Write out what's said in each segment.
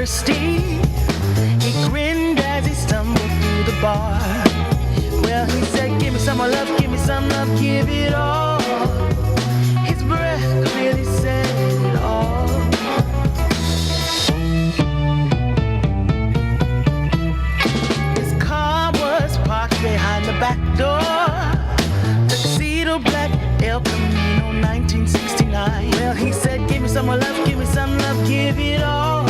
thirsty. He grinned as he stumbled through the bar. Well, he said, give me some more love, give me some love, give it all. His breath clearly said it all. His car was parked behind the back door. Tuxedo black El Camino 1969. Well, he said, give me some more love, give me some love, give it all.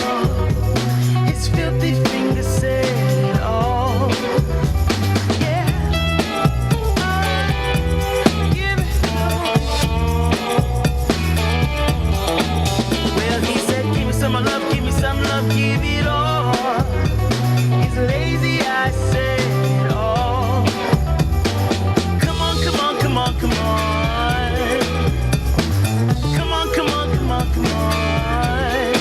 His filthy fingers said it all. Yeah. Give it all. Well, he said, give me some more love, give me some love, give it all. His lazy eyes said it all. Come on, come on, come on, come on. Come on, come on, come on, come on.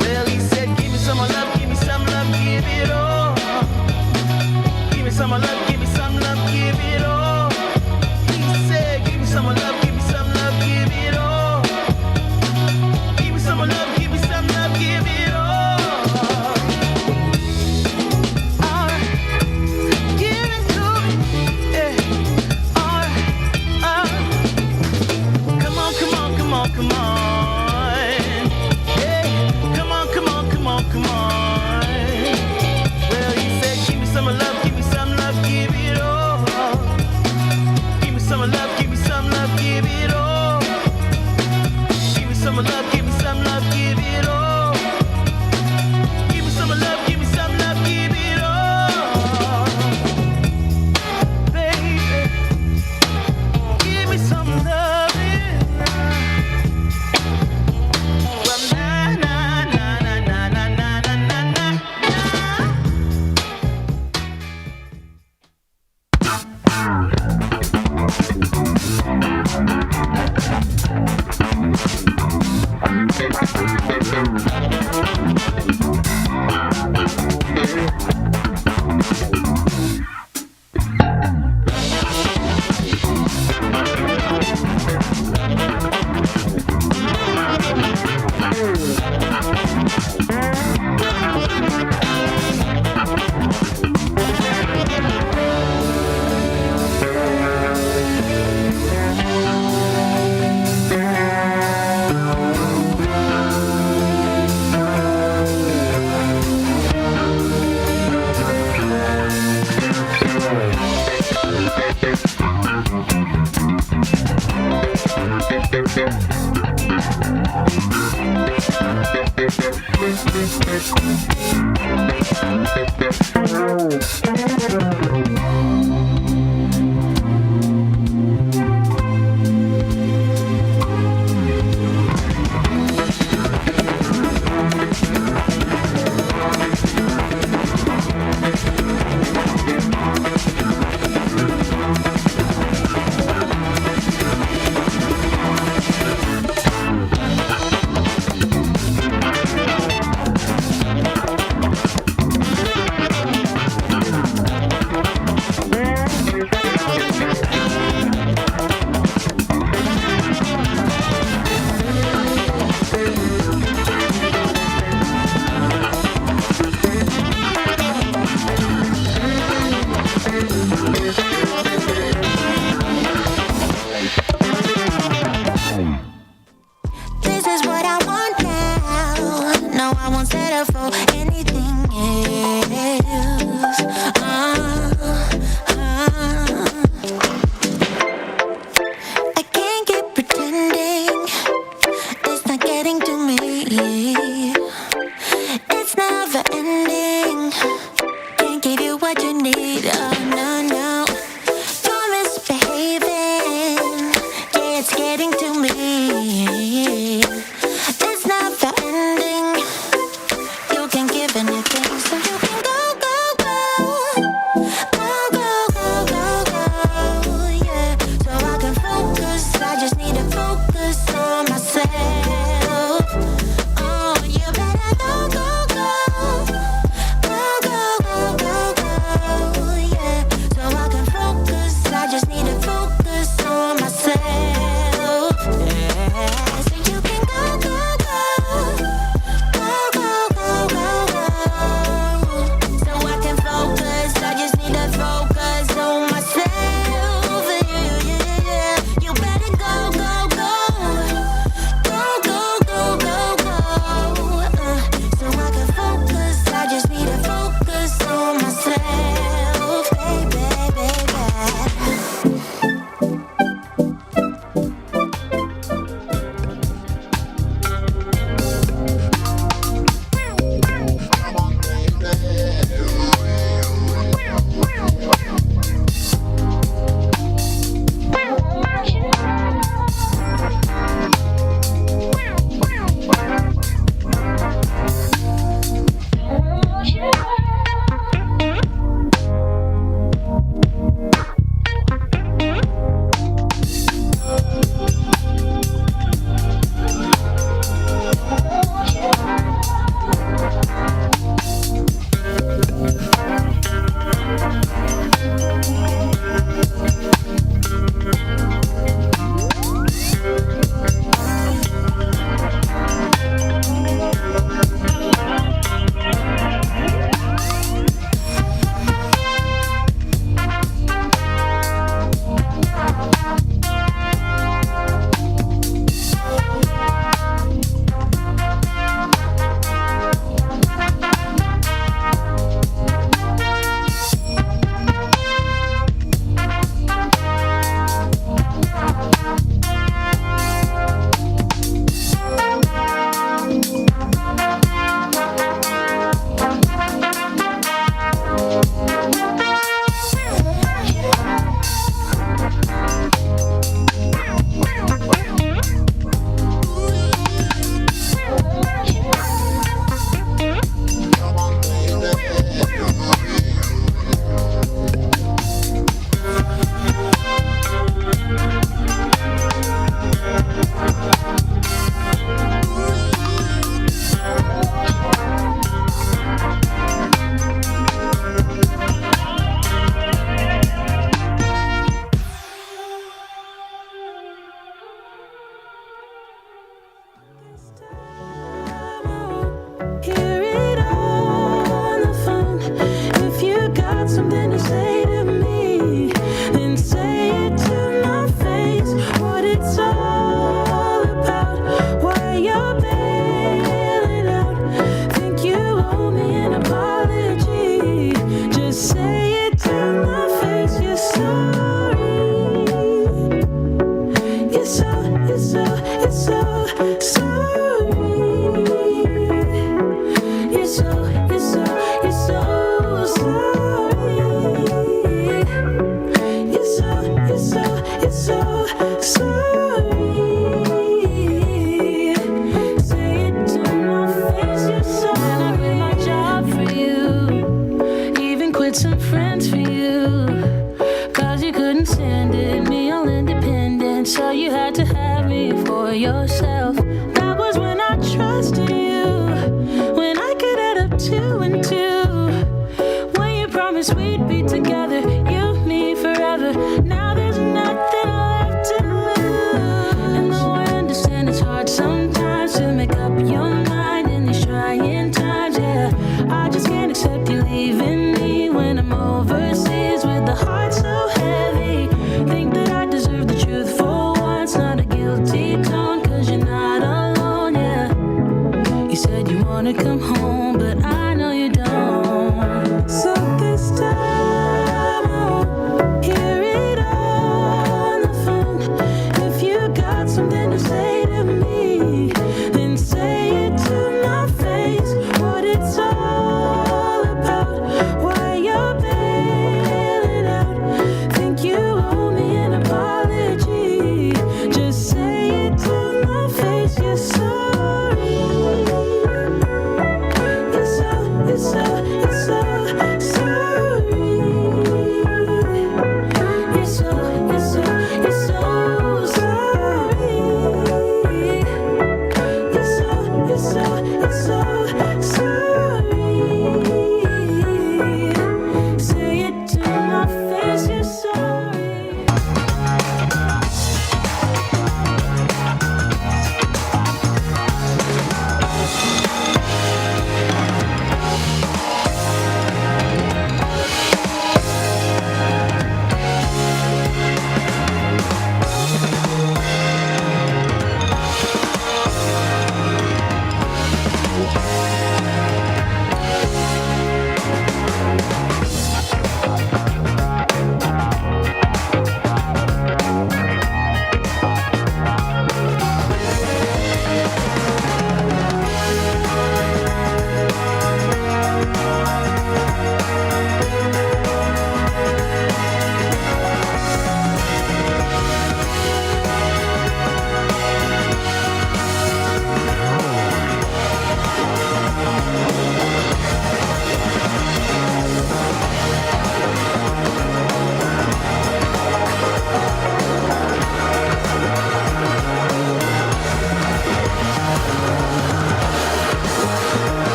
Well, he said, give me some more love, give me some love, give it all. Give me some more love, give me some love, give it all. He said, give me some more love, give me some love, give it all. Give me some more love, give me some love, give it all. All right, give it to me, yeah. All right, come on, come on, come on, come on. Yeah, come on, come on, come on, come on. Well, he said, give me some love, give me some love, give it all. Give me some love, give me some love, give it all. Give me some love, give me some love, give it all. Give me some love, give me some love, give it all. Baby, give me some love now. Well, na na na na na na na na na na.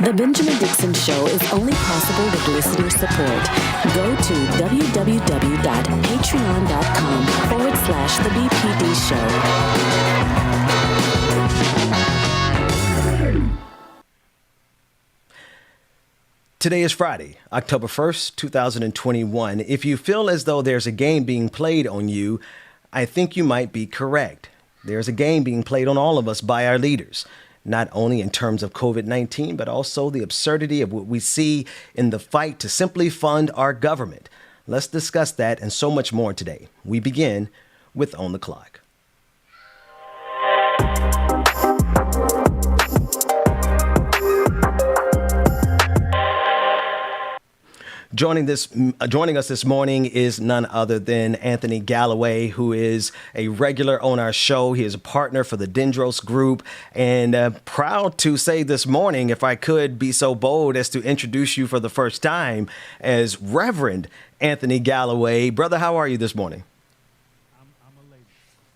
The Benjamin Dixon Show is only possible with listener support. Go to www.patreon.com/The BPD Show. Today is Friday, October 1st, 2021. If you feel as though there's a game being played on you, I think you might be correct. There's a game being played on all of us by our leaders, not only in terms of COVID-19, but also the absurdity of what we see in the fight to simply fund our government. Let's discuss that and so much more today. We begin with On the Clock. Joining us this morning is none other than Anthony Galloway, who is a regular on our show. He is a partner for the Dendros Group, and proud to say this morning, if I could be so bold as to introduce you for the first time as Reverend Anthony Galloway. Brother, how are you this morning?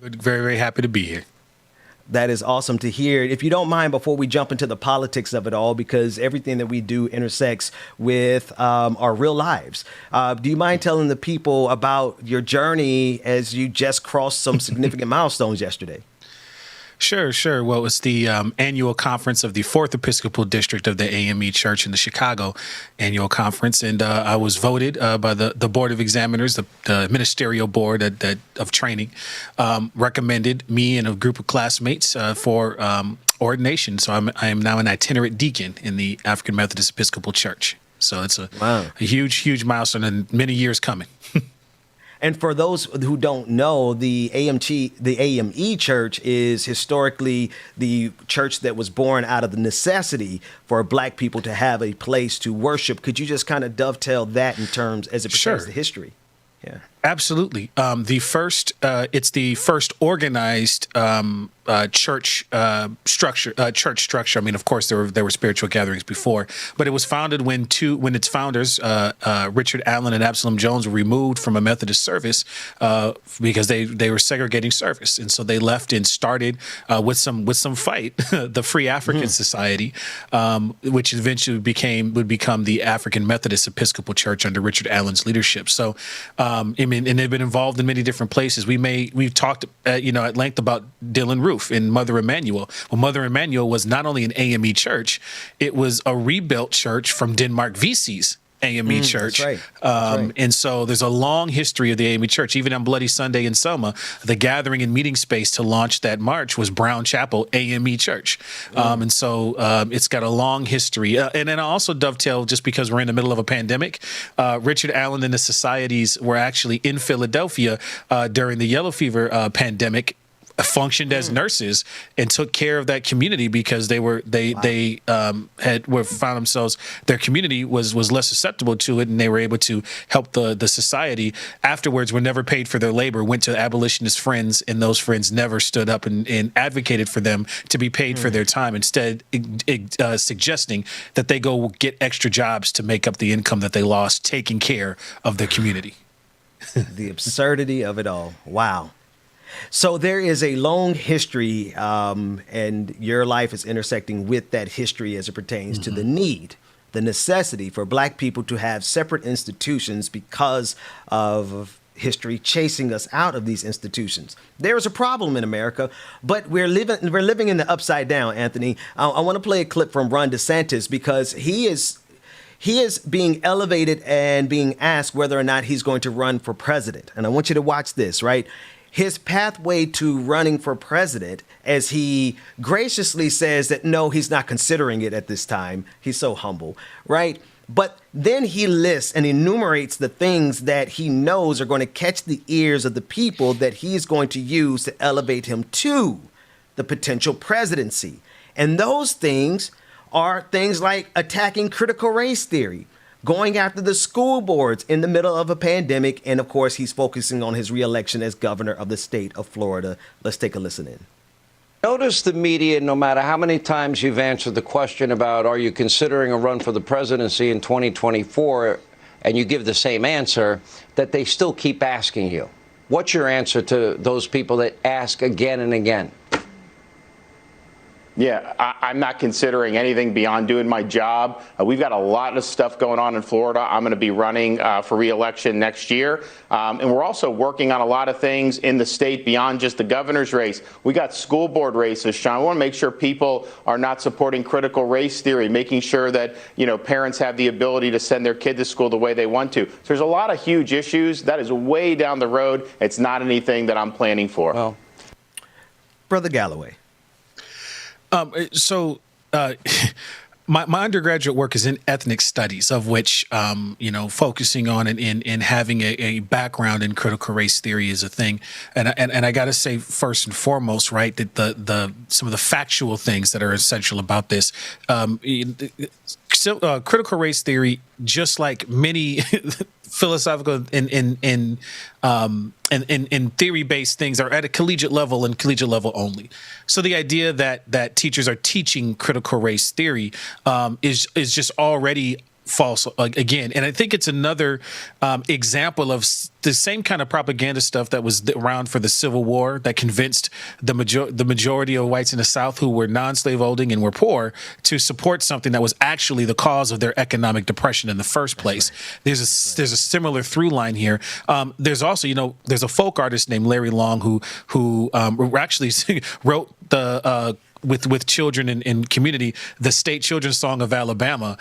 I'm very, very happy to be here. That is awesome to hear. If you don't mind, before we jump into the politics of it all, because everything that we do intersects with our real lives, do you mind telling the people about your journey as you just crossed some significant milestones yesterday? Sure. Well, it's the annual conference of the 4th Episcopal District of the AME Church in the Chicago annual conference. And I was voted by the Board of Examiners, the ministerial board of training, recommended me and a group of classmates for ordination. So I am now an itinerant deacon in the African Methodist Episcopal Church. So it's a huge milestone and many years coming. And for those who don't know, the AME Church is historically the church that was born out of the necessity for Black people to have a place to worship. Could you just kind of dovetail that in terms as it pertains to history? Yeah, absolutely. It's the first organized church structure. I mean, of course, there were spiritual gatherings before, but it was founded when its founders, Richard Allen and Absalom Jones, were removed from a Methodist service because they were segregating service, and so they left and started with some fight the Free African Society, which eventually would become the African Methodist Episcopal Church under Richard Allen's leadership. So, and they've been involved in many different places. We've talked at length about Dylan Roof in Mother Emanuel. Well, Mother Emanuel was not only an AME church, it was a rebuilt church from Denmark VC's AME Church. That's right. And so there's a long history of the AME Church. Even on Bloody Sunday in Selma, the gathering and meeting space to launch that march was Brown Chapel AME Church. And so it's got a long history. And then I also dovetail, just because we're in the middle of a pandemic, Richard Allen and the societies were actually in Philadelphia during the yellow fever pandemic, functioned as nurses and took care of that community because they found themselves, their community was less susceptible to it, and they were able to help the society. Afterwards, were never paid for their labor, went to abolitionist friends, and those friends never stood up and advocated for them to be paid for their time, instead suggesting that they go get extra jobs to make up the income that they lost taking care of their community. The absurdity of it all. Wow. So there is a long history, and your life is intersecting with that history as it pertains to the need, the necessity for Black people to have separate institutions because of history chasing us out of these institutions. There is a problem in America, but we're living in the upside down, Anthony. I want to play a clip from Ron DeSantis because he is being elevated and being asked whether or not he's going to run for president. And I want you to watch this, right? His pathway to running for president, as he graciously says that no, he's not considering it at this time. He's so humble, right? But then he lists and enumerates the things that he knows are going to catch the ears of the people that he's going to use to elevate him to the potential presidency. And those things are things like attacking critical race theory, going after the school boards in the middle of a pandemic, and of course, he's focusing on his reelection as governor of the state of Florida. Let's take a listen in. Notice the media, no matter how many times you've answered the question about are you considering a run for the presidency in 2024, and you give the same answer, that they still keep asking you. What's your answer to those people that ask again and again? Yeah, I'm not considering anything beyond doing my job. We've got a lot of stuff going on in Florida. I'm going to be running for re-election next year. And we're also working on a lot of things in the state beyond just the governor's race. We got school board races, Sean. I want to make sure people are not supporting critical race theory, making sure that, parents have the ability to send their kid to school the way they want to. So there's a lot of huge issues. That is way down the road. It's not anything that I'm planning for. Well, Brother Galloway. My undergraduate work is in ethnic studies, of which, focusing on and having a background in critical race theory is a thing. And I got to say, first and foremost, right, that some of the factual things that are essential about this, critical race theory, just like many philosophical and theory-based things, are at a collegiate level and collegiate level only. So the idea that teachers are teaching critical race theory is just already false again. And I think it's another example of the same kind of propaganda stuff that was around for the Civil War that convinced the majority of whites in the South who were non-slave holding and were poor to support something that was actually the cause of their economic depression in the first place. Right. There's a similar through line here. There's also, there's a folk artist named Larry Long who actually wrote the with children in community, the state children's song of Alabama,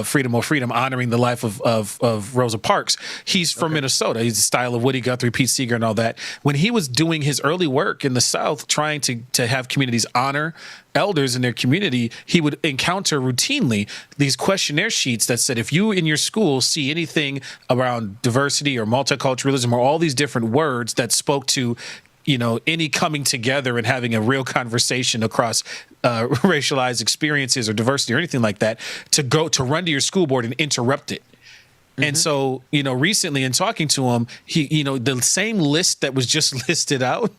Freedom Oh Freedom, honoring the life of Rosa Parks. He's from Minnesota. He's the style of Woody Guthrie, Pete Seeger, and all that. When he was doing his early work in the South, trying to have communities honor elders in their community, he would encounter routinely these questionnaire sheets that said, if you in your school see anything around diversity or multiculturalism or all these different words that spoke to any coming together and having a real conversation across racialized experiences or diversity or anything like that, to run to your school board and interrupt it. Mm-hmm. And so, recently in talking to him, he, the same list that was just listed out,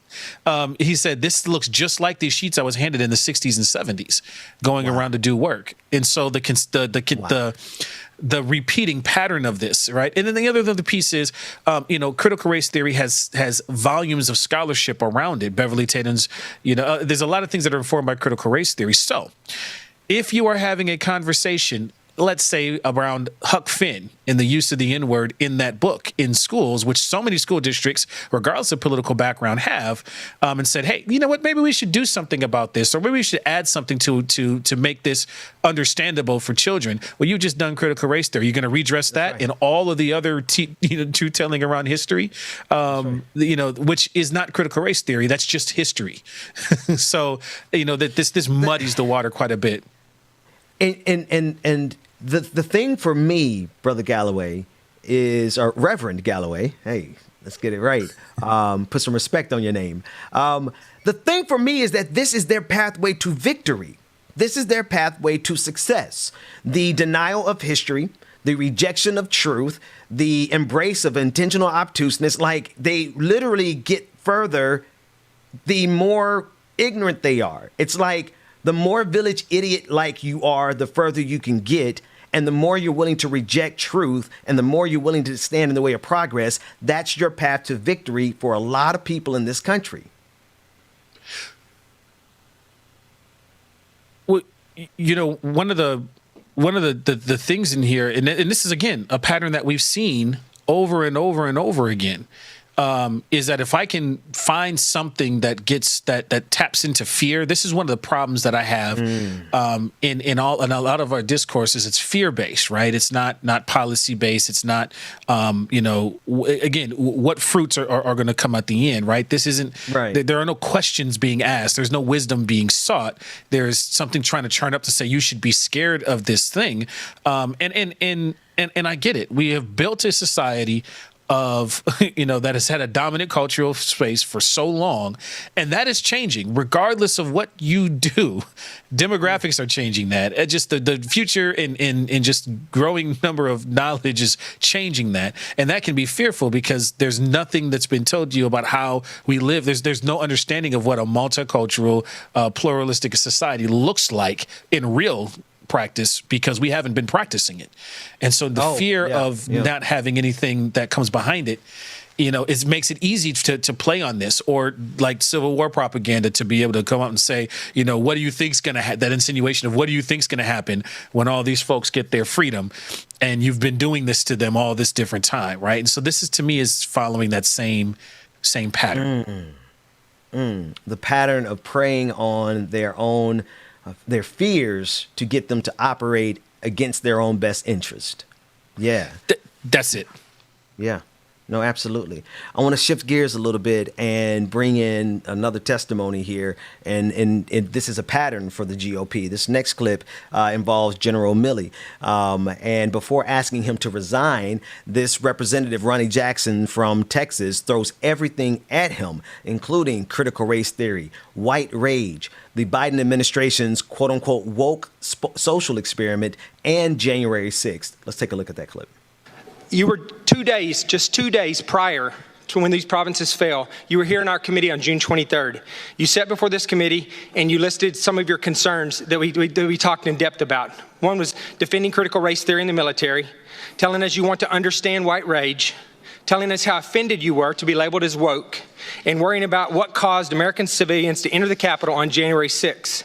he said, this looks just like these sheets I was handed in the 60s and 70s going around to do work. And so the repeating pattern of this, right? And then the other piece is, critical race theory has volumes of scholarship around it. Beverly Tatum's, there's a lot of things that are informed by critical race theory. So if you are having a conversation, let's say around Huck Finn and the use of the N-word in that book in schools, which so many school districts, regardless of political background, have, and said, hey, you know what, maybe we should do something about this, or maybe we should add something to make this understandable for children. Well, you've just done critical race theory. You're going to redress that in all of the other truth-telling around history, which is not critical race theory. That's just history. So, that this muddies the water quite a bit. And the thing for me, Brother Galloway, or Reverend Galloway, hey, let's get it right. Put some respect on your name. The thing for me is that this is their pathway to victory. This is their pathway to success. The denial of history, the rejection of truth, the embrace of intentional obtuseness, like they literally get further the more ignorant they are. It's like the more village idiot like you are, the further you can get. And the more you're willing to reject truth and the more you're willing to stand in the way of progress, that's your path to victory for a lot of people in this country. Well, one of the things in here, and this is, again, a pattern that we've seen over and over and over again, is that if I can find something that taps into fear, this is one of the problems that I have in a lot of our discourses. It's fear based, right? It's not policy based. It's not again, what fruits are going to come at the end, right? This isn't right. There are no questions being asked. There's no wisdom being sought. There's something trying to churn up to say you should be scared of this thing, and I get it. We have built a society of, that has had a dominant cultural space for so long, and that is changing regardless of what you do. Demographics are changing that. Just the future and just growing number of knowledge is changing that, and that can be fearful because there's nothing that's been told to you about how we live. There's no understanding of what a multicultural, pluralistic society looks like in real practice because we haven't been practicing it. And so the fear of not having anything that comes behind it, it makes it easy to play on this, or like Civil War propaganda, to be able to come out and say, what do you think's going to that insinuation of what do you think's going to happen when all these folks get their freedom, and you've been doing this to them all this different time, right? And so this is, to me, is following that same pattern. The pattern of preying on their fears to get them to operate against their own best interest. Yeah. That's it. Yeah. No, absolutely. I want to shift gears a little bit and bring in another testimony here. And this is a pattern for the GOP. This next clip involves General Milley. And before asking him to resign, this Representative Ronnie Jackson from Texas throws everything at him, including critical race theory, white rage, the Biden administration's quote unquote woke social experiment, and January 6th. Let's take a look at that clip. You were just 2 days prior to when these provinces fell. You were here in our committee on June 23rd. You sat before this committee and you listed some of your concerns that we talked in depth about. One was defending critical race theory in the military, telling us you want to understand white rage, telling us how offended you were to be labeled as woke, and worrying about what caused American civilians to enter the Capitol on January 6th.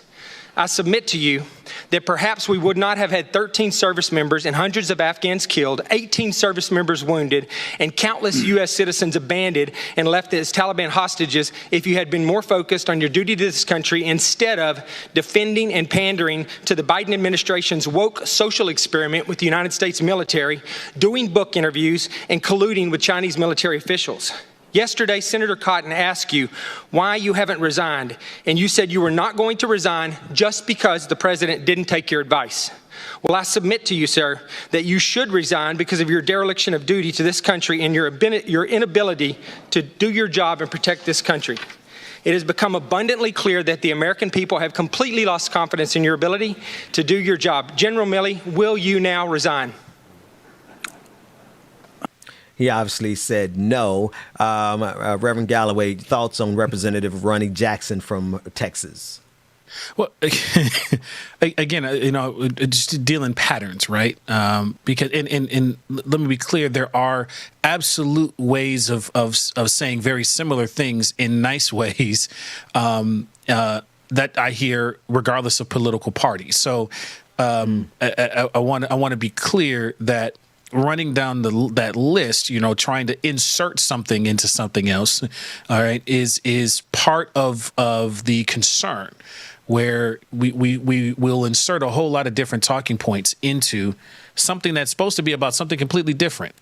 I submit to you that perhaps we would not have had 13 service members and hundreds of Afghans killed, 18 service members wounded, and countless U.S. citizens abandoned and left as Taliban hostages if you had been more focused on your duty to this country instead of defending and pandering to the Biden administration's woke social experiment with the United States military, doing book interviews, and colluding with Chinese military officials. Yesterday, Senator Cotton asked you why you haven't resigned, and you said you were not going to resign just because the president didn't take your advice. Well, I submit to you, sir, that you should resign because of your dereliction of duty to this country and your inability to do your job and protect this country. It has become abundantly clear that the American people have completely lost confidence in your ability to do your job. General Milley, will you now resign? He obviously said no. Reverend Galloway, thoughts on Representative Ronnie Jackson from Texas? Well, again, just dealing patterns, right? Because and let me be clear, there are absolute ways of saying very similar things in nice ways that I hear regardless of political party. So I want to be clear that running down that list, trying to insert something into something else, all right, is part of the concern, where we will insert a whole lot of different talking points into something that's supposed to be about something completely different.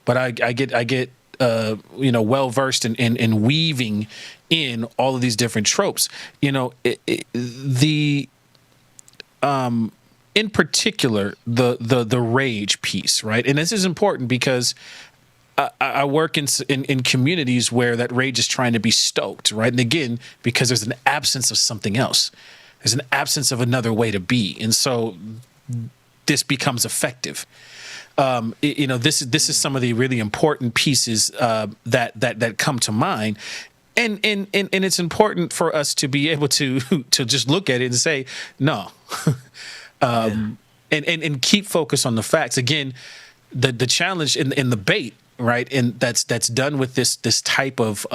But I get well versed in weaving in all of these different tropes. In particular, the rage piece, right? And this is important because I work in communities where that rage is trying to be stoked, right? And again, because there's an absence of something else. There's an absence of another way to be. And so this becomes effective. This is some of the really important pieces that come to mind. And it's important for us to be able to just look at it and say, no. And keep focus on the facts. Again, the challenge in the bait, right? And that's done with this type of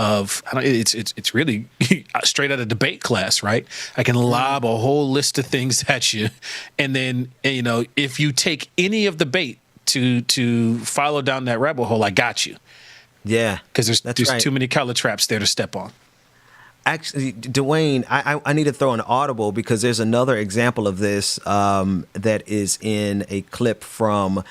it's really straight out of debate class, right? I can lob a whole list of things at you, and then if you take any of the bait to follow down that rabbit hole, I got you. Yeah, because there's right. Too many color traps there to step on. Actually, Dwayne, I need to throw an audible because there's another example of this that is in a clip from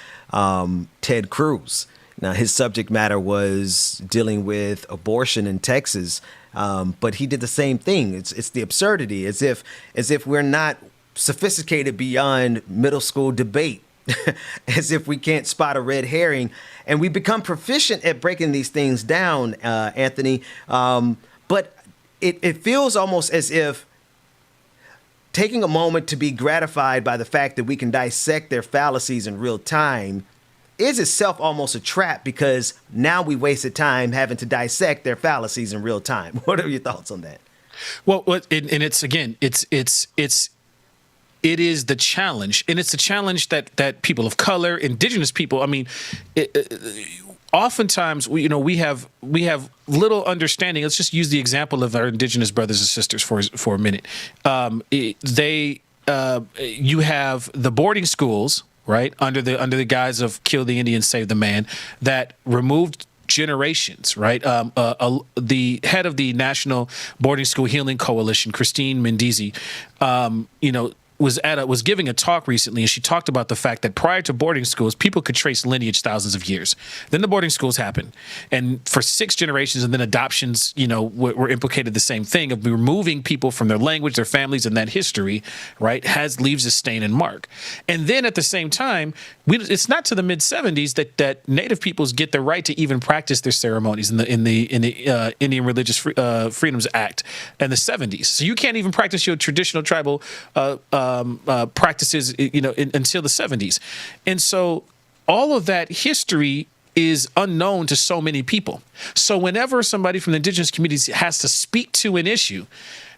Ted Cruz. Now, his subject matter was dealing with abortion in Texas, but he did the same thing. It's the absurdity, as if we're not sophisticated beyond middle school debate, as if we can't spot a red herring, and we become proficient at breaking these things down, Anthony. But it feels almost as if taking a moment to be gratified by the fact that we can dissect their fallacies in real time is itself almost a trap, because now we wasted time having to dissect their fallacies in real time. What are your thoughts on that? Well, and it's again, it is the challenge, and it's a challenge that people of color, indigenous people, I mean, oftentimes we have little understanding. Let's just use the example of our indigenous brothers and sisters for a minute. You have the boarding schools, right, under the guise of kill the Indian, save the man, that removed generations, right? The head of the National Boarding School Healing Coalition, Christine Mendizi, was giving a talk recently, and she talked about the fact that prior to boarding schools, people could trace lineage thousands of years. Then the boarding schools happened, and for 6 generations, and then adoptions, were implicated the same thing of removing people from their language, their families, and that history, right, leaves a stain and mark. And then at the same time, it's not to the mid 70s that Native peoples get the right to even practice their ceremonies in the Indian Religious Freedoms Act in the 70s. So you can't even practice your traditional tribal practices, until the 70s. And so all of that history is unknown to so many people. So whenever somebody from the indigenous communities has to speak to an issue,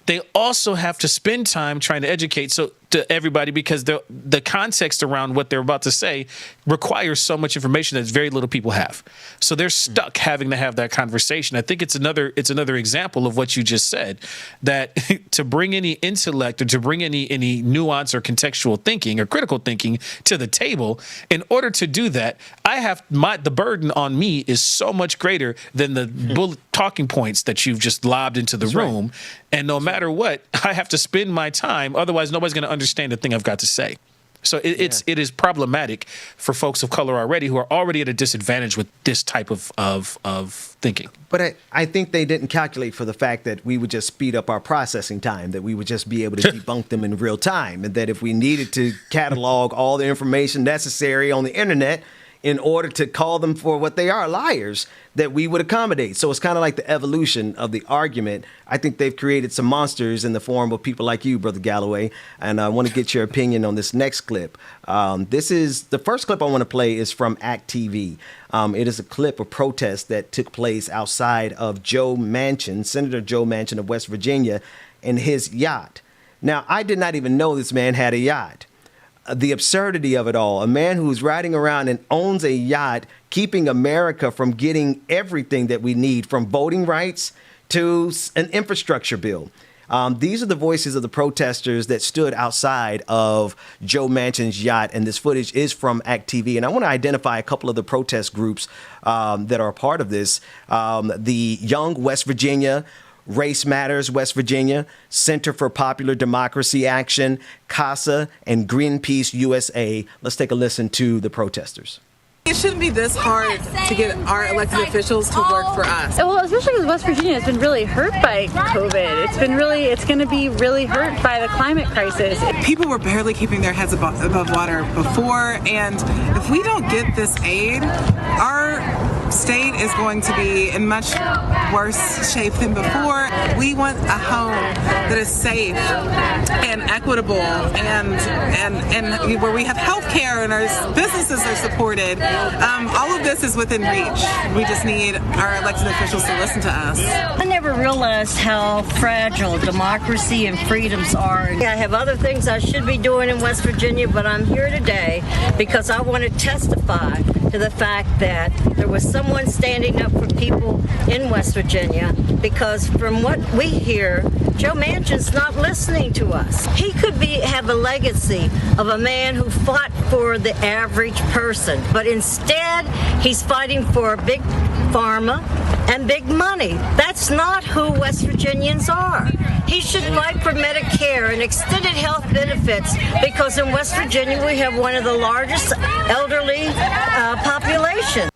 they also have to spend time trying to educate to everybody, because the context around what they're about to say requires so much information that very little people have. So they're stuck having to have that conversation. I think it's another example of what you just said, that to bring any intellect or to bring any nuance or contextual thinking or critical thinking to the table, in order to do that, the burden on me is so much greater than the bullet talking points that you've just lobbed into the room. Right. And no matter what, I have to spend my time. Otherwise, nobody's going to understand the thing I've got to say. So it is problematic for folks of color already, who are already at a disadvantage with this type of thinking. But I think they didn't calculate for the fact that we would just speed up our processing time, that we would just be able to debunk them in real time, and that if we needed to catalog all the information necessary on the internet in order to call them for what they are, liars, that we would accommodate. So it's kind of like the evolution of the argument. I think they've created some monsters in the form of people like you, Brother Galloway. And I want to get your opinion on this next clip. The first clip I want to play is from ACT TV. It is a clip of protest that took place outside of Senator Joe Manchin of West Virginia, and his yacht. Now, I did not even know this man had a yacht. The absurdity of it all. A man who's riding around and owns a yacht, keeping America from getting everything that we need, from voting rights to an infrastructure bill. These are the voices of the protesters that stood outside of Joe Manchin's yacht, and this footage is from ACT TV. And I want to identify a couple of the protest groups that are a part of this. The Young West Virginia, Race Matters West Virginia, Center for Popular Democracy Action, CASA, and Greenpeace USA. Let's take a listen to the protesters. It shouldn't be this hard to get our elected officials to work for us. Well, especially because West Virginia has been really hurt by COVID. It's going to be really hurt by the climate crisis. People were barely keeping their heads above water before, and if we don't get this aid, our state is going to be in much worse shape than before. We want a home that is safe and equitable and where we have health care and our businesses are supported. All of this is within reach. We just need our elected officials to listen to us. I never realized how fragile democracy and freedoms are. I have other things I should be doing in West Virginia, but I'm here today because I want to testify to the fact that there was someone standing up for people in West Virginia, because from what we hear, Joe Manchin's not listening to us. He could have a legacy of a man who fought for the average person, but instead he's fighting for big pharma and big money. That's not who West Virginians are. He should fight for Medicare and extended health benefits, because in West Virginia we have one of the largest elderly populations.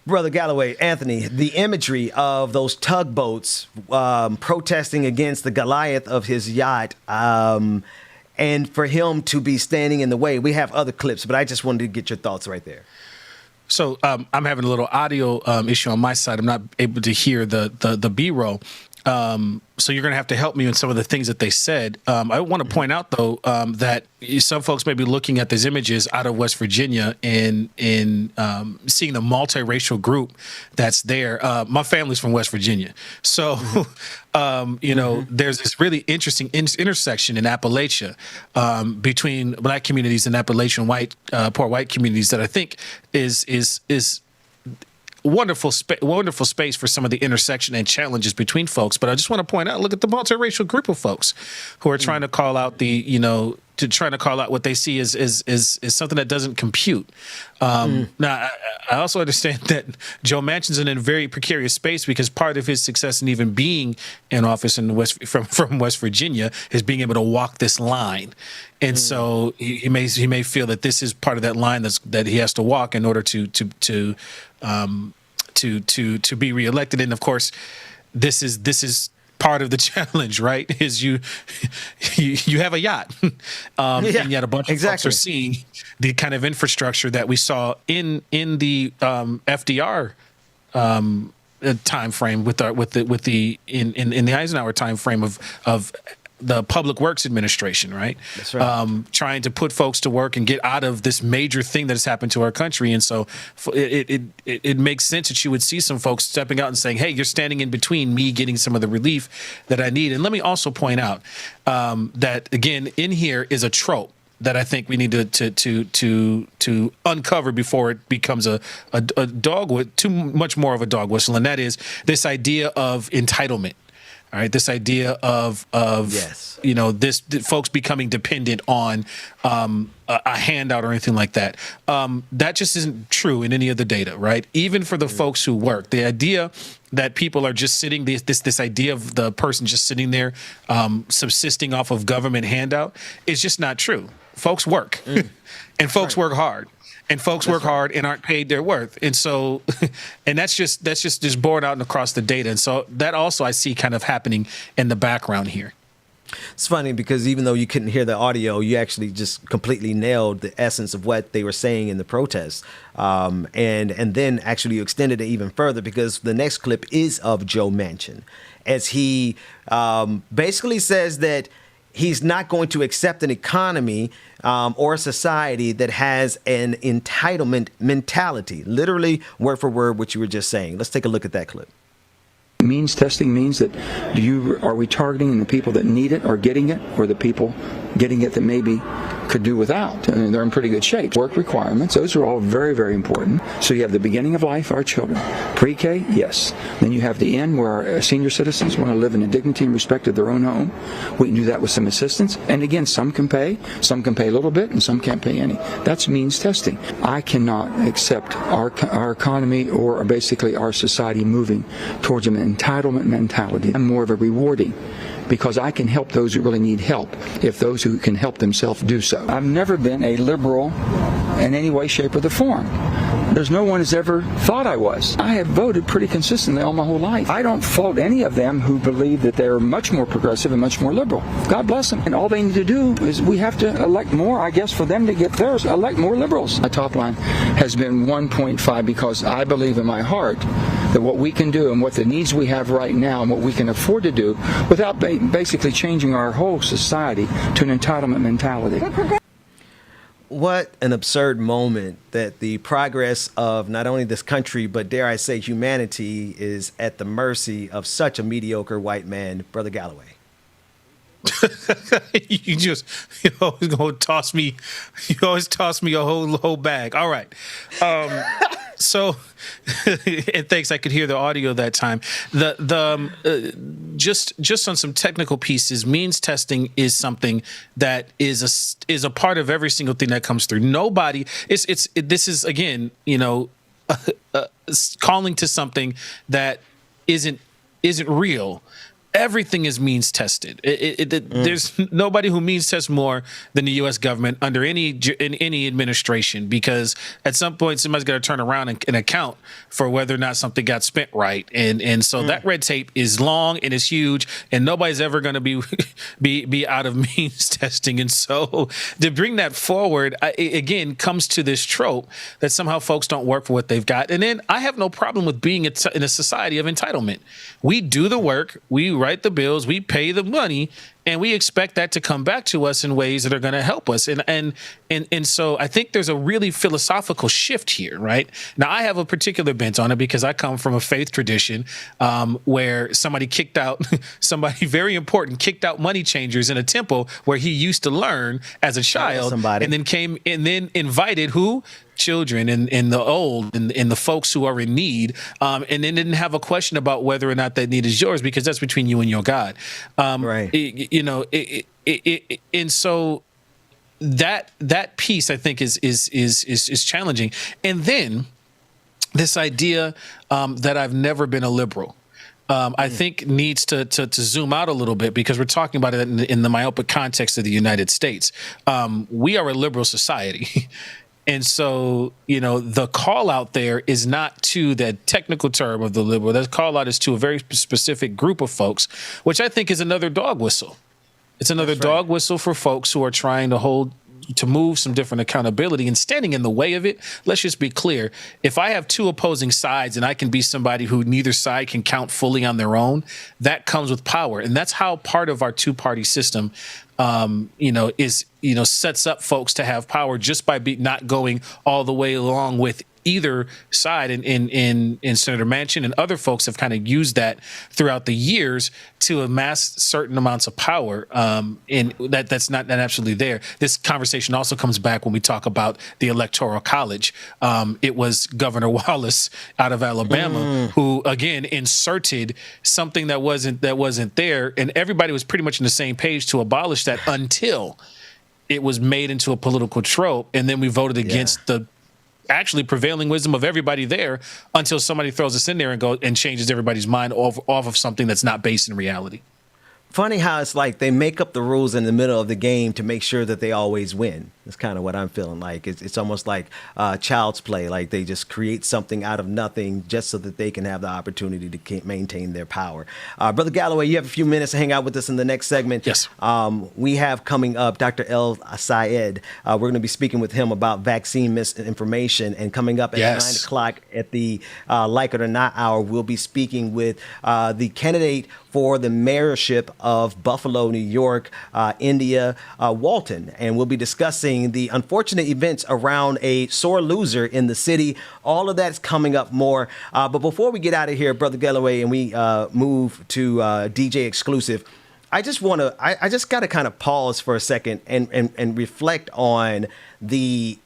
Brother Galloway, Anthony, the imagery of those tugboats protesting against the Goliath of his yacht, and for him to be standing in the way. We have other clips, but I just wanted to get your thoughts right there. So I'm having a little audio issue on my side. I'm not able to hear the B-roll. So you're going to have to help me with some of the things that they said. I want to point out, though, that some folks may be looking at these images out of West Virginia and seeing the multiracial group that's there. My family's from West Virginia. So, there's this really interesting intersection in Appalachia between black communities and Appalachian poor white communities that I think is wonderful space for some of the intersection and challenges between folks. But I just want to point out, look at the multiracial group of folks who are trying to call out the trying to call out what they see is something that doesn't compute. Now, I also understand that Joe Manchin's in a very precarious space because part of his success in even being in office in from West Virginia is being able to walk this line, and so he may feel that this is part of that line that he has to walk in order to be reelected. And of course, this is part of the challenge, right? Is you have a yacht, and yet a bunch of folks are seeing the kind of infrastructure that we saw in the FDR time frame in the Eisenhower time frame of the Public Works Administration, right? That's right. Trying to put folks to work and get out of this major thing that has happened to our country. And so it makes sense that you would see some folks stepping out and saying, hey, you're standing in between me getting some of the relief that I need. And let me also point out that, again, in here is a trope that I think we need to uncover before it becomes a dog, too much more of a dog whistle. And that is this idea of entitlement. All right, this idea of yes. This folks becoming dependent on a handout or anything like that. That just isn't true in any of the data, right? Even for the folks who work, the idea that people are just sitting this idea of the person just sitting there subsisting off of government handout is just not true. Folks work, and folks work hard. And folks work hard and aren't paid their worth. And so, and that's just borne out across the data. And so that also I see kind of happening in the background here. It's funny because even though you couldn't hear the audio, you actually just completely nailed the essence of what they were saying in the protests. And then actually you extended it even further because the next clip is of Joe Manchin as he basically says that he's not going to accept an economy or a society that has an entitlement mentality. Literally, word for word, what you were just saying. Let's take a look at that clip. Means testing means that are we targeting the people that need it or getting it, or the people getting it that maybe could do without? I mean, they're in pretty good shape. Work requirements, those are all very, very important. So you have the beginning of life, our children. Pre-K, yes. Then you have the end where our senior citizens want to live in a dignity and respect of their own home. We can do that with some assistance. And again, some can pay a little bit, and some can't pay any. That's means testing. I cannot accept our economy or basically our society moving towards an entitlement mentality. I'm more of a rewarding, because I can help those who really need help if those who can help themselves do so. I've never been a liberal in any way, shape, or the form. There's no one who's ever thought I was. I have voted pretty consistently all my whole life. I don't fault any of them who believe that they're much more progressive and much more liberal. God bless them. And all they need to do is we have to elect more, I guess, for them to get theirs, elect more liberals. My top line has been 1.5 because I believe in my heart that what we can do and what the needs we have right now and what we can afford to do without basically changing our whole society to an entitlement mentality. What an absurd moment that the progress of not only this country, but dare I say humanity is at the mercy of such a mediocre white man, Brother Galloway. you always gonna toss me. You always toss me a whole bag. All right. So, and thanks. I could hear the audio that time. Just on some technical pieces, means testing is something that is a part of every single thing that comes through. Nobody. This is again, calling to something that isn't real. Everything is means tested. There's nobody who means tests more than the U.S. government under any administration, because at some point somebody's got to turn around and account for whether or not something got spent right. And so that red tape is long and it's huge, and nobody's ever going to be out of means testing. And so to bring that forward, again, comes to this trope that somehow folks don't work for what they've got. And then I have no problem with being in a society of entitlement. We do the work. We write the bills, we pay the money, and we expect that to come back to us in ways that are going to help us. And so I think there's a really philosophical shift here, right? Now, I have a particular bent on it because I come from a faith tradition where somebody very important kicked out money changers in a temple where he used to learn as a child, and then invited who? Children and the old and the folks who are in need, and then didn't have a question about whether or not that need is yours, because that's between you and your God. Right. And so that piece, I think, is challenging. And then this idea that I've never been a liberal, I think needs to zoom out a little bit, because we're talking about it in the myopic context of the United States. We are a liberal society. And so, the call out there is not to the technical term of the liberal. The call out is to a very specific group of folks, which I think is another dog whistle. It's another dog whistle for folks who are trying to move some different accountability and standing in the way of it. Let's just be clear. If I have two opposing sides and I can be somebody who neither side can count fully on their own, that comes with power. And that's how part of our two-party system, sets up folks to have power just by not going all the way along with either side. In Senator Manchin and other folks have kind of used that throughout the years to amass certain amounts of power. And that's not absolutely there. This conversation also comes back when we talk about the Electoral College. It was Governor Wallace out of Alabama who, again, inserted something that wasn't there, and everybody was pretty much on the same page to abolish that until it was made into a political trope, and then we voted against the actually prevailing wisdom of everybody there until somebody throws us in there and changes everybody's mind off of something that's not based in reality. Funny how it's like they make up the rules in the middle of the game to make sure that they always win. That's kind of what I'm feeling like. It's almost like child's play. Like they just create something out of nothing just so that they can have the opportunity to maintain their power. Brother Galloway, you have a few minutes to hang out with us in the next segment. Yes. We have coming up Dr. El Sayed. We're going to be speaking with him about vaccine misinformation. And coming up at 9 o'clock at the Like It or Not hour, we'll be speaking with the candidate for the mayorship of Buffalo, New York, India, Walton. And we'll be discussing the unfortunate events around a sore loser in the city. All of that's coming up more. But before we get out of here, Brother Galloway, and we move to DJ Exclusive, I just got to kind of pause for a second and reflect on the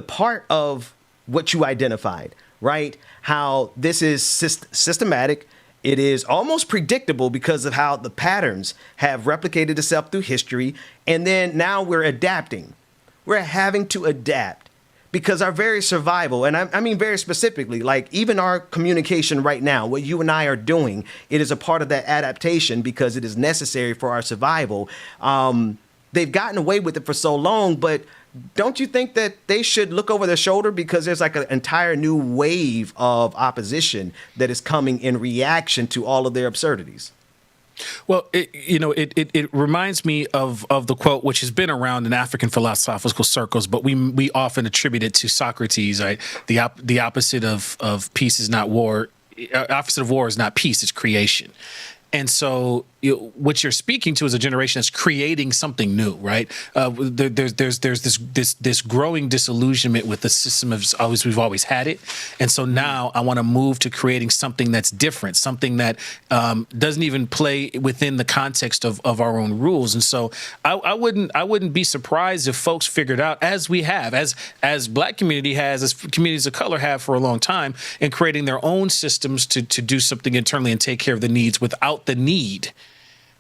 part of what you identified, right? How this is systematic. It is almost predictable because of how the patterns have replicated itself through history. And then now we're adapting. We're having to adapt because our very survival, and I mean very specifically, like even our communication right now, what you and I are doing, it is a part of that adaptation because it is necessary for our survival. They've gotten away with it for so long, but don't you think that they should look over their shoulder because there's like an entire new wave of opposition that is coming in reaction to all of their absurdities? Well, it reminds me of the quote, which has been around in African philosophical circles, but we often attribute it to Socrates, right? The opposite of peace is not war. Opposite of war is not peace, it's creation. And so what you're speaking to is a generation that's creating something new, right? There's this growing disillusionment with the system as we've always had it. And so now I want to move to creating something that's different, something that doesn't even play within the context of our own rules. And so I wouldn't be surprised if folks figured out, as we have, as Black community has, as communities of color have for a long time, in creating their own systems to do something internally and take care of the needs without the need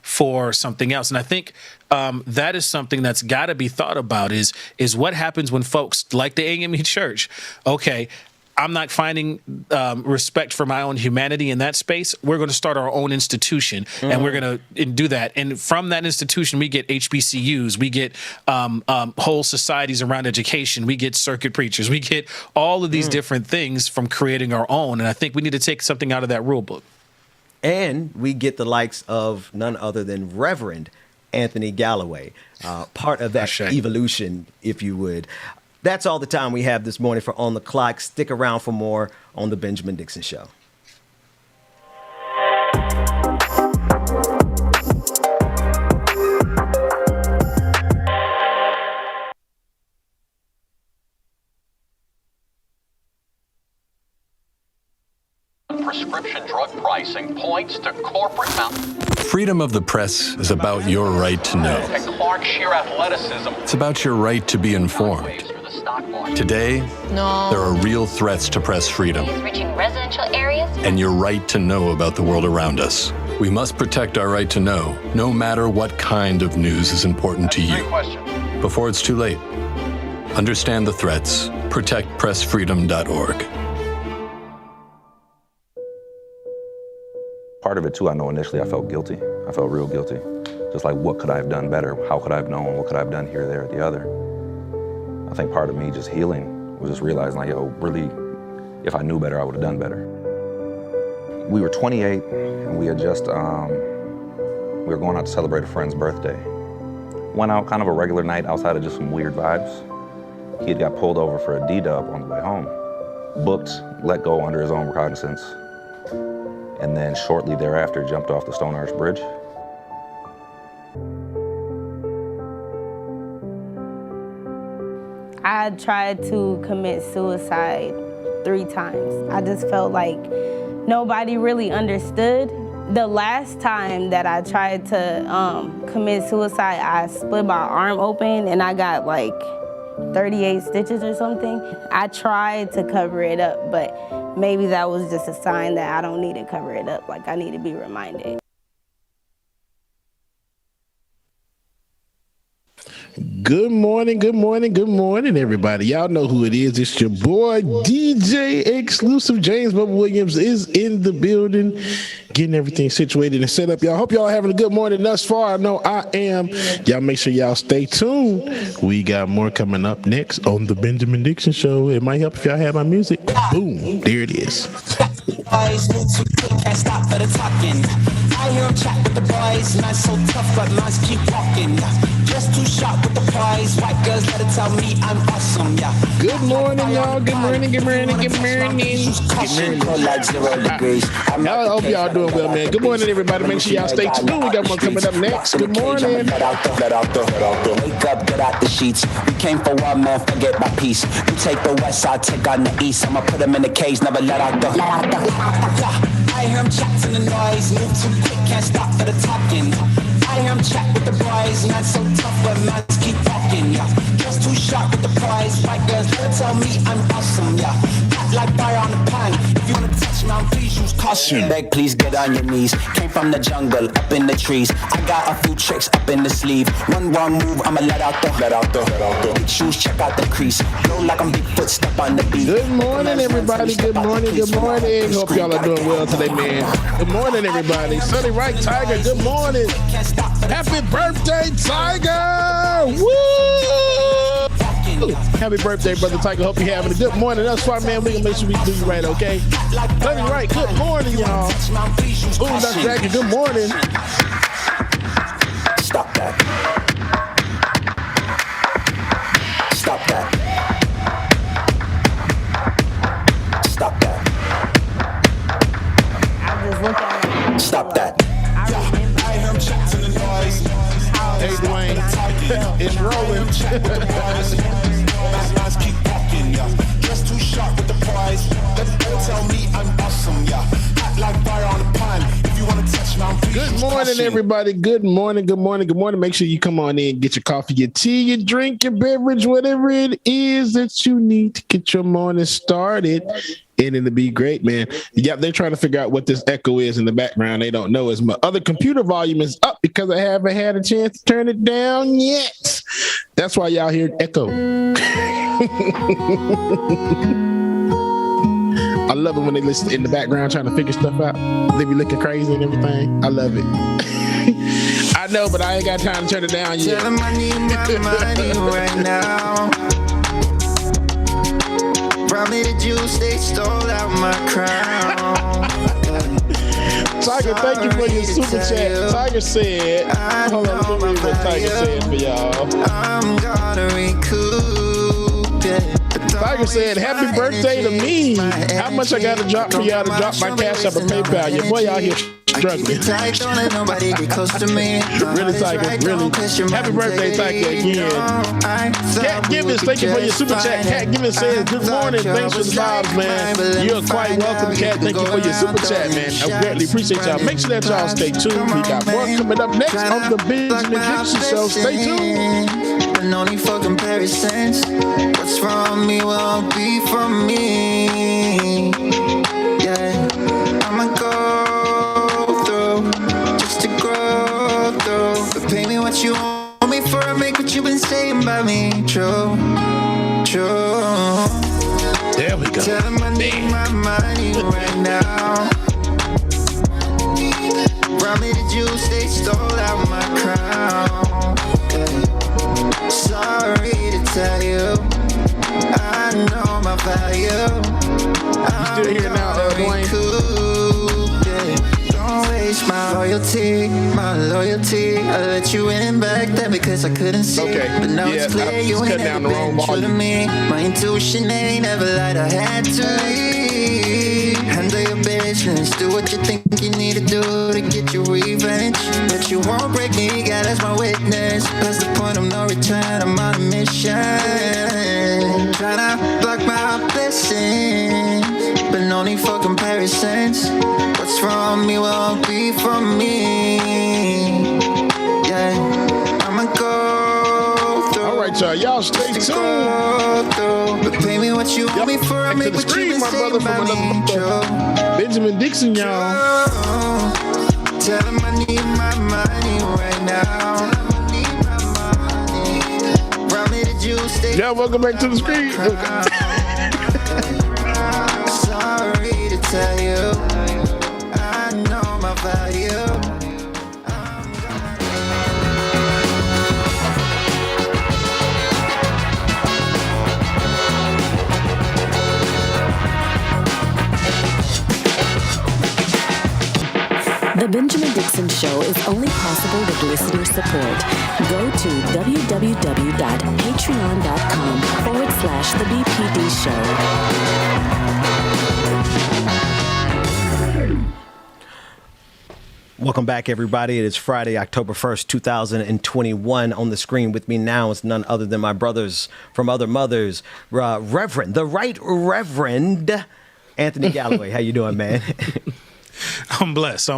for something else. And I think that is something that's got to be thought about is what happens when folks like the AME Church, okay, I'm not finding respect for my own humanity in that space. We're going to start our own institution, and we're going to do that. And from that institution, we get HBCUs, we get whole societies around education, we get circuit preachers, we get all of these different things from creating our own. And I think we need to take something out of that rule book. And we get the likes of none other than Reverend Anthony Galloway, part of that evolution, if you would. That's all the time we have this morning for On the Clock. Stick around for more on The Benjamin Dixon Show. Prescription drug pricing points to corporate Freedom of the press is about your right to know. and Clark sheer athleticism. It's about your right to be informed. Today, there are real threats to press freedom Reaching residential areas. and your right to know about the world around us. We must protect our right to know, no matter what kind of news is important to you. before it's too late. Understand the threats. ProtectPressFreedom.org. Part of it, too, I know initially I felt guilty. I felt real guilty. Just like, what could I have done better? How could I have known? What could I have done here, there, or the other? I think part of me just healing was just realizing, like, yo, really, if I knew better, I would have done better. We were 28, and we had just, we were going out to celebrate a friend's birthday. Went out, kind of a regular night outside of just some weird vibes. He had got pulled over for a D-dub on the way home. Booked, let go under his own recognizance. And then shortly thereafter, jumped off the Stone Arch Bridge. I tried to commit suicide 3 times. I just felt like nobody really understood. The last time that I tried to commit suicide, I split my arm open and I got like 38 stitches or something. I tried to cover it up, but maybe that was just a sign that I don't need to cover it up. Like, I need to be reminded. Good morning, everybody. Y'all know who it is. It's your boy, DJ Exclusive. James Bubba Williams is in the building, getting everything situated and set up. Y'all, hope y'all having a good morning thus far. I know I am. Y'all make sure y'all stay tuned. We got more coming up next on the Benjamin Dixon Show. It might help if y'all have my music. Boom, there it is. Boys move too quick, can't stop for the talking. I hear him chat with the boys, man so tough, but minds keep walking. Just too sharp with the prize, white girls let it tell me I'm awesome, yeah. Good morning, y'all. Good morning. I hope y'all doing well, man. Good morning, everybody. Make sure y'all stay tuned. We got one coming up next. Good morning. Wake up, get out the sheets. We came for one, man, forget my peace. You take the west side, take on the east. I'ma put them in the cage, never let out the. I hear him chat in the noise, move too quick, can't stop for the talking. I hear him chat with the boys, man so tough, but man keep talking, yeah. Just too sharp with the prize, white girls let tell me I'm awesome, yeah. Act like fire on the pan, if you wanna touch me, I'm please use caution. Beg, please get on your knees. Came from the jungle, up in the trees. I got a few tricks up in the sleeve. One wrong move, I'ma let out the. Big shoes, check out the crease. Blow like I'm Bigfoot, step on the beat. Good morning, everybody. Good morning. Hope y'all are doing well today, man. Good morning, everybody. Sunny Right Tiger, good morning. Happy birthday, Tiger! Woo! Happy birthday, brother Tiger. Hope you're having a good morning. That's why, man, we gonna make sure we do you right, okay? Sunny Right, good morning, y'all. Ooh, Dr. Jackie, good morning. Stop that. Stop that. Stop that. Stop that. Hey, Dwayne, it's rolling. Just too sharp with the prize. Tell me I'm awesome, yeah. Act like fire on the pan. If you want to touch me, I'm Good morning, everybody. Good morning. Make sure you come on in, get your coffee, your tea, your drink, your beverage, whatever it is that you need to get your morning started. And it'll be great, man. Yeah, they're trying to figure out what this echo is in the background. They don't know. As my other computer volume is up because I haven't had a chance to turn it down yet. That's why y'all hear echo. I love it when they listen in the background trying to figure stuff out. They be looking crazy and everything. I love it. I know, but I ain't got time to turn it down yet. Tell them I need my money right now. Probably the juice, they stole out my crown. Tiger, thank you for your super chat. Tiger said, hold on, let me read what Tiger said for y'all. I'm gonna recoup it. Tiger said, happy birthday to me. How much I got to drop for y'all to drop my cash up and PayPal? Your boy out here struggling. Don't let nobody get close to me. Really, Tiger, really. Happy birthday, Tiger, again. Cat Gibbons, thank you for your super chat. Cat Gibbons says, good morning. Thanks for the vibes, man. You're quite welcome, Cat. Thank you for your super chat, man. I greatly appreciate y'all. Make sure that y'all stay tuned. We got more coming up next on the Benjamin Dixon Show. Stay tuned. No need for comparisons. What's from me won't be from me. Yeah, I'ma go through just to grow through. But pay me what you owe me for. Make what you've been saying by need my money right now. Brought me the juice, they stole out my crown. Yeah. Sorry to tell you, I know my value. You still here now, Dwayne? Don't waste my loyalty, my loyalty. I let you in back then because I couldn't see. Okay. But now Yeah, it's clear I you was ain't cutting down never the wrong been true to volume. me. My intuition ain't never lied, I had to leave. Handle your business, do what you think you need to do to get your revenge. But you won't break me, God, that's my witness. Past the point of no return, I'm on a mission. Tryna block my blessings, but no need for comparisons. What's from me won't be from me. Yeah, I'ma go through. All right, y'all stay tuned. But pay me what you owe me for, I make what you been saying about me, Joe. Benjamin Dixon, y'all. Tell him I need my money right now. Brought me the juice, they Yeah, welcome back to the screen. sorry to tell you, I know my value. The Benjamin Dixon Show is only possible with listener support. Go to www.patreon.com/The BPD Show. Welcome back, everybody. It is Friday, October 1st, 2021. On the screen with me now is none other than my brothers from other mothers, Reverend, the Right Reverend Anthony Galloway. How you doing, man? I'm blessed.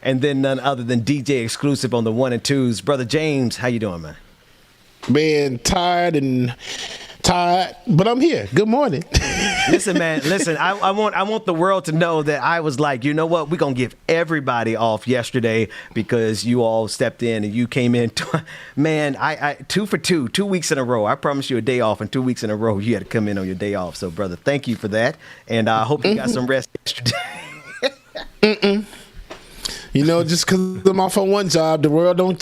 And then none other than DJ exclusive on the 1 and 2s, Brother James. How you doing, man? Man, tired, but I'm here. Good morning. Listen, man. Listen, I want the world to know that I was like, you know what? We're gonna give everybody off yesterday because you all stepped in and you came in. Man, I 2 for 2, 2 weeks in a row. I promised you a day off, and 2 weeks in a row you had to come in on your day off. So, brother, thank you for that, and I hope you got some rest yesterday. You know, just because I'm off on one job, the world will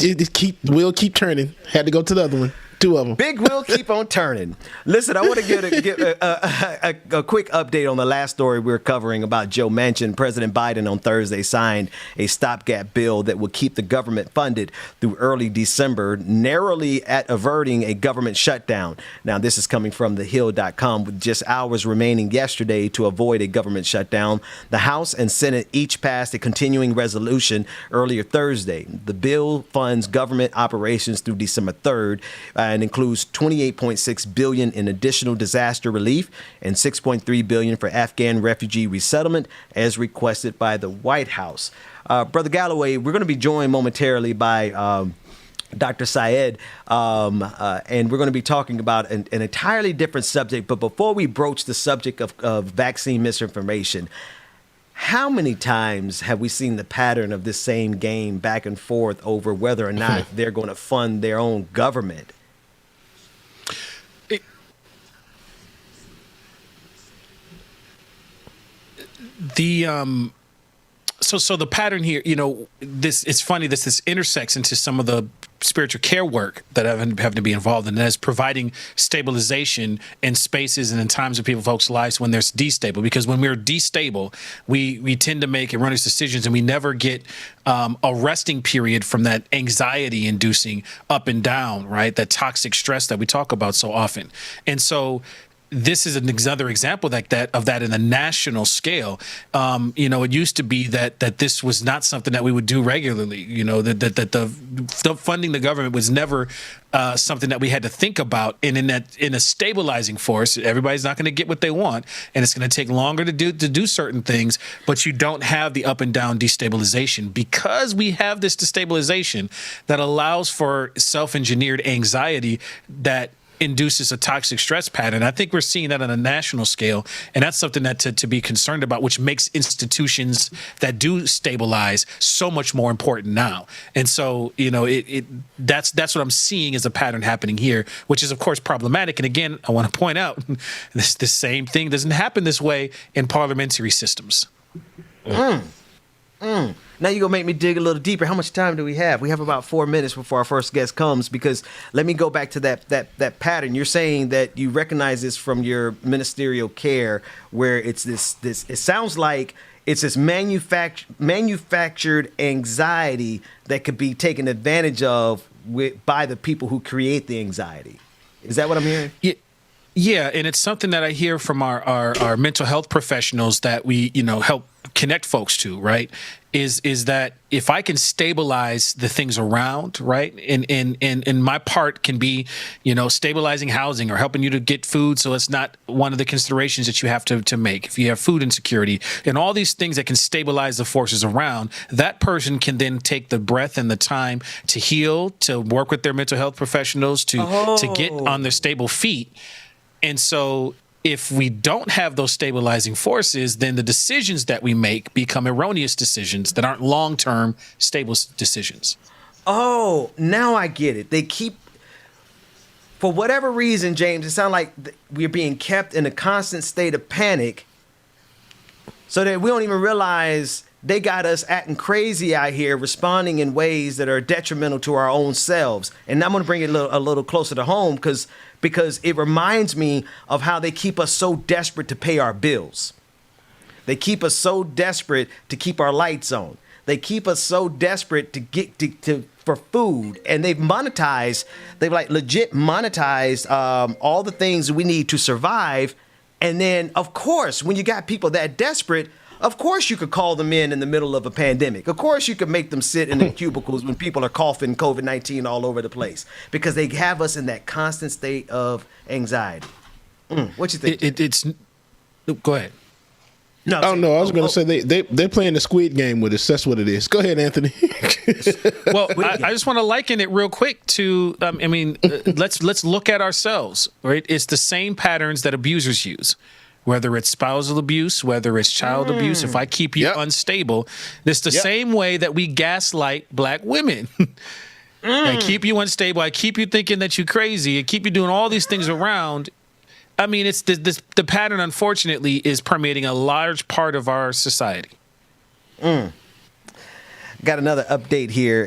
keep turning. Had to go to the other one. 2 of them. Big wheel keep on turning. Listen, I want to give a quick update on the last story we were covering about Joe Manchin. President Biden on Thursday signed a stopgap bill that will keep the government funded through early December, narrowly at averting a government shutdown. Now, this is coming from thehill.com. With just hours remaining yesterday to avoid a government shutdown, the House and Senate each passed a continuing resolution earlier Thursday. The bill funds government operations through December 3rd. And includes $28.6 billion in additional disaster relief and $6.3 billion for Afghan refugee resettlement, as requested by the White House. Brother Galloway, we're going to be joined momentarily by Dr. Syed, and we're going to be talking about an entirely different subject. But before we broach the subject of vaccine misinformation, how many times have we seen the pattern of this same game back and forth over whether or not they're going to fund their own government? So the pattern here, you know, it's funny this intersects into some of the spiritual care work that having to be involved in, and that's providing stabilization in spaces and in times of folks' lives when there's destable. Because when we're destable, we tend to make erroneous decisions, and we never get a resting period from that anxiety-inducing up and down, right? That toxic stress that we talk about so often. And so this is another example like that of that in a national scale. You know, it used to be that this was not something that we would do regularly. You know, that the funding the government was never something that we had to think about. And in a stabilizing force, everybody's not going to get what they want, and it's going to take longer to do certain things. But you don't have the up and down destabilization because we have this destabilization that allows for self-engineered anxiety that induces a toxic stress pattern. I think we're seeing that on a national scale, and that's something that to be concerned about, which makes institutions that do stabilize so much more important now. And so, that's what I'm seeing as a pattern happening here, which is of course problematic. And again, I want to point out the same thing doesn't happen this way in parliamentary systems. Now you're going to make me dig a little deeper. How much time do we have? We have about 4 minutes before our first guest comes, because let me go back to that pattern. You're saying that you recognize this from your ministerial care, where it's this it sounds like it's this manufactured anxiety that could be taken advantage of by the people who create the anxiety. Is that what I'm hearing? Yeah, and it's something that I hear from our mental health professionals that we, help connect folks to, right? Is that if I can stabilize the things around, right? And my part can be, stabilizing housing or helping you to get food, so it's not one of the considerations that you have to make. If you have food insecurity and all these things that can stabilize the forces around, that person can then take the breath and the time to heal, to work with their mental health professionals, to get on their stable feet. And so if we don't have those stabilizing forces, then the decisions that we make become erroneous decisions that aren't long-term stable decisions. Oh, now I get it. They keep, for whatever reason, James, it sounds like we're being kept in a constant state of panic so that we don't even realize they got us acting crazy out here, responding in ways that are detrimental to our own selves. And I'm going to bring it a little closer to home because it reminds me of how they keep us so desperate to pay our bills. They keep us so desperate to keep our lights on. They keep us so desperate to get for food, and they've legit monetized all the things we need to survive. And then, of course, when you got people that desperate, of course you could call them in the middle of a pandemic. Of course you could make them sit in the cubicles when people are coughing COVID-19 all over the place, because they have us in that constant state of anxiety. What you think? Go ahead. No, I was going to say they're playing the Squid Game with us. That's what it is. Go ahead, Anthony. Well, I just want to liken it real quick to, let's look at ourselves, right? It's the same patterns that abusers use. Whether it's spousal abuse, whether it's child abuse, if I keep you unstable, it's the same way that we gaslight black women. I keep you unstable. I keep you thinking that you're crazy. I keep you doing all these things around. I mean, it's the pattern, unfortunately, is permeating a large part of our society. Got another update here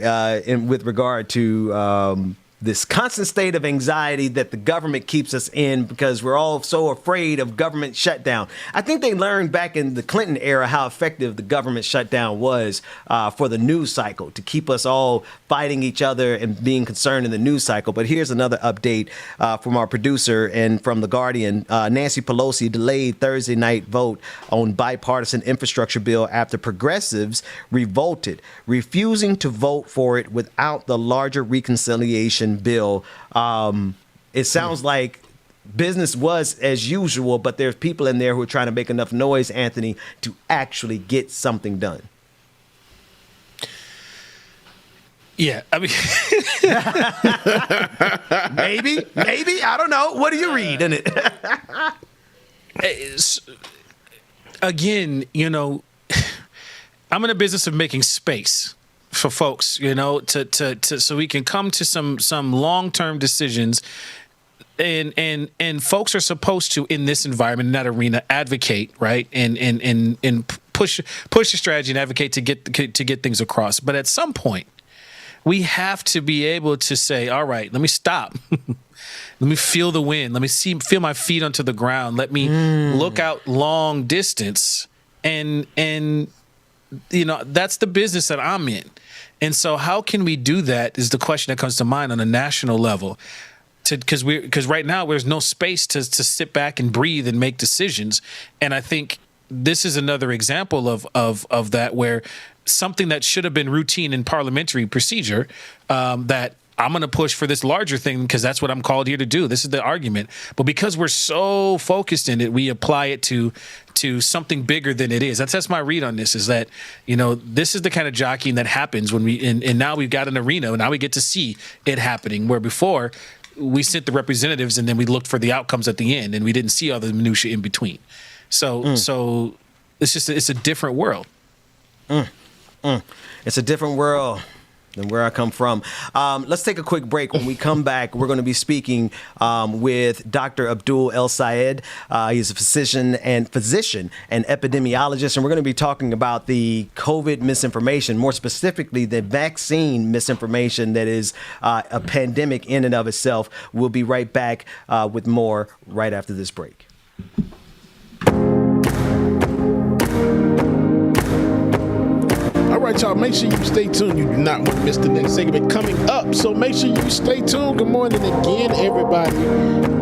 with regard to this constant state of anxiety that the government keeps us in, because we're all so afraid of government shutdown. I think they learned back in the Clinton era how effective the government shutdown was for the news cycle, to keep us all fighting each other and being concerned in the news cycle. But here's another update from our producer and from The Guardian. Nancy Pelosi delayed Thursday night vote on bipartisan infrastructure bill after progressives revolted, refusing to vote for it without the larger reconciliation bill. It sounds like business was as usual, but there's people in there who are trying to make enough noise, Anthony, to actually get something done. Yeah, I mean, maybe, I don't know. What do you read in it? Again, I'm in the business of making space for folks, to so we can come to some long-term decisions, and folks are supposed to, in this environment, in that arena, advocate, right, and push the strategy and advocate to get things across. But at some point, we have to be able to say, all right, let me stop. Let me feel the wind. Let me feel my feet onto the ground. Let me look out long distance, and that's the business that I'm in. And so how can we do that is the question that comes to mind on a national level, because right now there's no space to sit back and breathe and make decisions. And I think this is another example of that, where something that should have been routine in parliamentary procedure, that I'm going to push for this larger thing because that's what I'm called here to do. This is the argument. But because we're so focused in it, we apply it to something bigger than it is. That's my read on this, is that, this is the kind of jockeying that happens when and now we've got an arena, and now we get to see it happening, where before we sent the representatives and then we looked for the outcomes at the end and we didn't see all the minutia in between. So it's a different world. It's a different world than where I come from. Let's take a quick break. When we come back, we're going to be speaking with Dr. Abdul El-Sayed. He's a physician and epidemiologist, and we're going to be talking about the COVID misinformation, more specifically the vaccine misinformation that is a pandemic in and of itself. We'll be right back with more right after this break. All right, y'all, make sure you stay tuned. You do not want to miss the next segment coming up. So make sure you stay tuned. Good morning again, everybody.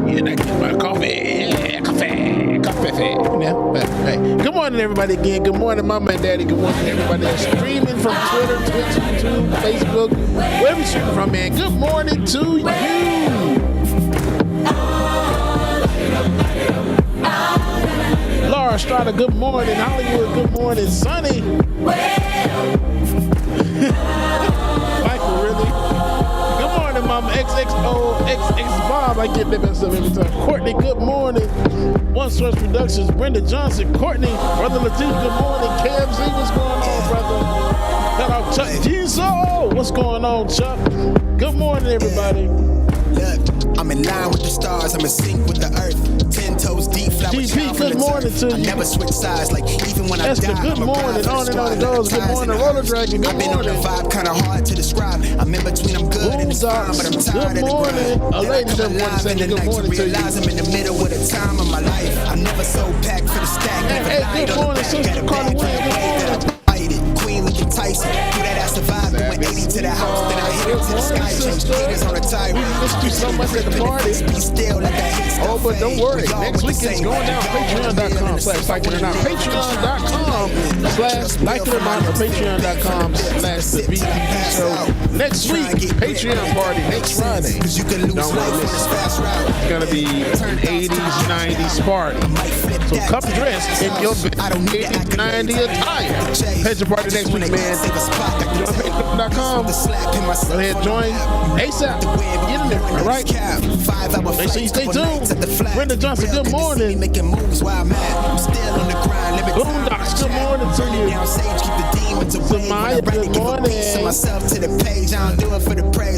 You're not getting my coffee. Coffee. Now, hey. Good morning, everybody again. Good morning, Mama and Daddy. Good morning, everybody that's streaming from Twitter, Twitch, YouTube, Facebook, wherever you're streaming from, man. Good morning to you. Laura Estrada, good morning. Hollywood, good morning. Sunny. Michael, really? Good morning, Mama. XX Bob. I get that messed up every time. Courtney, good morning. One Source Productions. Brenda Johnson. Courtney. Brother Latif, good morning. KMZ, what's going on, brother? Shout out Chuck Gizo. What's going on, Chuck? Good morning, everybody. Look, I'm in line with the stars. I'm in sync with the earth. 10 toes deep. GP, good morning to you. I never switch sides. Like even when Esther, I die, good morning. On and on it goes. Good morning, Roller Dragon. Good morning. I've been on the vibe, kind of hard to describe. I'm in between. I'm good and it's fine, but I'm tired good morning. of the grind. A lady just wanted to say good morning to you. Realize I'm in the middle of the time of my life. I never so packed for the stack. Hey, good morning, Sister Carly Williams. Good morning. Queen Lincoln Tyson. Do that, I survived. Went 80 to the house, then I hit it to the sky. Changed haters on the tire. We missed you so much at the party. Oh, but don't worry. Next week it's going down. Patreon.com/LikeItOrNot or Patreon.com/The BTV Show. Next week, Patreon party next Friday. Don't miss. It's going to be an 80s, 90s party. So come dressed in your 80s, 90s attire. Patreon party next week, man. Join Patreon.com. Go ahead, join ASAP. Get in there, all right? Make sure you stay tuned. Brenda Johnson, good morning. Boondocks, good morning to you. Samaya, good morning.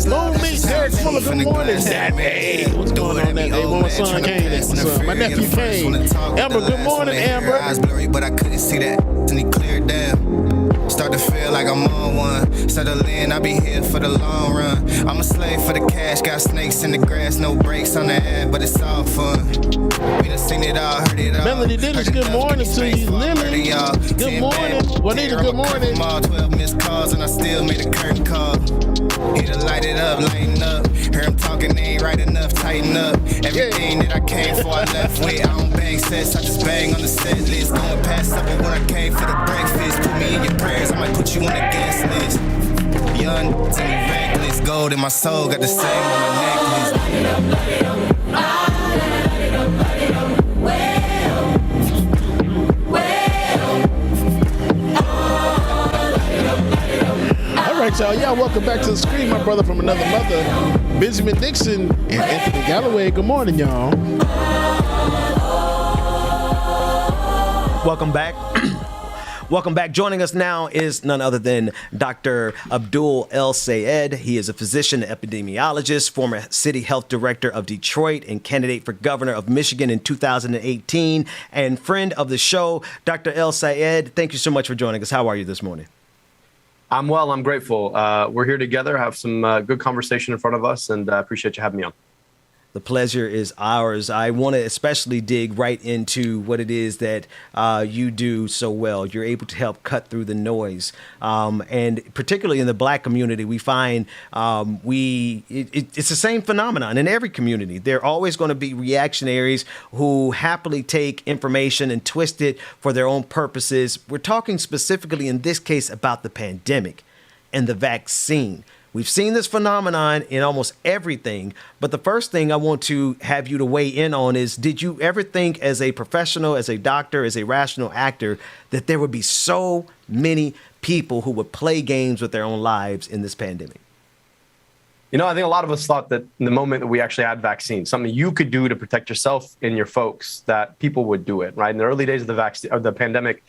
Long Beach, Derek Fuller, good morning. Hey, what's going on that day? My son Kane, my nephew Kane. Amber, good morning, Amber. Eyes blurry, but I couldn't see that, and he cleared down. Start to feel like I'm on one. Settle in, I'll be here for the long run. I'm a slave for the cash, got snakes in the grass, no brakes on the ad, but it's all fun. We done seen it all, heard it all. Melody Dennis, good morning to you. Lily, good morning. Juanita, good morning. 12 missed calls and I still made a curtain call. He done light it up, lighten up. Heard him talking, they ain't right enough, tighten up. Everything that I came for, I left with. I don't bang sets, I just bang on the set list. Going past supper when I came for the breakfast. Put me in your prayers, I might put you on the guest list. Young, to me reckless. Gold in my soul, got the same on my necklace. All right, y'all, welcome back to the screen. My brother from another mother, Benjamin Dixon and Anthony Galloway. Good morning, y'all. Welcome back. Welcome back. Joining us now is none other than Dr. Abdul El-Sayed. He is a physician epidemiologist, former city health director of Detroit, and candidate for governor of Michigan in 2018, and friend of the show. Dr. El-Sayed, thank you so much for joining us. How are you this morning? I'm well. I'm grateful. We're here together, have some good conversation in front of us, and I appreciate you having me on. The pleasure is ours. I want to especially dig right into what it is that you do so well. You're able to help cut through the noise. And particularly in the Black community, we find it's the same phenomenon in every community. There are always going to be reactionaries who happily take information and twist it for their own purposes. We're talking specifically in this case about the pandemic and the vaccine. We've seen this phenomenon in almost everything, but the first thing I want to have you to weigh in on is, did you ever think as a professional, as a doctor, as a rational actor, that there would be so many people who would play games with their own lives in this pandemic? You know, I think a lot of us thought that in the moment that we actually had vaccines, something you could do to protect yourself and your folks, that people would do it, right? In the early days of the pandemic,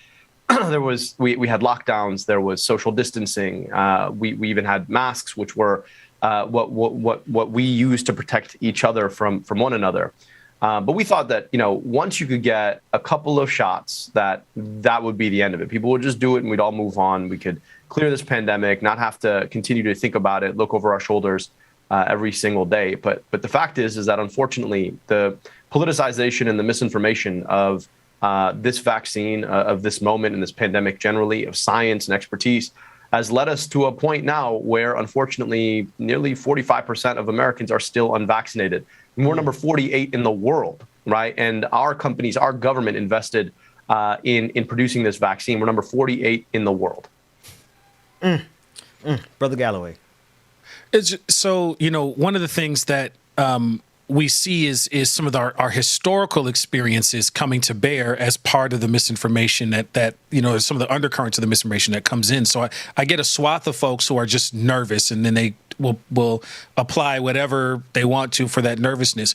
we had lockdowns, there was social distancing, we even had masks, which were what we used to protect each other from one another. But we thought that, you know, once you could get a couple of shots, that would be the end of it. People would just do it and we'd all move on. We could clear this pandemic, not have to continue to think about it, look over our shoulders every single day. But the fact is that unfortunately, the politicization and the misinformation of this vaccine, of this moment in this pandemic generally, of science and expertise, has led us to a point now where, unfortunately, nearly 45% of Americans are still unvaccinated. And we're number 48 in the world, right? And our companies, our government invested in producing this vaccine. We're number 48 in the world. Brother Galloway. So, you know, one of the things that we see is some of our historical experiences coming to bear as part of the misinformation that you know, some of the undercurrents of the misinformation that comes in. So I get a swath of folks who are just nervous, and then they will apply whatever they want to for that nervousness.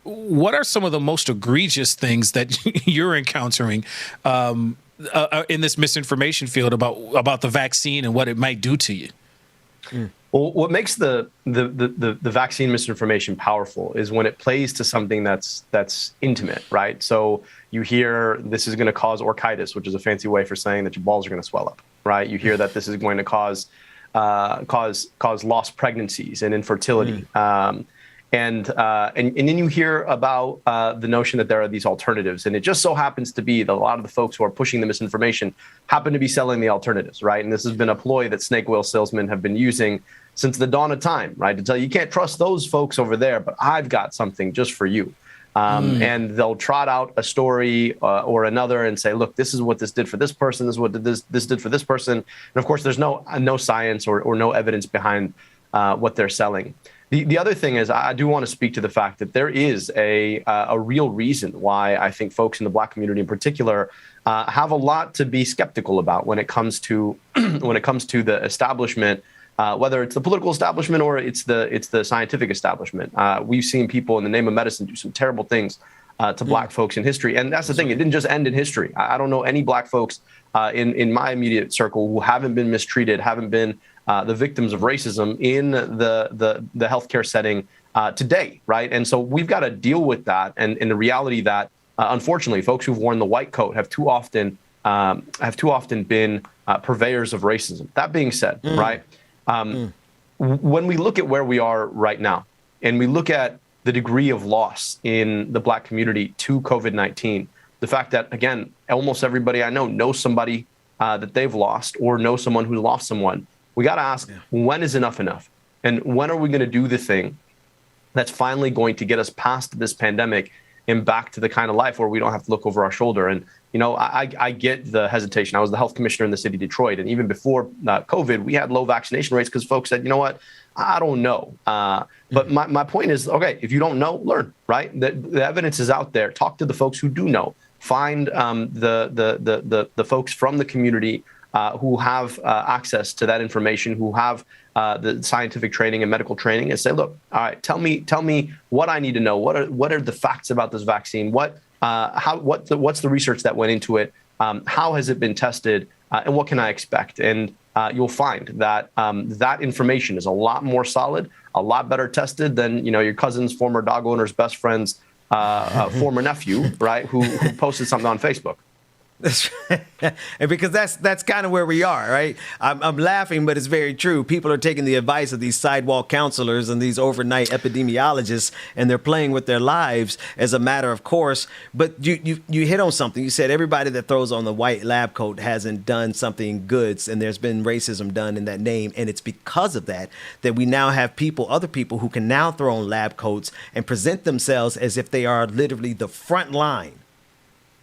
What are some of the most egregious things that you're encountering in this misinformation field about the vaccine and what it might do to you? Well, what makes the vaccine misinformation powerful is when it plays to something that's intimate, right? So you hear this is going to cause orchitis, which is a fancy way for saying that your balls are going to swell up, right? You hear that this is going to cause lost pregnancies and infertility. And then you hear about the notion that there are these alternatives. And it just so happens to be that a lot of the folks who are pushing the misinformation happen to be selling the alternatives, right? And this has been a ploy that snake oil salesmen have been using since the dawn of time, right? To tell you can't trust those folks over there, but I've got something just for you. And they'll trot out a story or another and say, look, this is what this did for this person. This is what this did for this person. And of course, there's no science or no evidence behind what they're selling. The other thing is, I do want to speak to the fact that there is a real reason why I think folks in the Black community in particular have a lot to be skeptical about when it comes to the establishment, whether it's the political establishment or it's the scientific establishment. We've seen people in the name of medicine do some terrible things to Black folks in history, and that's the thing. It didn't just end in history. I don't know any Black folks in my immediate circle who haven't been mistreated, haven't been the victims of racism in the healthcare setting today, right? And so we've got to deal with that, and the reality that unfortunately, folks who've worn the white coat have too often been purveyors of racism. That being said, right, when we look at where we are right now, and we look at the degree of loss in the Black community to COVID-19, the fact that, again, almost everybody I know knows somebody that they've lost or knows someone who lost someone. We got to ask, when is enough enough? And when are we going to do the thing that's finally going to get us past this pandemic and back to the kind of life where we don't have to look over our shoulder? And, you know, I get the hesitation. I was the health commissioner in the city of Detroit. And even before COVID, we had low vaccination rates because folks said, you know what, I don't know. But my point is, okay, if you don't know, learn, right? The evidence is out there. Talk to the folks who do know. Find the folks from the community who have access to that information, who have the scientific training and medical training, and say, look, all right, tell me what I need to know. What are the facts about this vaccine? What's the research that went into it? How has it been tested? And what can I expect? And you'll find that that information is a lot more solid, a lot better tested than, you know, your cousin's former dog owner's best friend's former nephew, right? Who posted something on Facebook. That's right. And because that's kind of where we are, right? I'm laughing, but it's very true. People are taking the advice of these sidewalk counselors and these overnight epidemiologists, and they're playing with their lives as a matter of course. But you hit on something. You said everybody that throws on the white lab coat hasn't done something good, and there's been racism done in that name. And it's because of that we now have other people who can now throw on lab coats and present themselves as if they are literally the front line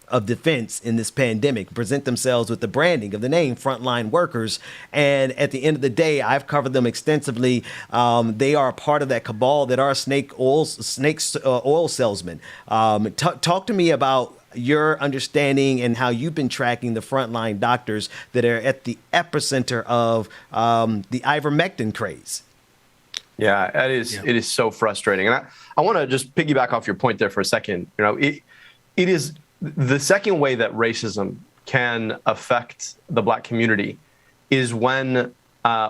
of defense in this pandemic, present themselves with the branding of the name frontline workers. And at the end of the day, I've covered them extensively. They are a part of that cabal that are snake oil salesmen. Talk to me about your understanding and how you've been tracking the frontline doctors that are at the epicenter of the ivermectin craze. Yeah, it is so frustrating. And I want to just piggyback off your point there for a second. You know, it is the second way that racism can affect the Black community is when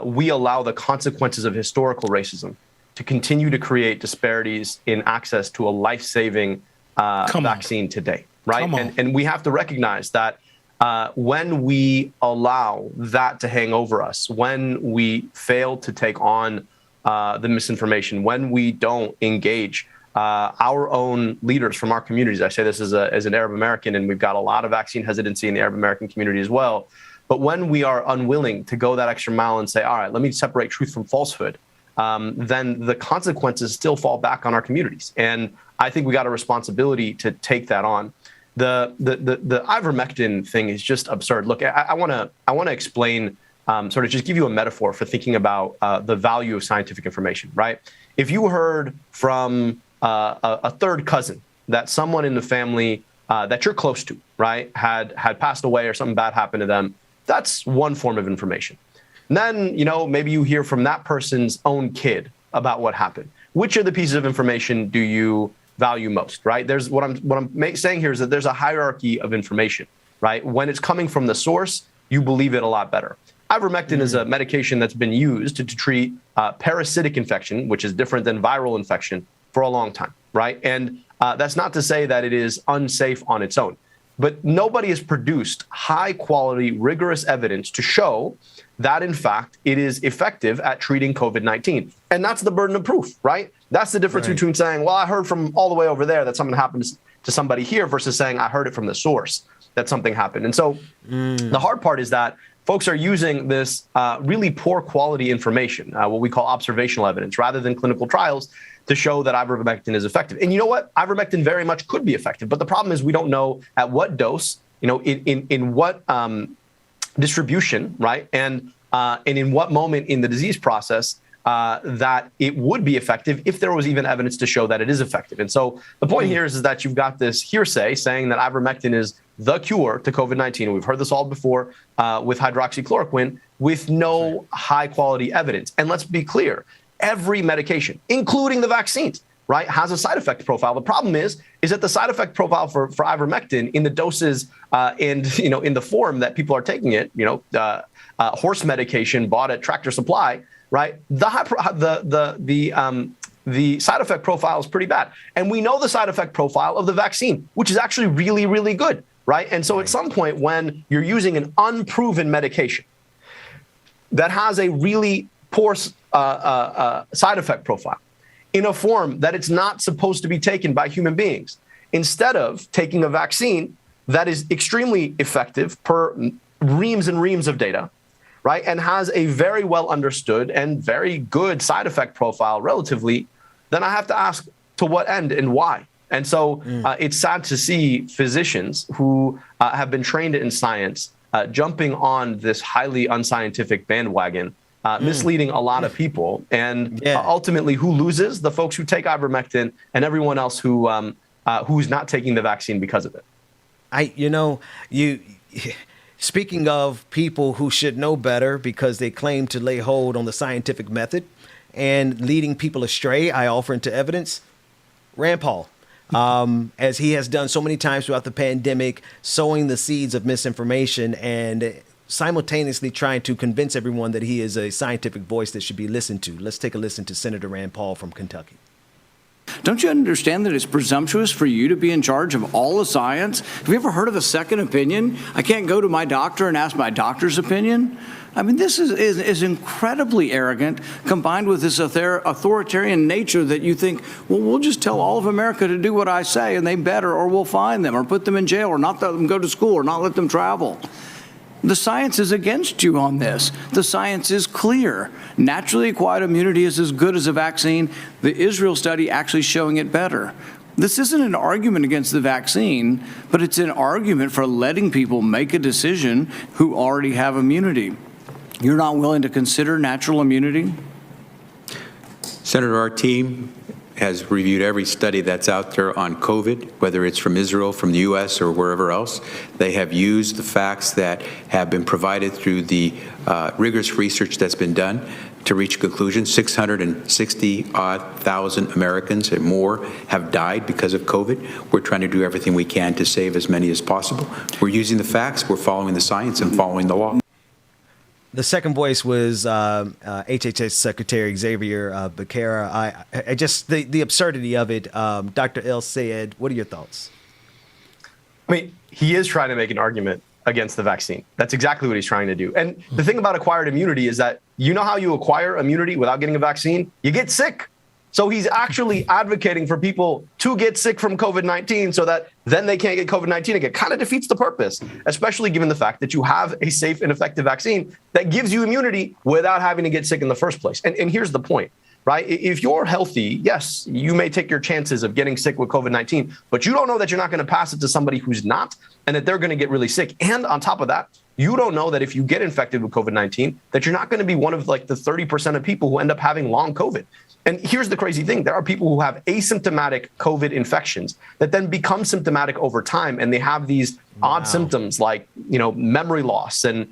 we allow the consequences of historical racism to continue to create disparities in access to a life-saving vaccine today, right? And we have to recognize that when we allow that to hang over us, when we fail to take on the misinformation, when we don't engage our own leaders from our communities. I say this as an Arab American, and we've got a lot of vaccine hesitancy in the Arab American community as well. But when we are unwilling to go that extra mile and say, all right, let me separate truth from falsehood, then the consequences still fall back on our communities. And I think we got a responsibility to take that on. The ivermectin thing is just absurd. Look, I want to explain, sort of just give you a metaphor for thinking about the value of scientific information, right? If you heard from a third cousin that someone in the family that you're close to, right, had passed away or something bad happened to them, that's one form of information. And then, you know, maybe you hear from that person's own kid about what happened. Which of the pieces of information do you value most, right? There's what I'm saying here is that there's a hierarchy of information, right? When it's coming from the source, you believe it a lot better. Ivermectin is a medication that's been used to treat parasitic infection, which is different than viral infection, for a long time, right? And that's not to say that it is unsafe on its own, but nobody has produced high quality, rigorous evidence to show that, in fact, it is effective at treating COVID-19. And that's the burden of proof, right? That's the difference between saying, well, I heard from all the way over there that something happened to somebody here versus saying I heard it from the source that something happened. And so the hard part is that folks are using this really poor quality information, what we call observational evidence, rather than clinical trials to show that ivermectin is effective. And you know what? Ivermectin very much could be effective. But the problem is we don't know at what dose, you know, in what distribution, right? And in what moment in the disease process that it would be effective if there was even evidence to show that it is effective. And so the point here is that you've got this hearsay saying that ivermectin is the cure to COVID-19. We've heard this all before with hydroxychloroquine with no high quality evidence. And let's be clear, every medication, including the vaccines, right, has a side effect profile. The problem is that the side effect profile for ivermectin in the doses and, you know, in the form that people are taking it, you know, horse medication bought at Tractor Supply, right? The side effect profile is pretty bad. And we know the side effect profile of the vaccine, which is actually really, really good, right? And so at some point when you're using an unproven medication that has a really poor side effect profile in a form that it's not supposed to be taken by human beings, instead of taking a vaccine that is extremely effective per reams and reams of data, right, and has a very well understood and very good side effect profile relatively, then I have to ask to what end and why. And so it's sad to see physicians who have been trained in science jumping on this highly unscientific bandwagon, misleading a lot of people. And ultimately, who loses? The folks who take ivermectin and everyone else who's not taking the vaccine because of it. Speaking of people who should know better because they claim to lay hold on the scientific method and leading people astray, I offer into evidence Rand Paul, as he has done so many times throughout the pandemic, sowing the seeds of misinformation and simultaneously trying to convince everyone that he is a scientific voice that should be listened to. Let's take a listen to Senator Rand Paul from Kentucky. Don't you understand that it's presumptuous for you to be in charge of all the science? Have you ever heard of a second opinion? I can't go to my doctor and ask my doctor's opinion. I mean, this is incredibly arrogant, combined with this authoritarian nature that you think, well, we'll just tell all of America to do what I say, and they better, or we'll fine them, or put them in jail, or not let them go to school, or not let them travel. The science is against you on this. The science is clear. Naturally acquired immunity is as good as a vaccine. The Israel study actually showing it better. This isn't an argument against the vaccine, but it's an argument for letting people make a decision who already have immunity. You're not willing to consider natural immunity? Senator, our team has reviewed every study that's out there on COVID, whether it's from Israel, from the U.S., or wherever else. They have used the facts that have been provided through the rigorous research that's been done to reach a conclusion. 660,000 Americans and more have died because of COVID. We're trying to do everything we can to save as many as possible. We're using the facts, we're following the science, and following the law. The second voice was HHS Secretary Xavier Becerra. I just the absurdity of it. Dr. El-Sayed, what are your thoughts? I mean, he is trying to make an argument against the vaccine. That's exactly what he's trying to do. And the thing about acquired immunity is that you know how you acquire immunity without getting a vaccine? You get sick. So he's actually advocating for people to get sick from COVID-19 so that then they can't get COVID-19 again. Kind of defeats the purpose, especially given the fact that you have a safe and effective vaccine that gives you immunity without having to get sick in the first place. And here's the point, right? If you're healthy, yes, you may take your chances of getting sick with COVID-19, but you don't know that you're not going to pass it to somebody who's not, and that they're going to get really sick. And on top of that, you don't know that if you get infected with COVID-19, that you're not going to be one of like the 30% of people who end up having long COVID. And here's the crazy thing. There are people who have asymptomatic COVID infections that then become symptomatic over time. And they have these odd symptoms like, memory loss and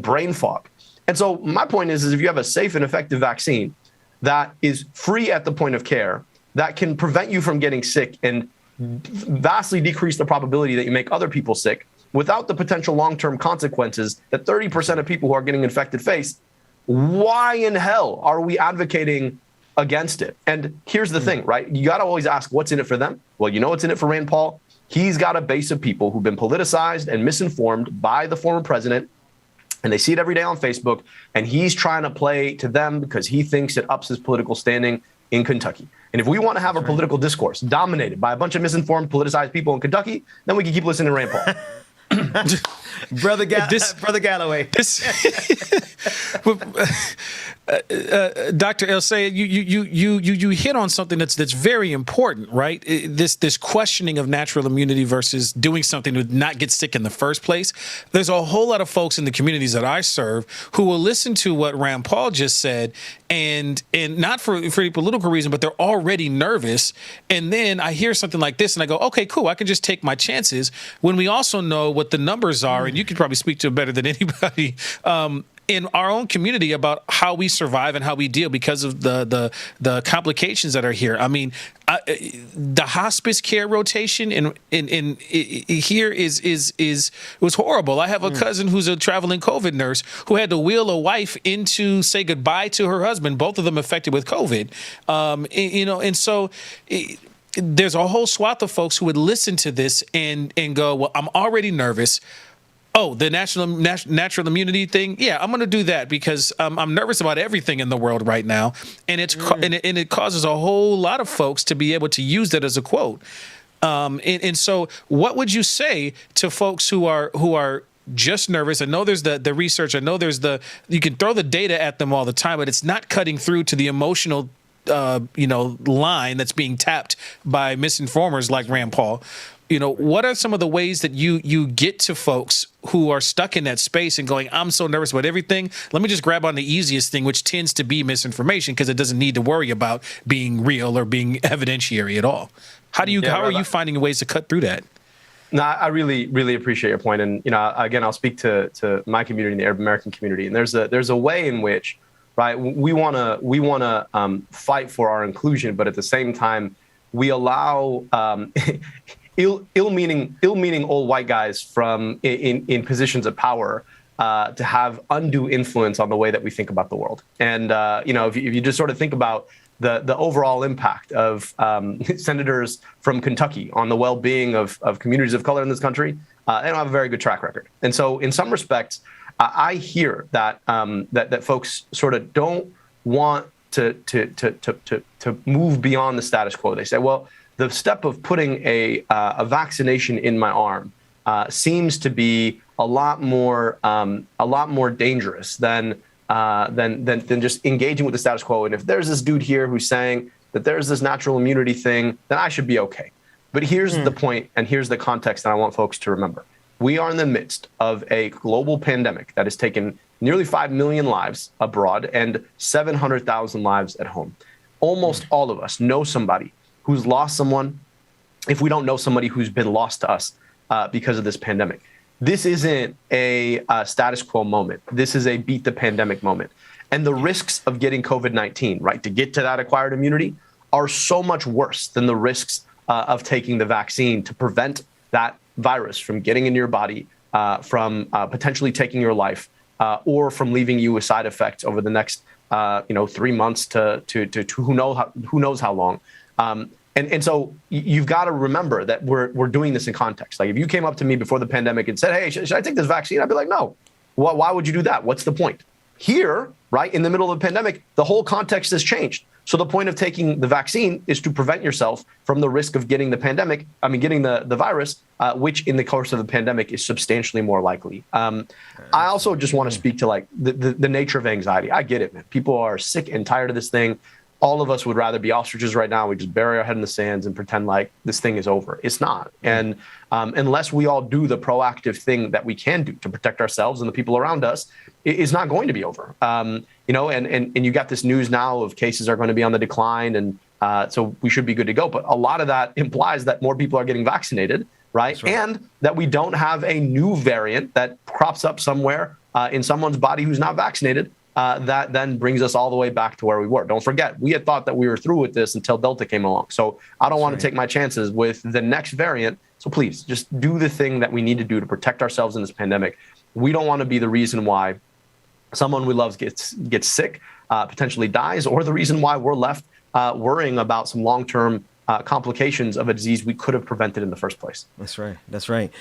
brain fog. And so my point is if you have a safe and effective vaccine that is free at the point of care, that can prevent you from getting sick and vastly decrease the probability that you make other people sick without the potential long-term consequences that 30% of people who are getting infected face, why in hell are we advocating against it? And here's the thing, right? You got to always ask what's in it for them. Well, you know what's in it for Rand Paul? He's got a base of people who've been politicized and misinformed by the former president, and they see it every day on Facebook, and he's trying to play to them because he thinks it ups his political standing in Kentucky. And if we want to have a political discourse dominated by a bunch of misinformed, politicized people in Kentucky, then we can keep listening to Rand Paul. Brother Galloway. Dr. El-Sayed, you hit on something that's very important, right? This questioning of natural immunity versus doing something to not get sick in the first place. There's a whole lot of folks in the communities that I serve who will listen to what Rand Paul just said, and not for a political reason, but they're already nervous. And then I hear something like this, and I go, okay, cool, I can just take my chances. When we also know what the numbers are, and you could probably speak to it better than anybody. In our own community about how we survive and how we deal because of the complications that are here. I mean, the hospice care rotation in here was horrible. I have a cousin who's a traveling COVID nurse who had to wheel a wife in to say goodbye to her husband, both of them affected with COVID. And so there's a whole swath of folks who would listen to this and go, well, I'm already nervous. Oh, the natural immunity thing. Yeah, I'm going to do that because I'm nervous about everything in the world right now, and it causes a whole lot of folks to be able to use that as a quote. And so, what would you say to folks who are just nervous? I know there's the research. I know you can throw the data at them all the time, but it's not cutting through to the emotional line that's being tapped by misinformers like Rand Paul. What are some of the ways that you get to folks who are stuck in that space and going, I'm so nervous about everything. Let me just grab on the easiest thing, which tends to be misinformation because it doesn't need to worry about being real or being evidentiary at all. How are you finding ways to cut through that? No, I really, really appreciate your point. And, again, I'll speak to my community and the Arab American community. And there's a way in which, right, we want to fight for our inclusion, but at the same time, we allow ill-meaning old white guys from in positions of power to have undue influence on the way that we think about the world. And if you just sort of think about the overall impact of senators from Kentucky on the well-being of communities of color in this country, they don't have a very good track record. And so, in some respects, I hear that that folks sort of don't want to move beyond the status quo. They say, well, the step of putting a vaccination in my arm seems to be a lot more dangerous than just engaging with the status quo. And if there's this dude here who's saying that there's this natural immunity thing, then I should be okay. But here's the point, and here's the context that I want folks to remember. We are in the midst of a global pandemic that has taken nearly 5 million lives abroad and 700,000 lives at home. Almost all of us know somebody who's lost someone, if we don't know somebody who's been lost to us because of this pandemic. This isn't a status quo moment. This is a beat the pandemic moment. And the risks of getting COVID-19, right, to get to that acquired immunity are so much worse than the risks of taking the vaccine to prevent that virus from getting into your body, from potentially taking your life, or from leaving you with side effects over the next 3 months to who knows how long. And so you've got to remember that we're doing this in context. Like if you came up to me before the pandemic and said, hey, should I take this vaccine? I'd be like, no. Why would you do that? What's the point? Here, right, in the middle of the pandemic, the whole context has changed. So the point of taking the vaccine is to prevent yourself from the risk of getting the virus, which in the course of the pandemic is substantially more likely. I also just want to speak to like the nature of anxiety. I get it, man. People are sick and tired of this thing. All of us would rather be ostriches right now. We just bury our head in the sands and pretend like this thing is over. It's not. And unless we all do the proactive thing that we can do to protect ourselves and the people around us, it is not going to be over. And you got this news now of cases are going to be on the decline. And so we should be good to go. But a lot of that implies that more people are getting vaccinated, right? And that we don't have a new variant that crops up somewhere in someone's body who's not vaccinated. That then brings us all the way back to where we were. Don't forget, we had thought that we were through with this until Delta came along. So I don't want to take my chances with the next variant. So please just do the thing that we need to do to protect ourselves in this pandemic. We don't want to be the reason why someone we love gets sick, potentially dies, or the reason why we're left worrying about some long-term complications of a disease we could have prevented in the first place. That's right. That's right.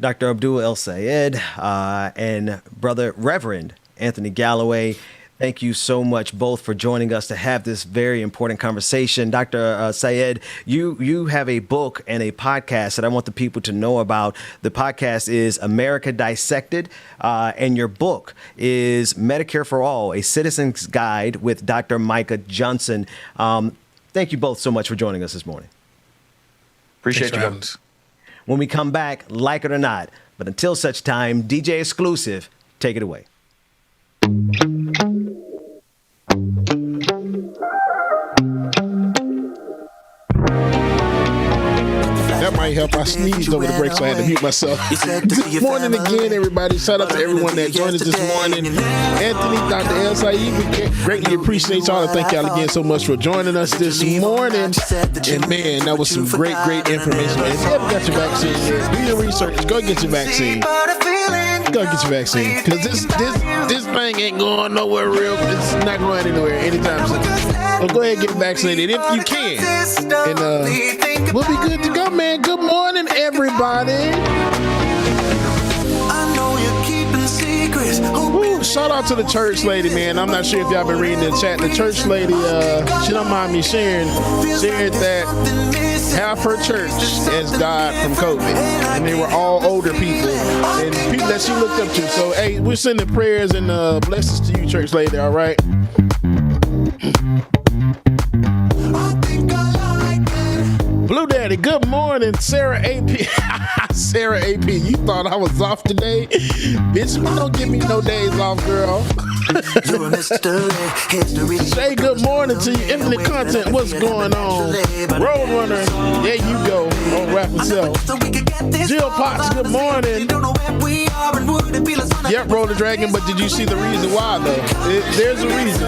Dr. Abdul El-Sayed and Brother Reverend Anthony Galloway, thank you so much both for joining us to have this very important conversation. Dr. Sayed, you have a book and a podcast that I want the people to know about. The podcast is America Dissected, and your book is Medicare for All, A Citizen's Guide with Dr. Micah Johnson. Thank you both so much for joining us this morning. Appreciate you guys. When we come back, like it or not, but until such time, DJ Exclusive, take it away. That might help. I sneezed over the break, so I had to mute myself. Good morning again, everybody. Shout out to everyone that joined us this morning. Anthony, Dr. El-Sayed, we greatly appreciate y'all and thank y'all again so much for joining us this morning. And man, that was some great information. Man, if you haven't got your vaccine yet, do your research. Go get your vaccine. Go get your vaccine, because this thing ain't going nowhere real. It's not going anywhere anytime soon. So go ahead and get vaccinated if you can, and we'll be good to go, man. Good morning, everybody. Ooh, shout out to the church lady, man. I'm not sure if y'all been reading the chat. The church lady, she don't mind me sharing that half her church has died from COVID, and they were all older people and people that she looked up to. So, hey, we're sending prayers and blessings to you, church lady. All right. Blue Daddy, good morning, Sarah AP. Sarah AP, you thought I was off today? Bitch, don't give me no days off, girl. Say good morning to you. Infinite Content, what's going on? Roadrunner, there you go. On rap himself. Jill Potts, good morning. Yep, Roll the Dragon, but did you see the reason why, though? There's a reason.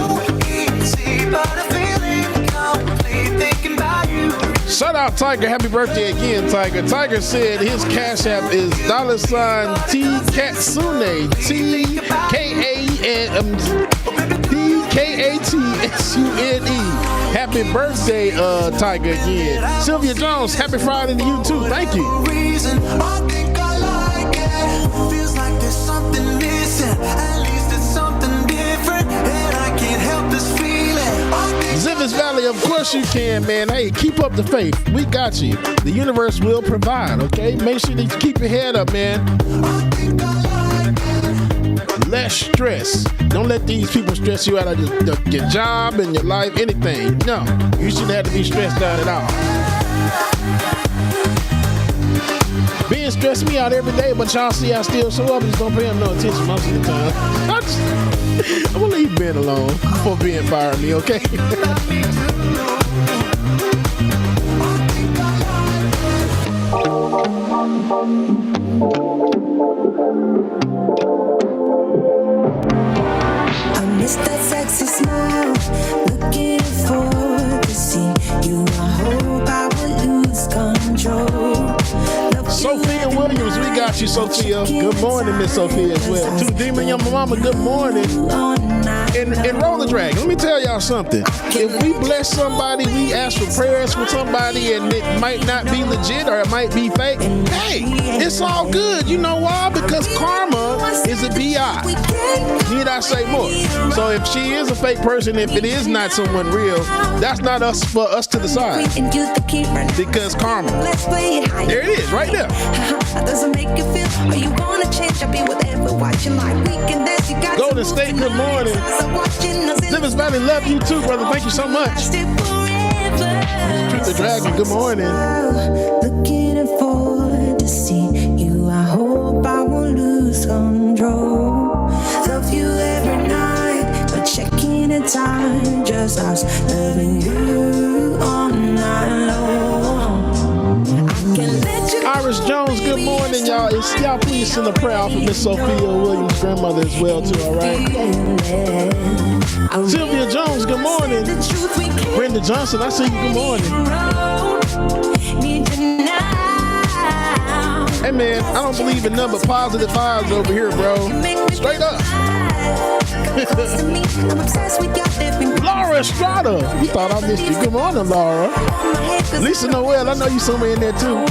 Shout out Tiger, happy birthday again, Tiger. Tiger said his cash app is $T Katsune, TKATSUNE. Happy birthday, Tiger again. Sylvia Jones, happy Friday to you too. Thank you. Zivis Valley, of course you can, man. Hey, keep up the faith. We got you. The universe will provide, okay? Make sure that you keep your head up, man. Less stress. Don't let these people stress you out of your job and your life, anything. No, you shouldn't have to be stressed out at all. Being stressed me out every day, but y'all see I still show up and just don't pay him no attention most of the time. I'm gonna leave Ben alone for being firing me, okay? I miss that sex you, Sophia. Good morning, Miss Sophia, as well. To Demon Young Mama, good morning. And Roller Dragon, let me tell y'all something. If we bless somebody, we ask for prayers for somebody, and it might not be legit or it might be fake, hey, it's all good. You know why? Because karma is a BI. Need I say more? So if she is a fake person, if it is not someone real, that's not us for us to decide. Because karma. There it is, right there. Golden State, good morning. Livers Valley, love you too, brother. Thank you so much. Treat the Dragon, good morning. Looking forward to see you. I hope I won't lose control. Love you every night, but checking the time. Just us loving you all night long. Iris Jones, good morning, y'all. Y'all please send a prayer out for Miss Sophia Williams' grandmother as well, too, all right? Sylvia Jones, good morning. Brenda Johnson, I see you, good morning. Hey, man, I don't believe in nothing but positive vibes over here, bro. Straight up. Laura Estrada, you thought I missed you. Good morning, Laura. Lisa Noel, I know you somewhere in there too.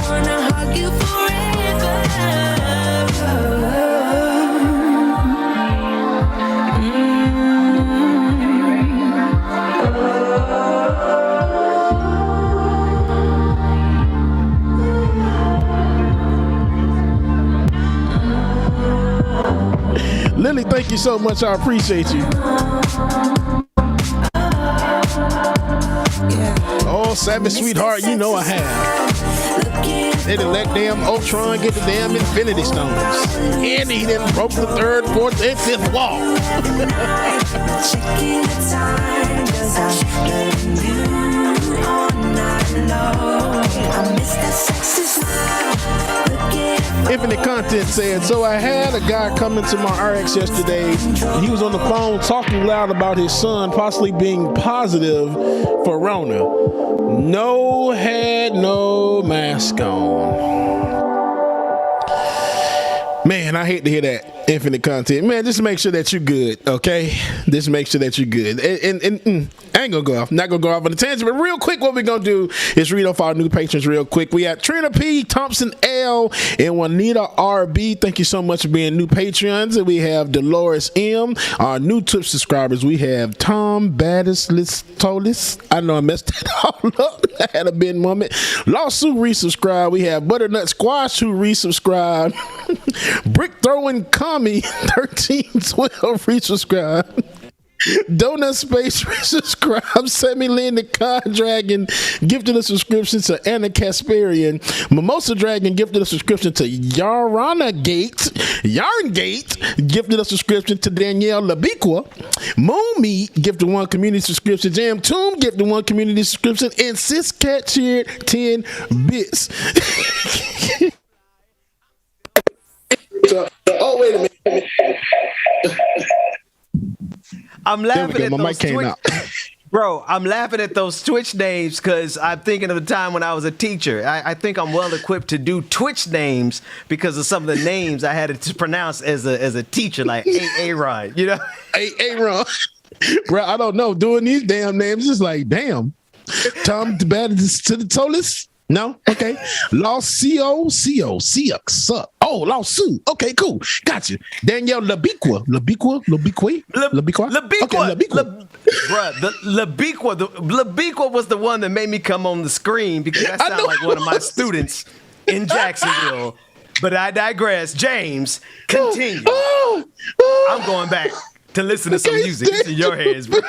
Lily, thank you so much. I appreciate you. Oh, Savage Sweetheart, you know I have. They done let damn Ultron get the damn Infinity Stones. And he done broke the third, fourth, and fifth wall. Infinite Content said, so I had a guy come into my RX yesterday. He was on the phone talking loud about his son possibly being positive for Rona. No, had no mask on. Man, I hate to hear that. Infinite Content, man, just make sure that you're good, okay? Just make sure that you're good. And I ain't gonna go off, not gonna go off on a tangent, but real quick, what we're gonna do is read off our new patrons real quick. We have Trina P, Thompson L, and Juanita RB. Thank you so much for being new Patreons. And we have Dolores M, our new Twitch subscribers. We have Tom Tolis. I know I messed that all up. I had a big moment. Lawsuit resubscribe. We have Butternut Squash who resubscribed. Brick Throwing Kami 1312 resubscribe. Donut Space resubscribe. Sammy Lynn the Con Dragon gifted a subscription to Anna Kasparian. Mimosa Dragon gifted a subscription to Yarngate gifted a subscription to Danielle Labiqua. Moon Meat gifted one community subscription. Jam Tomb gifted one community subscription. And Sis Cat cheered 10 bits. Oh, wait a minute. I'm laughing at those Twitch. Bro, I'm laughing at those Twitch names because I'm thinking of the time when I was a teacher. I think I'm well equipped to do Twitch names because of some of the names I had to pronounce as a teacher, like Aaron, you know? Aaron. Bro, I don't know. Doing these damn names is like, damn. Tom to the Tolis? No? Okay. Lawsuit. Oh, lawsuit. Okay, cool. Gotcha. Danielle Labiqua. Labiqua. Labiqua was the one that made me come on the screen because that sounded like one of my students in Jacksonville. But I digress. James, continue. I'm going back to listen to some music. It's in your hands, bro.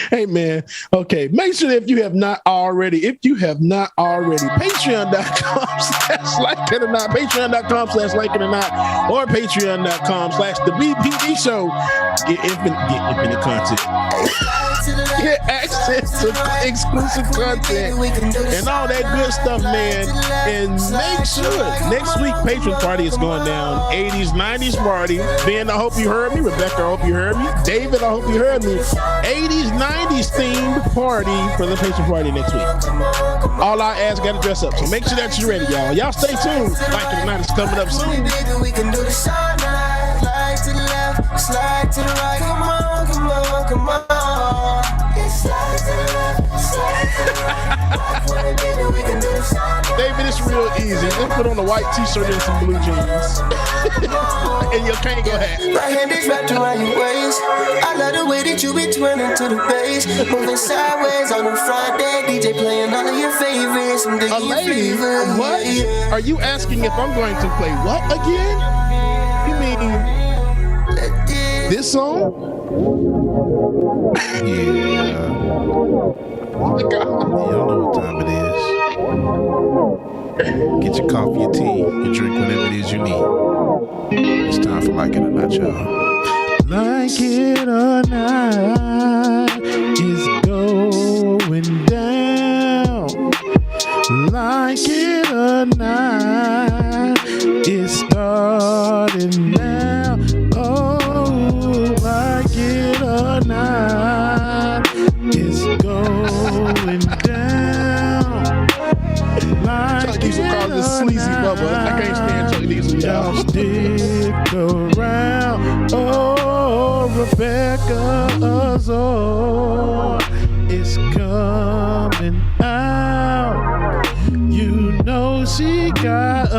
Hey man, okay. Make sure that if you have not already, patreon.com/like-it-or-not, patreon.com/like-it-or-not, or patreon.com/the BPD show. Get infinite content. get access to exclusive content and all that good stuff, man. And make sure next week Patron Party is going down. 80s, 90s party. Ben, I hope you heard me. Rebecca, I hope you heard me. David, I hope you heard me. 80s, 90s themed party for the Patron Party next week. All our ass got to dress up. So make sure that you're ready, y'all. Y'all stay tuned. Like It or Not is coming up soon. We can do the shot night. Slide to the left, slide to the right. Come on, come on, come on. Slide to the left, slide to the right. We can do the shot night. David, it's real easy. Just put on a white t-shirt and some blue jeans. And your Kango hat. My hand is wrapped around your waist. I love the way that you be twirling to the bass. Moving sideways on the front deck. DJ playing all of your favorites. I'm digging your flavor. What? Are you asking if I'm going to play what again? You mean this song? Yeah. Oh my God. Y'all know what time it is. Get your coffee, your tea, your drink, whatever it is you need. It's time for Like It or Not, y'all. Like it or not, it's going down. Like it or not, it's starting now. Oh, like it or not, it's going down. Chuck Diesel calls this sleazy bubba. I can't stand Chuck Diesel, y'all. Stick around. Oh, Rebecca Azor is coming out. You know she got a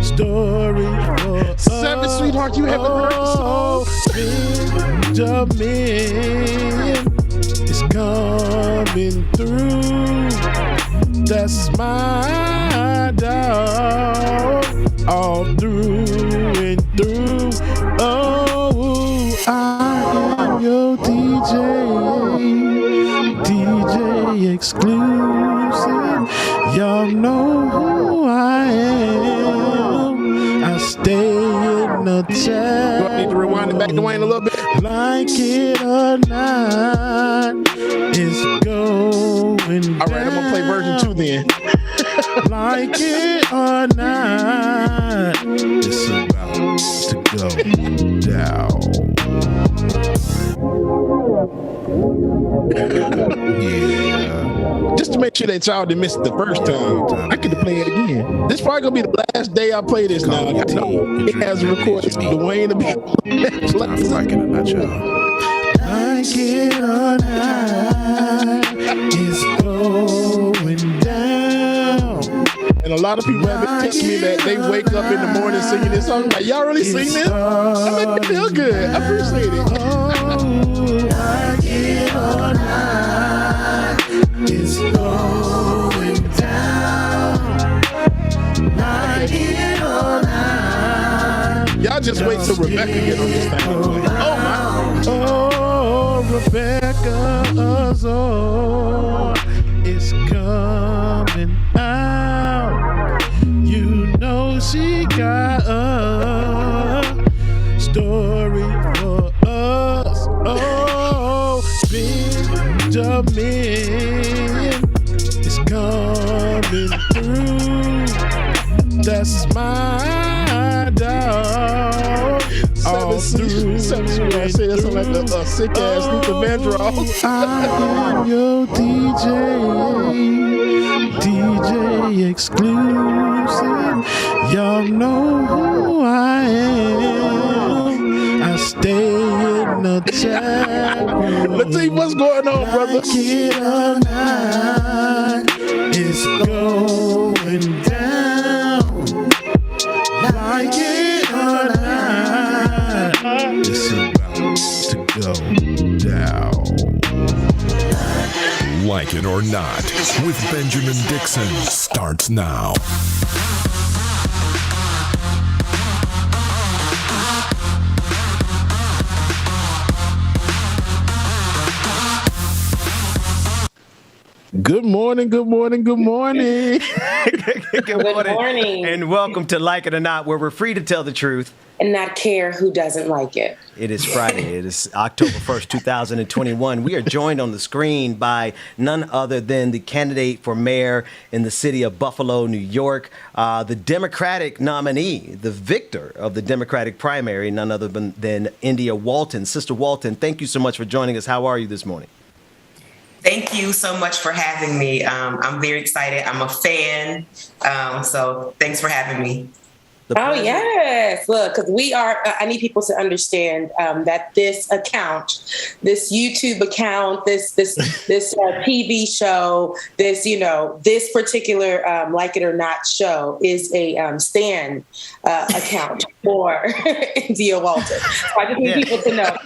story for Seven, sweetheart, you haven't heard the song. Benjamin is coming through. That's my dog, all through and through. Oh, I am your DJ exclusive. Y'all know who I am. I stay in the chat. Do I need to rewind it back to Wayne a little bit? Like it or not, it's going down. All right, I'm gonna play version 2 then. Like it or not, it's about to go down. Yeah. Just to make sure that y'all didn't miss it the first time, I could play it again. This probably gonna be the last day I play this now. I know it has recorded Dwayne to be. It's time for Like It or Not, y'all. Like it or not, it's going down. And a lot of people have been telling me that they wake up in the morning singing this song. Like, y'all really sing this? That make me feel good. I appreciate it. Like it or not, it's going down. Like it or not. Y'all just wait till Rebecca get on this thing. Oh my. Oh, Rebecca Azor is coming out. You know she got a story for us. Oh, Benjamin is coming through. That's my dog. Seven, I say that sound like a sick ass Luther Vandross. I am your DJ exclusive. Y'all know who I am. I stay in the chat room. Let's see what's going on, brother. Like it or not, it's going down. Like it or not, it's about to go down. Like It or Not with Benjamin Dixon starts now. Good morning, good morning, good morning. Good morning. And welcome to Like It or Not, where we're free to tell the truth and not care who doesn't like it. It is Friday. It is October 1st, 2021. We are joined on the screen by none other than the candidate for mayor in the city of Buffalo, New York, the Democratic nominee, the victor of the Democratic primary, none other than India Walton. Sister Walton, thank you so much for joining us. How are you this morning? Thank you so much for having me. I'm very excited. I'm a fan. So thanks for having me. Oh, yes. Look, because we are, I need people to understand that this account, this YouTube account, this TV show, this particular Like It or Not show is a Stan account for India Walton. So I just need people to know.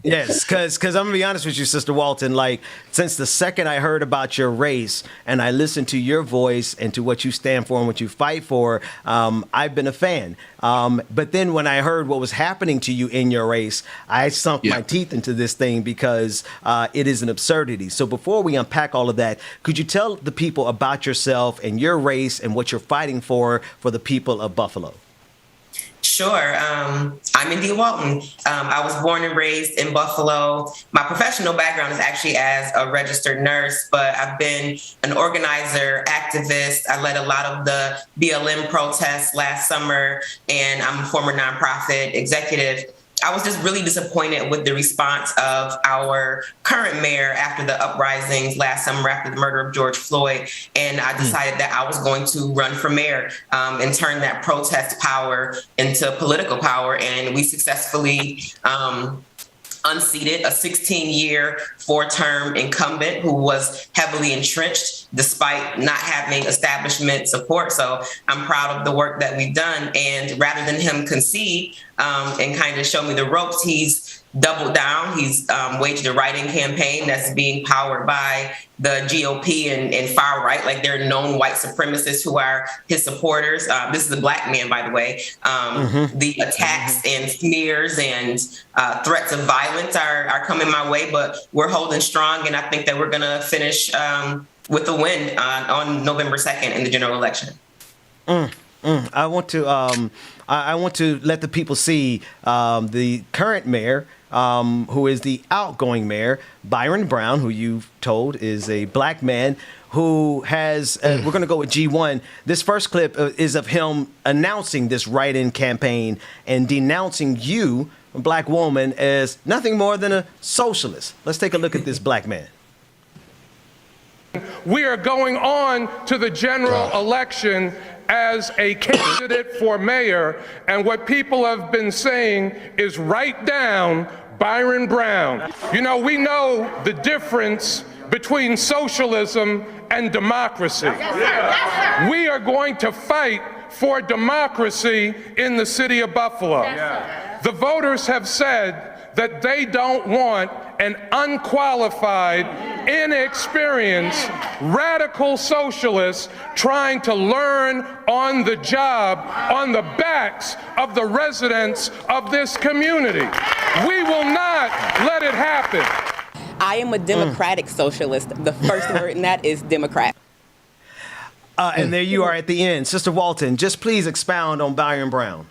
Yes, because I'm going to be honest with you, Sister Walton, like since the second I heard about your race and I listened to your voice and to what you stand for and what you fight for, I've been a fan. But then when I heard what was happening to you in your race, I sunk my teeth into this thing because it is an absurdity. So before we unpack all of that, could you tell the people about yourself and your race and what you're fighting for the people of Buffalo? Sure. I'm India Walton. I was born and raised in Buffalo. My professional background is actually as a registered nurse, but I've been an organizer, activist. I led a lot of the BLM protests last summer, and I'm a former nonprofit executive. I was just really disappointed with the response of our current mayor after the uprisings last summer after the murder of George Floyd. And I decided that I was going to run for mayor and turn that protest power into political power. And we successfully unseated a 16-year, 4-term incumbent who was heavily entrenched despite not having establishment support. So I'm proud of the work that we've done. And rather than him concede and kind of show me the ropes, he's doubled down. He's waged a write-in campaign that's being powered by the GOP and far right, like they're known white supremacists who are his supporters. This is a black man, by the way. The attacks and smears and threats of violence are coming my way, but we're holding strong, and I think that we're going to finish with a win on November 2nd in the general election. I want to let the people see the current mayor, who is the outgoing mayor, Byron Brown, who you've told is a black man who has, we're going to go with G1. This first clip is of him announcing this write-in campaign and denouncing you, a black woman, as nothing more than a socialist. Let's take a look at this black man. We are going on to the general election as a candidate for mayor, and what people have been saying is write down Byron Brown. You know, we know the difference between socialism and democracy. We are going to fight for democracy in the city of Buffalo. The voters have said that they don't want an unqualified, inexperienced, radical socialist trying to learn on the job on the backs of the residents of this community. We will not let it happen. I am a democratic socialist. The first word in that is Democrat. And there you are at the end. Sister Walton, just please expound on Byron Brown.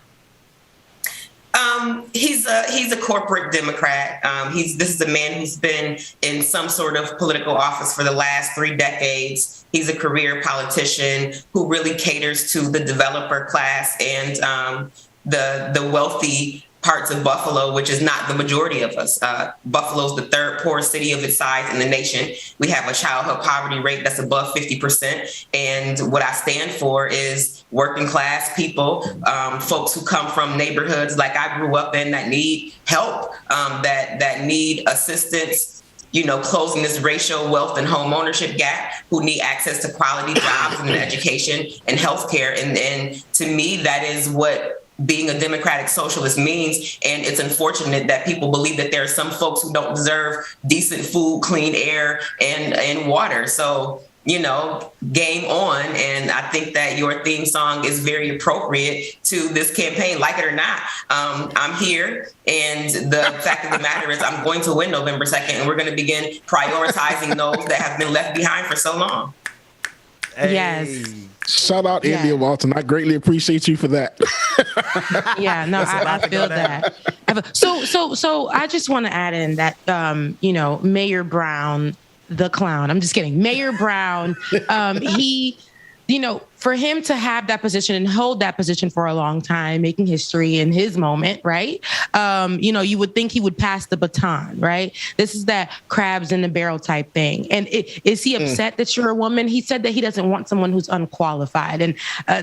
He's a corporate Democrat. This is a man who's been in some sort of political office for the last 3 decades. He's a career politician who really caters to the developer class and the wealthy parts of Buffalo, which is not the majority of us. Buffalo's the 3rd poorest city of its size in the nation. We have a childhood poverty rate that's above 50%. And what I stand for is working class people, folks who come from neighborhoods like I grew up in that need help, that need assistance, closing this racial wealth and home ownership gap, who need access to quality jobs and education and healthcare. And to me, that is what being a democratic socialist means. And it's unfortunate that people believe that there are some folks who don't deserve decent food, clean air, and water. So, game on. And I think that your theme song is very appropriate to this campaign, like it or not. I'm here. And the fact of the matter is I'm going to win November 2nd, and we're going to begin prioritizing those that have been left behind for so long. Hey. Yes. Shout out India Walton. I greatly appreciate you for that. Yeah, no, I feel that. So I just want to add in that, Mayor Brown, the clown. I'm just kidding. Mayor Brown, he, for him to have that position and hold that position for a long time, making history in his moment, right? You would think he would pass the baton, right? This is that crabs in the barrel type thing. And is he upset that you're a woman? He said that he doesn't want someone who's unqualified. And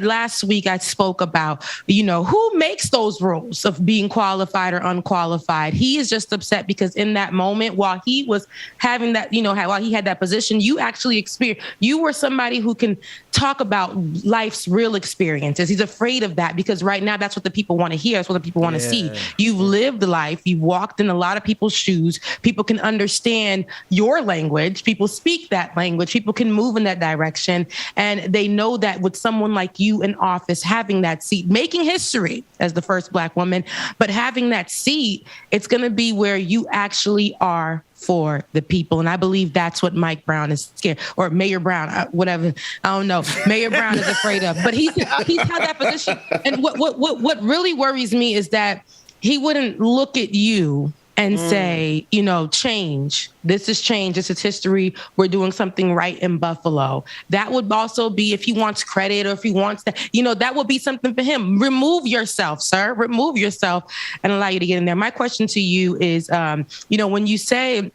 last week I spoke about, who makes those rules of being qualified or unqualified? He is just upset because in that moment, while he was having that, while he had that position, you actually experienced, you were somebody who can talk about life's real experiences. He's afraid of that because right now that's what the people want to hear. That's what the people want to see. You've lived life. You've walked in a lot of people's shoes. People can understand your language. People speak that language. People can move in that direction. And they know that with someone like you in office, having that seat, making history as the first Black woman, but having that seat, it's going to be where you actually are for the people. And I believe that's what Mike Brown is scared, or Mayor Brown, whatever. I don't know. Mayor Brown is afraid of, but he's held that position. And what really worries me is that he wouldn't look at you and say, change. This is change. This is history. We're doing something right in Buffalo. That would also be, if he wants credit or if he wants that, that would be something for him. Remove yourself, sir. Remove yourself and allow you to get in there. My question to you is, when you say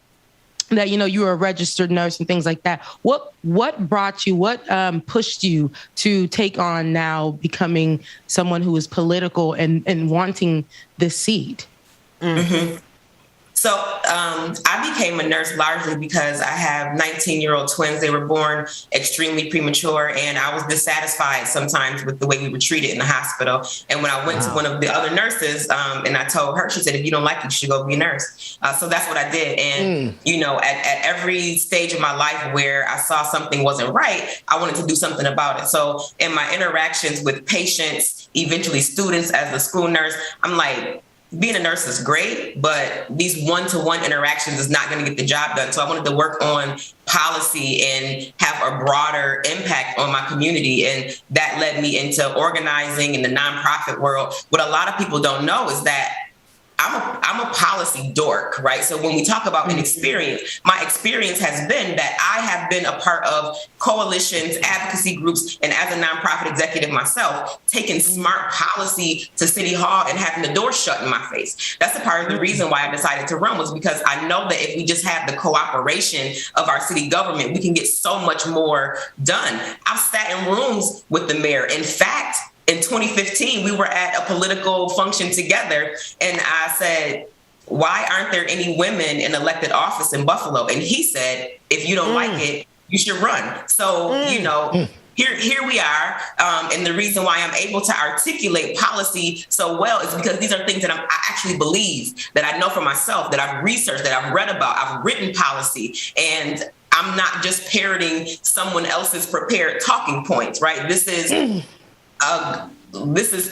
that, you're a registered nurse and things like that, what brought you, what pushed you to take on now becoming someone who is political and wanting this seat? Mm-hmm. So I became a nurse largely because I have 19-year-old twins. They were born extremely premature, and I was dissatisfied sometimes with the way we were treated in the hospital. And when I went to one of the other nurses and I told her, she said, if you don't like it, you should go be a nurse. So that's what I did. And, at every stage of my life where I saw something wasn't right, I wanted to do something about it. So in my interactions with patients, eventually students as a school nurse, I'm like, being a nurse is great, but these one-to-one interactions is not going to get the job done. So I wanted to work on policy and have a broader impact on my community. And that led me into organizing in the nonprofit world. What a lot of people don't know is that I'm a policy dork, right? So when we talk about an experience, my experience has been that I have been a part of coalitions, advocacy groups, and as a nonprofit executive myself, taking smart policy to City Hall and having the door shut in my face. That's a part of the reason why I decided to run, was because I know that if we just have the cooperation of our city government, we can get so much more done. I've sat in rooms with the mayor. In fact, in 2015, we were at a political function together, and I said, why aren't there any women in elected office in Buffalo? And he said, if you don't like it, you should run. So, here we are. And the reason why I'm able to articulate policy so well is because these are things that I actually believe, that I know for myself, that I've researched, that I've read about, I've written policy, and I'm not just parroting someone else's prepared talking points, right? This is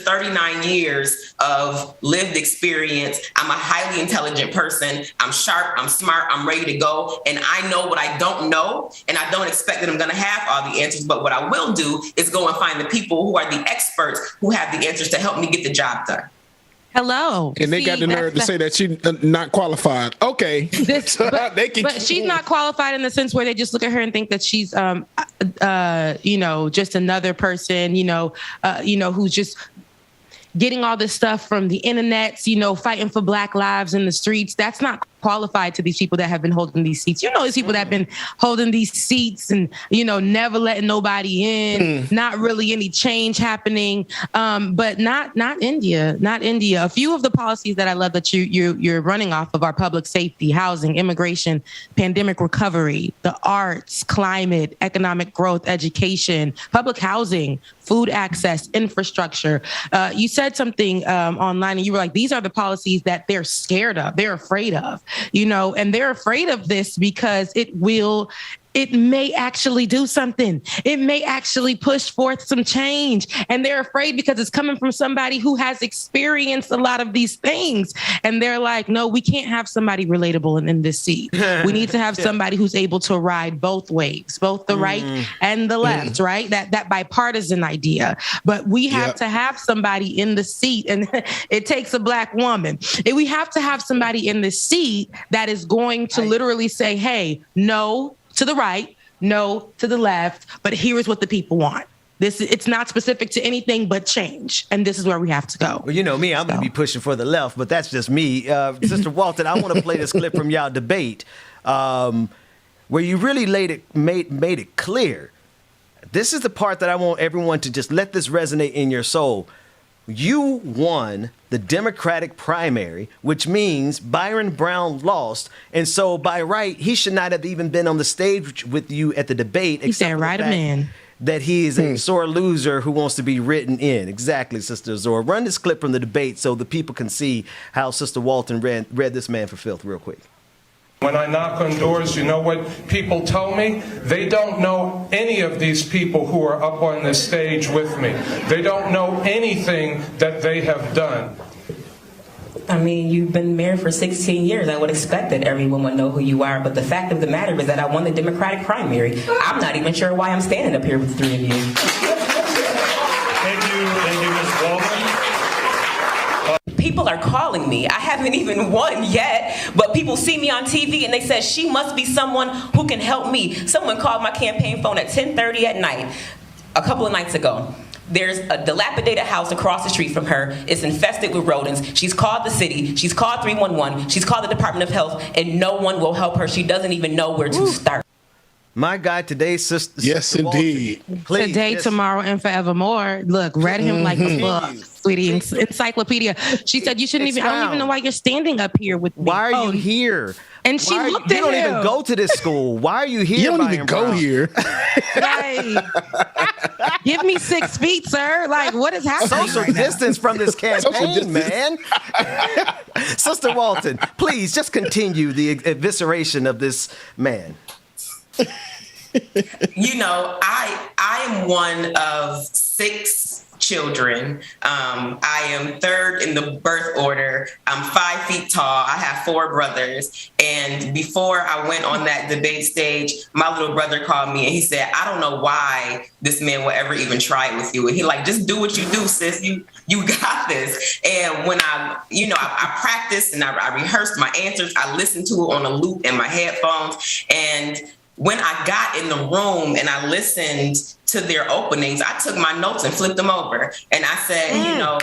39 years of lived experience. I'm a highly intelligent person. I'm sharp, I'm smart, I'm ready to go. And I know what I don't know, and I don't expect that I'm going to have all the answers. But what I will do is go and find the people who are the experts who have the answers to help me get the job done. Hello. And they got the nerve to say that she's not qualified. Okay. But she's not qualified in the sense where they just look at her and think that she's, just another person, who's just getting all this stuff from the internet, fighting for Black lives in the streets. That's not qualified to these people that have been holding these seats. These people that have been holding these seats and, never letting nobody in, not really any change happening. But not India. A few of the policies that I love that you're running off of are public safety, housing, immigration, pandemic recovery, the arts, climate, economic growth, education, public housing, food access, infrastructure. You said something online and you were like, these are the policies that they're scared of, they're afraid of, and they're afraid of this because it will it may actually do something. It may actually push forth some change. And they're afraid because it's coming from somebody who has experienced a lot of these things. And they're like, no, we can't have somebody relatable in this seat. We need to have somebody who's able to ride both waves, both the right and the left, right? That bipartisan idea. But we have to have somebody in the seat, and it takes a Black woman. We have to have somebody in the seat that is going to literally say, hey, no to the right, no to the left, but here is what the people want. It's not specific to anything but change. And this is where we have to go. Well, you know me, I'm going to be pushing for the left, but that's just me. Sister Walton, I want to play this clip from y'all debate where you really made it clear. This is the part that I want everyone to just let this resonate in your soul. You won the Democratic primary, which means Byron Brown lost. And so by right, he should not have even been on the stage with you at the debate. He said, write him in. That he is a sore loser who wants to be written in. Exactly, Sister Zora. Run this clip from the debate so the people can see how Sister Walton read this man for filth real quick. When I knock on doors, you know what people tell me? They don't know any of these people who are up on this stage with me. They don't know anything that they have done. I mean, you've been mayor for 16 years. I would expect that everyone would know who you are. But the fact of the matter is that I won the Democratic primary. I'm not even sure why I'm standing up here with the three of you. Thank you, Ms. Walton. People are calling me. I haven't even won yet, but people see me on TV and they said, she must be someone who can help me. Someone called my campaign phone at 10:30 at night, a couple of nights ago. There's a dilapidated house across the street from her. It's infested with rodents. She's called the city. She's called 311. She's called the Department of Health, and no one will help her. She doesn't even know where to start. My God, today's sister. Yes, indeed. Please, today, tomorrow, and forevermore. Look, read him like a book, sweetie. Encyclopedia. She said you shouldn't even. I don't even know why you're standing up here with me. Why are you here? And she looked at him. You don't even go to this school. Why are you here? You don't even go here. Right. Give me 6 feet, sir. Like, what is happening? Social distance from this campaign, man. Sister Walton, please just continue the evisceration of this man. You know, I am one of 6 children. I am third in the birth order. I'm 5 feet tall. I have 4 brothers. And before I went on that debate stage, my little brother called me and he said, I don't know why this man will ever even try it with you. And he like, just do what you do, sis. You got this. And when I practiced and I rehearsed my answers, I listened to it on a loop in my headphones. And when I got in the room and I listened to their openings, I took my notes and flipped them over. And I said, you know,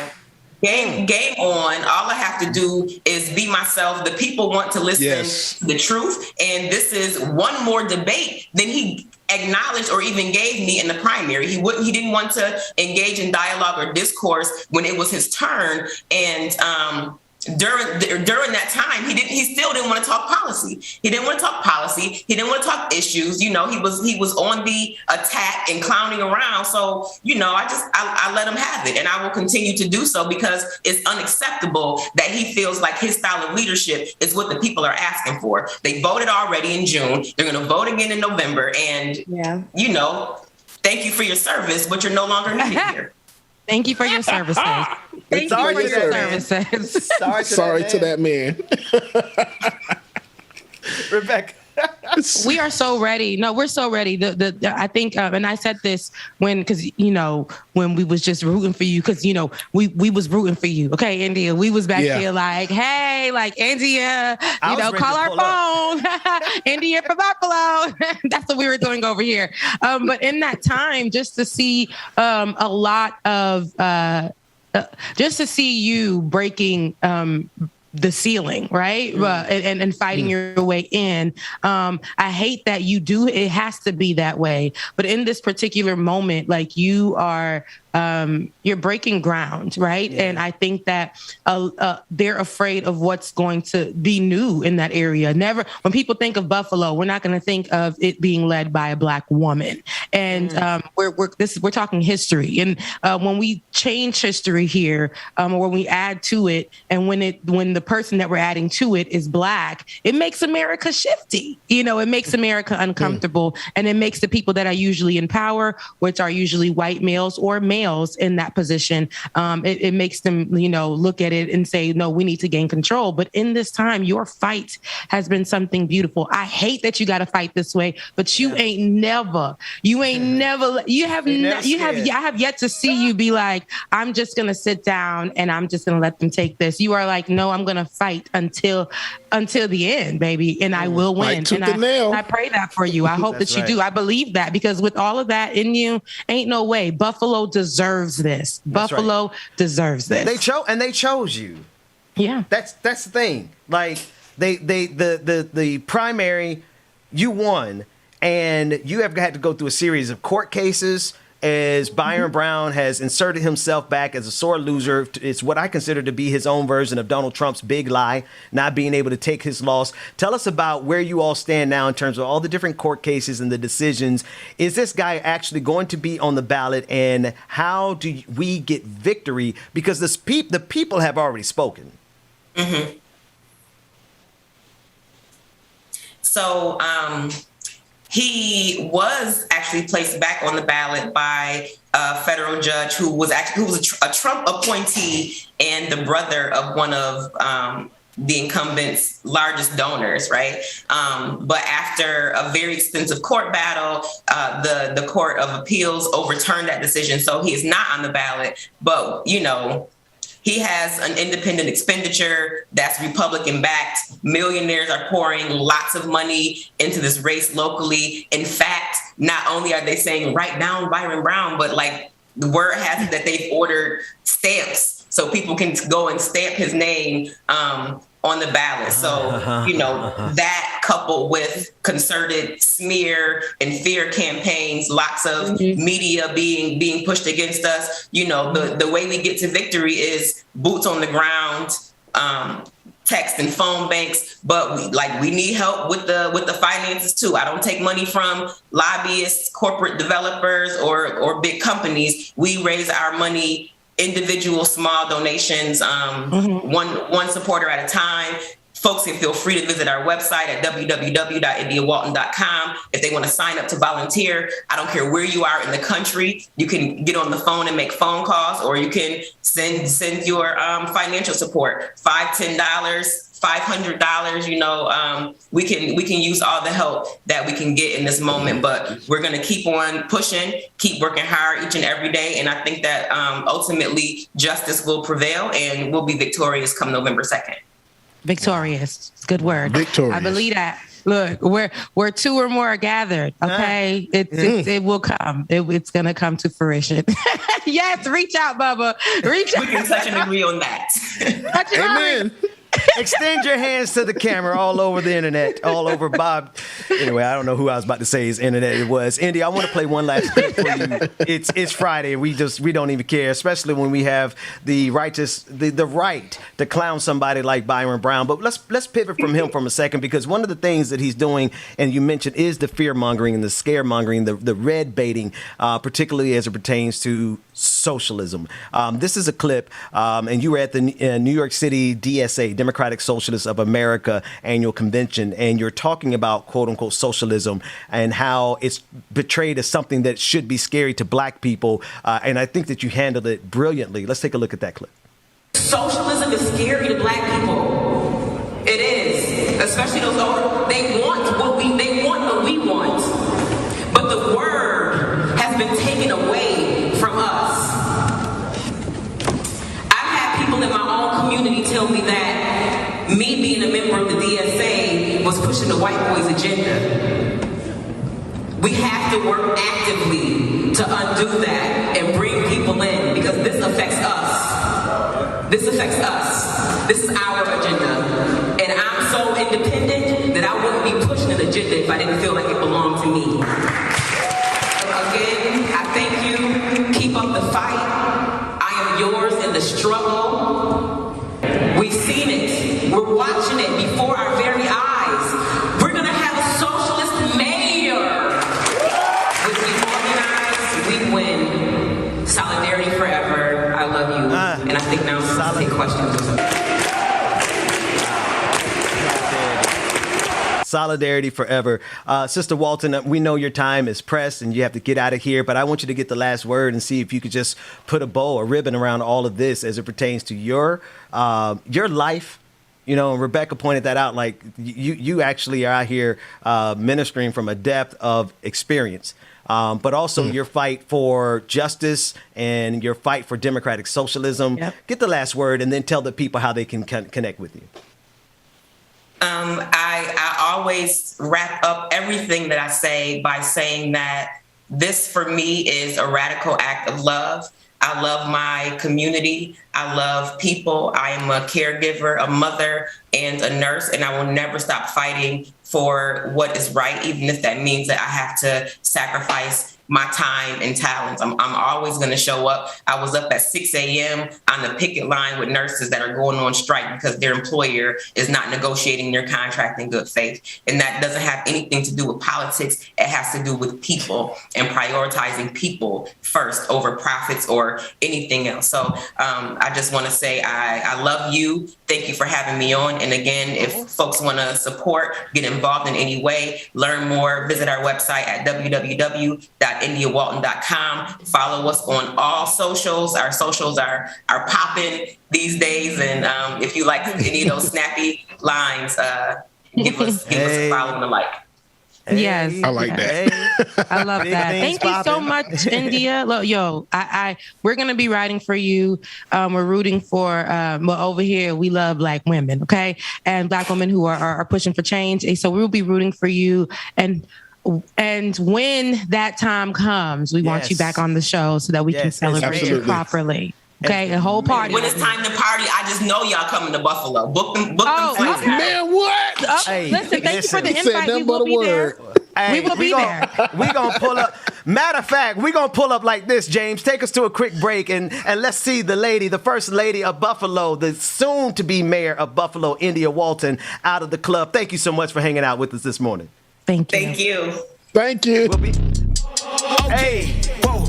game on. All I have to do is be myself. The people want to listen to the truth. And this is one more debate than he acknowledged or even gave me in the primary. He didn't want to engage in dialogue or discourse when it was his turn. And during that time, he still didn't want to talk policy. He didn't want to talk policy. He didn't want to talk issues. You know, he was on the attack and clowning around. So, you know, I let him have it, and I will continue to do so because it's unacceptable that he feels like his style of leadership is what the people are asking for. They voted already in June. They're going to vote again in November. And, you know, thank you for your service, but you're no longer needed here. Thank you for your services. Thank you for your services. Sorry to that man. Rebecca. We are so ready. No, we're so ready. I think, and I said this because when we was just rooting for you, because we was rooting for you. Okay, India, we was back here like, hey, like India, call our phone, India for Buffalo. That's what we were doing over here. But in that time, just to see a lot of, just to see you breaking the ceiling, right? And fighting your way in. I hate that you do. It has to be that way. But in this particular moment, like you are you're breaking ground, right? Yeah. And I think that they're afraid of what's going to be new in that area. Never, when people think of Buffalo, we're not going to think of it being led by a Black woman. And we're talking history. And when we change history here, or when we add to it, and when the person that we're adding to it is Black, it makes America shifty. It makes America uncomfortable, and it makes the people that are usually in power, which are usually white males or males in that position, it makes them, look at it and say, no, we need to gain control. But in this time, your fight has been something beautiful. I hate that you got to fight this way, but I have yet to see you be like, I'm just going to sit down and I'm just going to let them take this. You are like, no, I'm going to fight until the end, baby. And I will win. And I pray that for you. I hope that you do. I believe that, because with all of that in you, ain't no way. Buffalo deserves this. Buffalo deserves this. They chose you. Yeah. That's the thing. Like the primary, you won, and you have had to go through a series of court cases as Byron Brown has inserted himself back as a sore loser. It's what I consider to be his own version of Donald Trump's big lie, not being able to take his loss. Tell us about where you all stand now in terms of all the different court cases and the decisions. Is this guy actually going to be on the ballot, and how do we get victory? Because the people have already spoken. Mm-hmm. So, he was actually placed back on the ballot by a federal judge who was a Trump appointee and the brother of one of the incumbent's largest donors, right? But after a very extensive court battle, the Court of Appeals overturned that decision, so he is not on the ballot. But he has an independent expenditure that's Republican-backed. Millionaires are pouring lots of money into this race locally. In fact, not only are they saying write down Byron Brown, but the word has it that they've ordered stamps so people can go and stamp his name on the ballot. So, that coupled with concerted smear and fear campaigns, lots of media being pushed against us, the way we get to victory is boots on the ground, text and phone banks, but we need help with the finances too. I don't take money from lobbyists, corporate developers, or big companies. We raise our money individual small donations, one supporter at a time. Folks can feel free to visit our website at www.indiawalton.com if they want to sign up to volunteer. I don't care where you are in the country. You can get on the phone and make phone calls, or you can send your financial support, $5, $10, $500. We can use all the help that we can get in this moment, but we're going to keep on pushing, keep working hard each and every day. And I think that ultimately justice will prevail and we'll be victorious come November 2nd. Victorious. Good word. Victorious. I believe that. Look, where two or more are gathered, okay? It will come. It's going to come to fruition. Yes, reach out, Bubba. Reach out. We can touch and agree on that. Amen. Extend your hands to the camera all over the internet, all over Bob. Anyway, I don't know who I was about to say his internet it was. Indy, I want to play one last clip for you. It's Friday. We don't even care, especially when we have the right to clown somebody like Byron Brown. But let's pivot from him for a second, because one of the things that he's doing, and you mentioned, is the fear mongering and the scaremongering, the red baiting, particularly as it pertains to socialism. This is a clip, and you were at the New York City DSA, Democratic Socialists of America annual convention, and you're talking about quote unquote socialism and how it's portrayed as something that should be scary to Black people. And I think that you handled it brilliantly. Let's take a look at that clip. Socialism is scary to Black people. It is, especially those older. They want what we want, but the word has been taken away from us. I've had people in my own community tell me that me being a member of the DSA was pushing the white boys' agenda. We have to work actively to undo that and bring people in, because this affects us. This affects us. This is our agenda. And I'm so independent that I wouldn't be pushing an agenda if I didn't feel like it belonged to me. Again, I thank you. Keep up the fight. the struggle. We've seen it. We're watching it before our very eyes. We're going to have a socialist mayor. When we organize, we win. Solidarity forever. I love you. And I think now let's take questions or something. Solidarity forever. Sister Walton, we know your time is pressed and you have to get out of here, but I want you to get the last word and see if you could just put a bow, a ribbon around all of this as it pertains to your life. You know, and Rebecca pointed that out, like you actually are out here ministering from a depth of experience, but also your fight for justice and your fight for democratic socialism. Yep. Get the last word and then tell the people how they can connect with you. I always wrap up everything that I say by saying that this for me is a radical act of love. I love my community. I love people. I am a caregiver, a mother, and a nurse, and I will never stop fighting for what is right, even if that means that I have to sacrifice my time and talents. I'm always going to show up. I was up at 6 a.m. on the picket line with nurses that are going on strike because their employer is not negotiating their contract in good faith. And that doesn't have anything to do with politics. It has to do with people and prioritizing people first over profits or anything else. So I just want to say I love you. Thank you for having me on. And again, if folks want to support, get involved in any way, learn more, visit our website at www.indiawalton.com. Follow us on all socials. Our socials are popping these days. And if you like any of those snappy lines, give us a follow and a like. Hey, yes, I like that. Hey, I love that. Thank you so much, India. Look, we're gonna be riding for you. We're rooting for. Well, over here we love Black women, okay, and Black women who are pushing for change. And so we'll be rooting for you. And when that time comes, we want you back on the show so that we can celebrate you properly. Okay, a whole party. When it's time to party, I just know y'all coming to Buffalo. Book them flights. Man, what? Listen, thank you for the invite. We will be there. Hey, we will be there. We're going to pull up. Matter of fact, we're going to pull up like this, James. Take us to a quick break and let's see the first lady of Buffalo, the soon-to-be mayor of Buffalo, India Walton, out of the club. Thank you so much for hanging out with us this morning. Thank you. Thank you. Thank you. Hey. Whoa.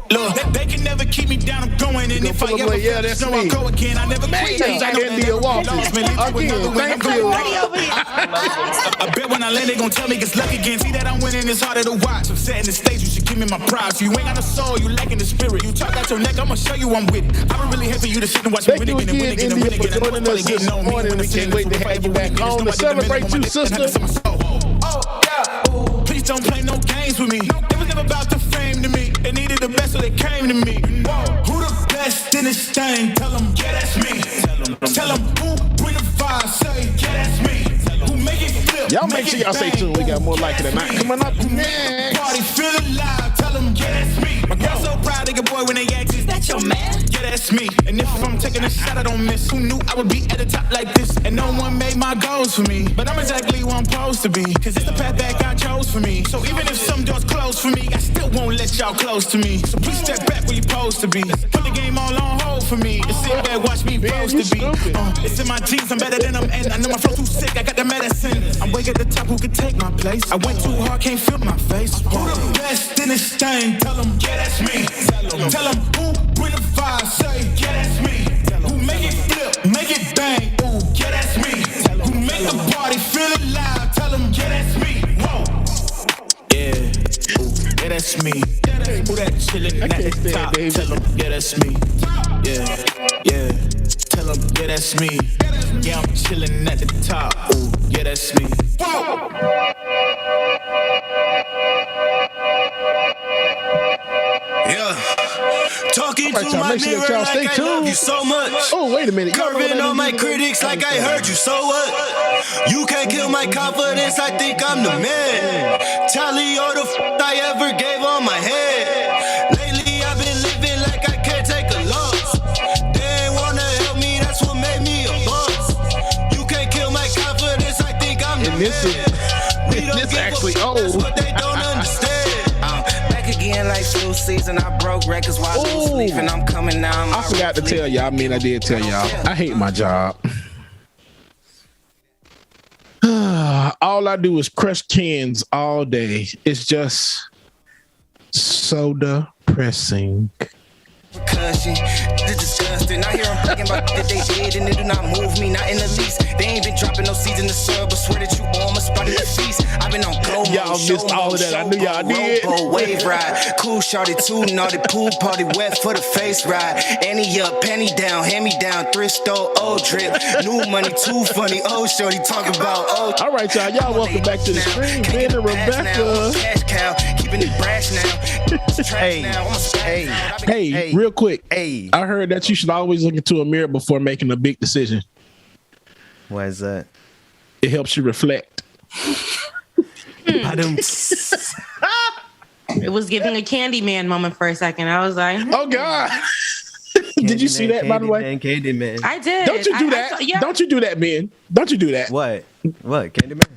Look, they can never keep me down. I'm going, and if I ever that's I'll go again. I never quit. India Walton. Again, thank you. I bet when I land, they gon' tell me it's luck again. See that I'm winning, it's harder to watch. I'm setting the stage, you should give me my props. You ain't got a soul, you lacking the spirit. You talk out your neck, I'ma show you I'm with it. I would really hate for you to sit and watch me win again and win again and win again. I know it's probably getting on me. We can't wait to have you back on to celebrate you, sister. Oh, yeah. Please don't play no games with me. It was never about the fame to me. They needed the best, so they came to me. Who the best in this thing? Tell them, yeah, that's me. Tell them who bring the fire, say, yeah, that's me. Who make it flip? Y'all make sure y'all stay tuned. We got more like it tonight. Coming up next. Party feel alive. Tell them, yeah, that's me. My girl so proud of your boy when they ask, is that your man? Yeah, that's me. And if I'm taking a shot, I don't miss. Who knew I would be at the top like this? And no one made my goals for me. But I'm exactly where I'm supposed to be. Cause it's the path that God chose for me. So even if some doors close for me, I still won't let y'all close to me. So please step back where you're supposed to be. Put the game all on hold for me. And sit back, watch me supposed to be. It's in my genes, I'm better than them. And I know my flow too sick, I got the medicine. I'm way at the top, who could take my place? I went too hard, can't feel my face. Who the best in this thing? Tell them, yeah, that's me. Tell them who bring the fire, say, yeah, that's me. Who make it flip, make it bang, ooh, yeah, that's me. Who make the party feel alive, tell them, yeah, that's me. Whoa. Yeah, ooh, yeah, that's me. Who that chillin' at the top, tell them, yeah, that's me. Yeah, yeah, tell them, yeah, that's me. Yeah, I'm chillin' at the top, ooh, yeah, that's me. Whoa. Yeah. Talking to my mirror like I love you so much. Oh, wait a minute. Curving on my critics like I heard you, so what? You can't kill my confidence, I think I'm the man. Tally all the I ever gave on my head. Lately I've been living like I can't take a loss. They ain't wanna help me, that's what made me a boss. You can't kill my confidence, I think I'm the man. This actually old. That's what they don't understand. Back again like Sue season, I broke records while I was sleeping. I'm coming now. I forgot to tell y'all. I mean, I did tell y'all. I hate my job. All I do is crush cans all day. It's just so depressing. Percussion, this disgusting. I hear them bragging about that they did and it do not move me, not in the least. They ain't been dropping no seeds in the soil, but swear that you all my spot in the feast. I've been on go y'all missed all of that. I knew y'all did. Wave ride, cool shorty, too naughty, pool party, wet for the face ride. Annie up, penny down, hand me down, thrift store, old drip. New money, too funny, old shorty talking about old. All right, y'all. Y'all welcome back to the stream. Ben and Rebecca. Cash cow, keeping it brash now. Hey, real quick. Hey, I heard that you should always look into a mirror before making a big decision. Why is that? It helps you reflect. It was giving a Candyman moment for a second. I was like, oh God. Did you see that, by the way? Candyman. I did. Don't you do that? Don't you do that, man? Don't you do that? What? Candyman?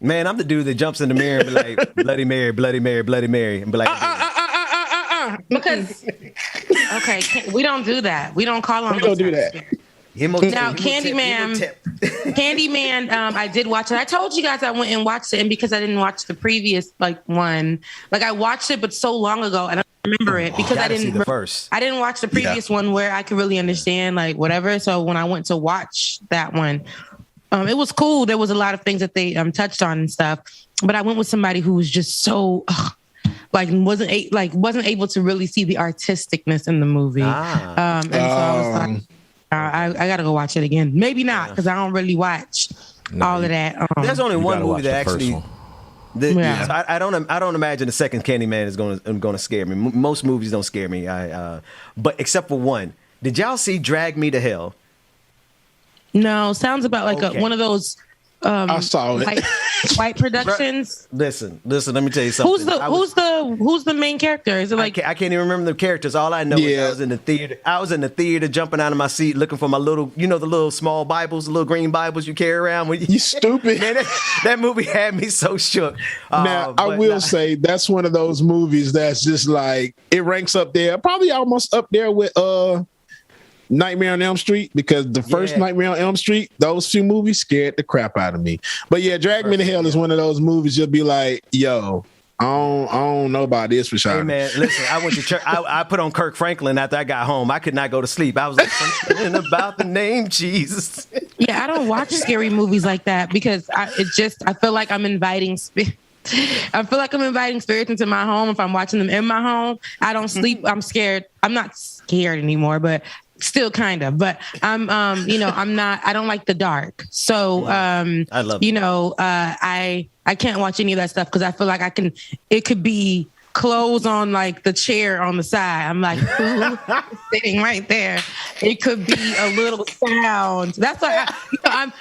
Man, I'm the dude that jumps in the mirror and be like, Bloody Mary, Bloody Mary, Bloody Mary. And be like, because we don't do that. We don't call on. We don't do that. Now, Candyman, I did watch it. I told you guys I went and watched it, and because I didn't watch the previous one, I watched it, but so long ago, and I don't remember it because I didn't watch the previous one where I could really understand whatever. So when I went to watch that one, it was cool. There was a lot of things that they touched on and stuff, but I went with somebody who was just so. Wasn't able to really see the artisticness in the movie. And so I was like, I gotta go watch it again. Maybe not, because I don't really watch all of that. There's only one movie that actually. I don't imagine the second Candyman is going to scare me. Most movies don't scare me. But except for one. Did y'all see Drag Me to Hell? No, sounds about one of those. I saw it. White productions. Listen. Let me tell you something. Who's the main character? Is it I can't even remember the characters. All I know is I was in the theater. I was in the theater, jumping out of my seat, looking for my little, the little small Bibles, the little green Bibles you carry around. You stupid. Man, that movie had me so shook. Now I will say that's one of those movies that's just it ranks up there, probably almost up there with Nightmare on Elm Street, because the first Nightmare on Elm Street, those two movies scared the crap out of me. But Drag Me to Hell is one of those movies you'll be like, yo, I don't know about this for sure. Hey man, listen, I went to church. I put on Kirk Franklin after I got home. I could not go to sleep. I was like, something about the name Jesus. Yeah, I don't watch scary movies like that because I feel like I'm inviting I feel like I'm inviting spirits into my home if I'm watching them in my home. I don't sleep. I'm scared. I'm not scared anymore, but still kind of. But I'm I'm not. I don't like the dark. So I love I can't watch any of that stuff because I feel like it could be clothes on the chair on the side. I'm like, ooh, sitting right there. It could be a little sound. That's why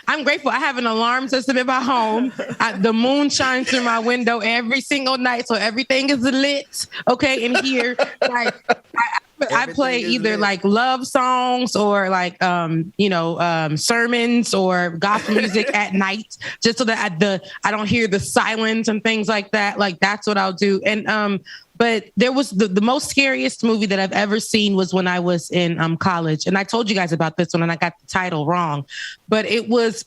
I'm grateful. I have an alarm system in my home. The moon shines through my window every single night, so everything is lit. Okay, in here, I play either love songs or sermons or gospel music at night, just so that I don't hear the silence and things like that. That's what I'll do. And but there was the most scariest movie that I've ever seen was when I was in college, and I told you guys about this one, and I got the title wrong, but it wasn't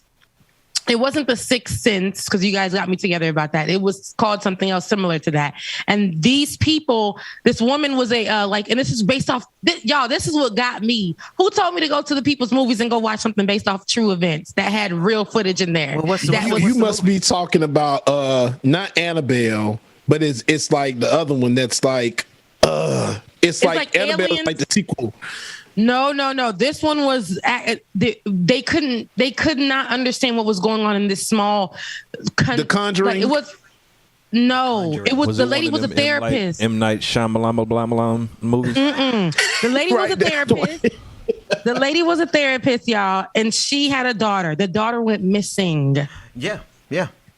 The Sixth Sense, because you guys got me together about that. It was called something else similar to that. And these people, this woman was and this is based off, this is what got me. Who told me to go to the people's movies and go watch something based off true events that had real footage in there? You must be talking about not Annabelle, but it's like the other one that's it's like Annabelle, aliens. like the sequel. No. This one was they could not understand what was going on in this small The Conjuring. It was the lady was a therapist. M. Night Shyamalan movies. The lady was a therapist. The lady was a therapist, y'all, and she had a daughter. The daughter went missing. Yeah.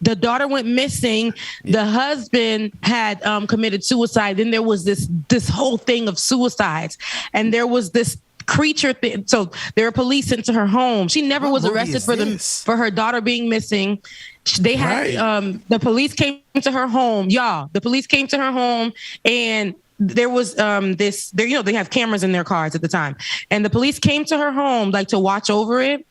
The daughter went missing. The husband had committed suicide. Then there was this whole thing of suicides, and there was this creature thing. So there were police sent to her home. She never was arrested for her daughter being missing. They had the police came to her home, y'all. The police came to her home, and there was they have cameras in their cars at the time, and the police came to her home like to watch over it.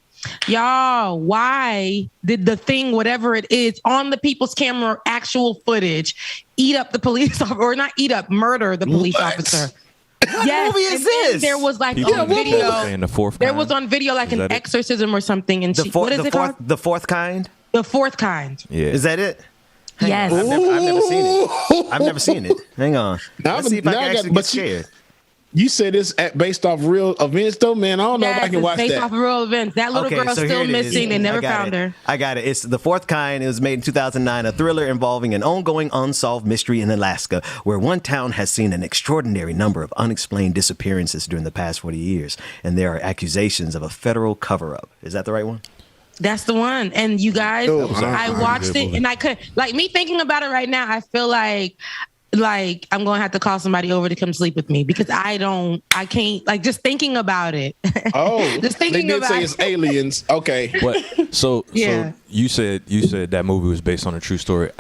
Y'all, why did the thing, whatever it is, on the people's camera, actual footage, eat up the police officer, or not eat up, murder the police officer? What movie is this? There was like on video. In the fourth There kind? was on video like Is an that it? exorcism or something. And what is it called? The fourth kind? The fourth kind. Yeah. Is that it? Yes. I've never seen it. I've never seen it. Hang on. Now Let's see if I can actually get scared. You said it's based off real events, though, man. I don't know if I can watch based that. off real events. That little girl's so still here it is. missing. They never I got found it. her. I got it. It's The Fourth Kind. It was made in 2009, a thriller involving an ongoing unsolved mystery in Alaska, where one town has seen an extraordinary number of unexplained disappearances during the past 40 years, and there are accusations of a federal cover-up. Is that the right one? That's the one. And you guys, I watched it, and I could, like, me thinking about it right now, I feel like I'm going to have to call somebody over to come sleep with me, because I can't, like, just thinking about it. Oh, just thinking they did about say it. it's aliens. Okay. What? So Yeah. you said that movie was based on a true story.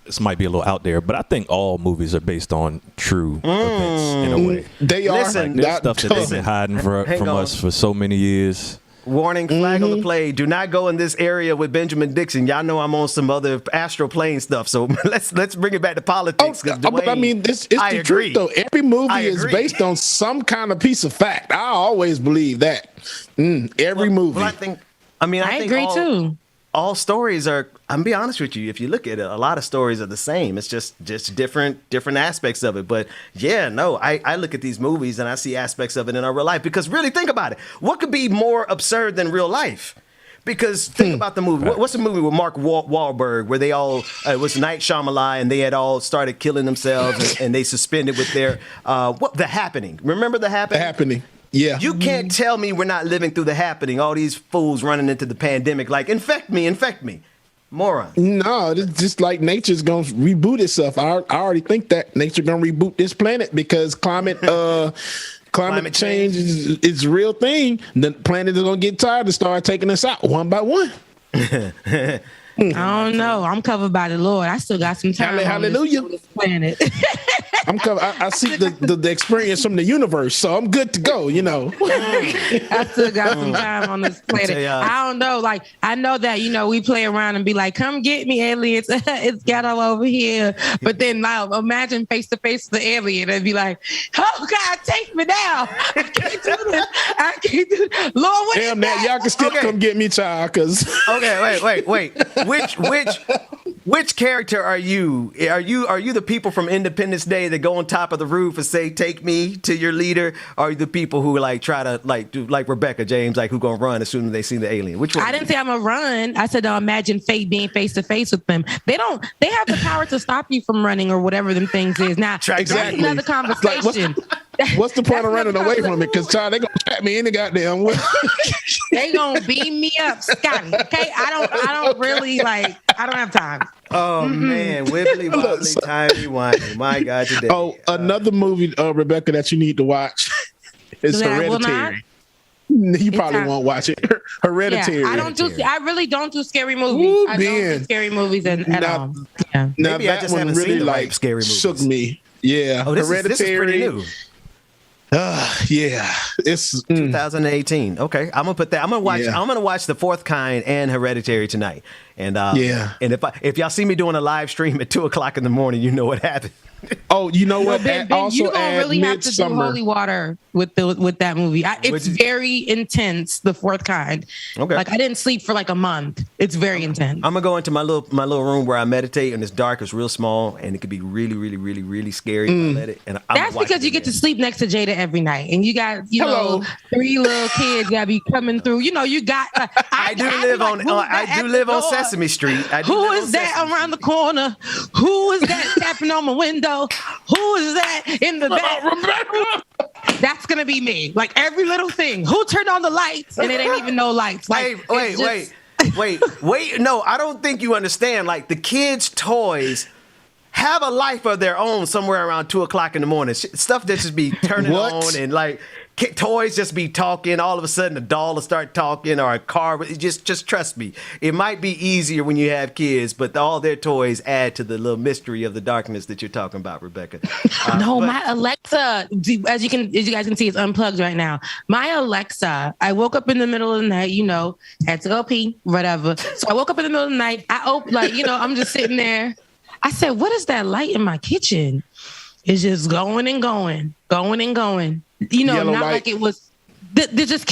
This might be a little out there, but I think all movies are based on true events in a way. They are. Listen, There's stuff that they've been hiding from us for so many years. Warning, flag on the play. Do not go in this area with Benjamin Dixon. Y'all know I'm on some other astral plane stuff. So let's bring it back to politics. But I mean, it's the truth, though. Every movie is based on some kind of piece of fact. I always believe that. Every movie. Well, I think agree too. All stories are. I'm be honest with you. If you look at it, a lot of stories are the same. It's just different aspects of it. But yeah, no, I look at these movies and I see aspects of it in our real life. Because really, think about it. What could be more absurd than real life? Because think about the movie. What's the movie with Mark Wahlberg where they all it was Night Shyamalan and they had all started killing themselves and they suspended with their The Happening. Remember The Happening? The Happening. Yeah. You can't tell me we're not living through The Happening. All these fools running into the pandemic like, infect me. Moron. No, it's just like nature's going to reboot itself. I already think that nature going to reboot this planet because climate change is a real thing. The planet is going to get tired and start taking us out one by one. I don't know. I'm covered by the Lord. I still got some time. Hallelujah. On this planet. I'm covered. I see the experience from the universe, so I'm good to go. You know. I still got some time on this planet. I don't know. Like, I know that, we play around and be like, come get me, aliens. It's ghetto over here. But then now imagine face to face with the alien and be like, oh God, take me now. I can't do this. I can't do this. Lord, what damn that. Y'all can still come get me, child. Cause okay, wait. Which character are you? Are you the people from Independence Day that go on top of the roof and say, take me to your leader? Or are you the people who try to do like Rebecca James, who gonna run as soon as they see the alien? Which one? I didn't say I'm gonna run. I said, imagine fate being face to face with them. They have the power to stop you from running or whatever them things is. Now, that's another conversation. What's the point of running away from it? Because child, they gonna trap me in the goddamn way. They gonna beam me up, Scotty. Okay, I don't really I don't have time. Oh man, wibbly wobbly, timey wimey. My God, today. Oh, another movie, Rebecca, that you need to watch is Hereditary. You probably won't watch it. Hereditary. Yeah, I really don't do scary movies. Ooh, I don't do scary movies at all. Yeah. Now Maybe I just haven't seen the scary movies. Shook me. Yeah, oh, this is pretty new. Yeah, it's 2018. Okay, I'm gonna put that. I'm gonna watch. I'm gonna watch The Fourth Kind and Hereditary tonight. And and if y'all see me doing a live stream at 2:00 in the morning, you know what happened. Oh, you know what? Ben, also, you don't really have to do holy water with that movie. It's very intense. The Fourth Kind. Okay. I didn't sleep for a month. It's very intense. I'm gonna go into my little room where I meditate, and it's dark. It's real small, and it could be really, really, really, really scary. That's because you get to sleep next to Jada every night, and you got 3 little kids that be coming through. You got. I do live on Sesame Street. Who is that around the corner? Who is that tapping on my window? Who is that in the back? That's gonna be me. Every little thing. Who turned on the lights? And it ain't even no lights. Wait. No, I don't think you understand. The kids' toys have a life of their own somewhere around 2:00 in the morning. Stuff that just be turning on and toys just be talking. All of a sudden, a doll will start talking, or a car. Just trust me. It might be easier when you have kids, but all their toys add to the little mystery of the darkness that you're talking about, Rebecca. My Alexa, as you guys can see, it's unplugged right now. My Alexa, I woke up in the middle of the night, had to go pee, whatever. So I woke up in the middle of the night. I'm just sitting there. I said, "What is that light in my kitchen?" It's just going and going, going and going. Yellow not light. Like it was. It just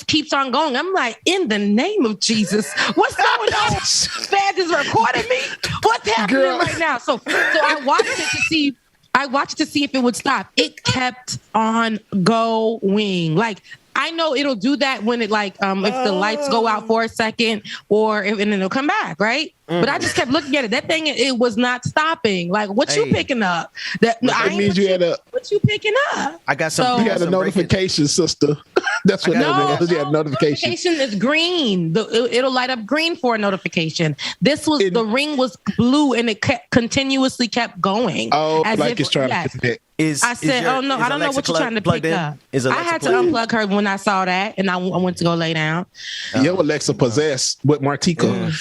keeps on going. I'm like, in the name of Jesus, what's going on? Fad is recording me. What's happening right now? So I watched it to see. I watched to see if it would stop. It kept on going. Like, I know it'll do that when it if the lights go out for a second and then it'll come back, right? But I just kept looking at it. That thing, it was not stopping. Like, what you picking up? That means you had what you picking up? I got some. You had a notification, sister. That's what that means. You had a notification. Notification is green. It'll light up green for a notification. The ring was blue and it continuously kept going. Oh, like it's trying to connect. I said, I don't know what you're trying to pick up. I had to unplug her when I saw that, and I went to go lay down. Your Alexa possessed with Martika.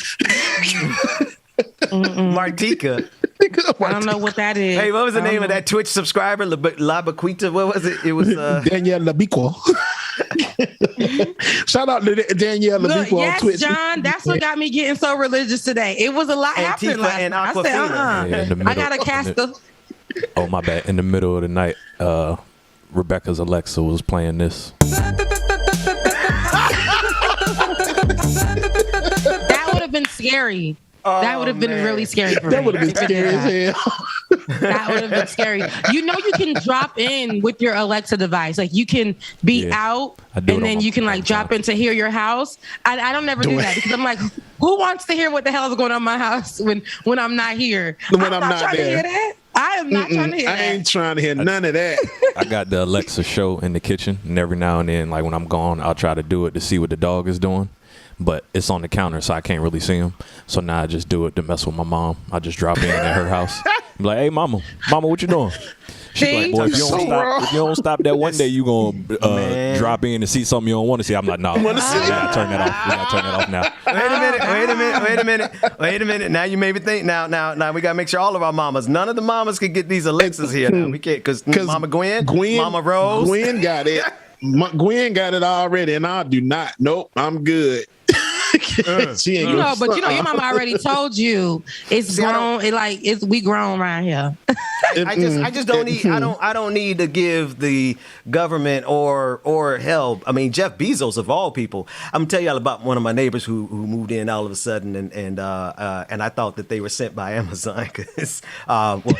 Martika. I don't know what that is. Hey, what was the name of that Twitch subscriber? Labaquita? What was it? It was Danielle Labiqua. Shout out to Danielle Labiqua on Twitch. John, that's what got me getting so religious today. It was a lot happening last night. I said, I gotta cast the. Oh, my bad. In the middle of the night, Rebecca's Alexa was playing this. That would have been scary. That would have been really scary for me. That would have been scary as hell. That would have been scary. You can drop in with your Alexa device. Like, you can be out and then you can drop in to hear your house. I don't never do that because I'm like, who wants to hear what the hell is going on in my house when I'm not here? I'm not trying to hear that. I am not trying to hear that. I ain't trying to hear none of that. I got the Alexa show in the kitchen, and every now and then, like when I'm gone, I'll try to do it to see what the dog is doing. But it's on the counter, so I can't really see him. So now I just do it to mess with my mom. I just drop in at her house. I'm like, "Hey, mama, what you doing?" She's like, "Boy, if you don't stop that one day, you gonna drop in and see something you don't want to see." I'm like, "No, we gotta turn that off. We gotta turn that off now." Wait a minute. Now you made me think. Now we gotta make sure all of our mamas. None of the mamas can get these Alexas here. Now we can't because Mama Gwen, Mama Rose, Gwen got it. Gwen got it already, and I do not. Nope, I'm good. She ain't but your mama already told you it's grown. We grown around here. I just don't need. I don't need to give the government or help. I mean, Jeff Bezos of all people. I'm gonna tell y'all about one of my neighbors who moved in all of a sudden, and I thought that they were sent by Amazon.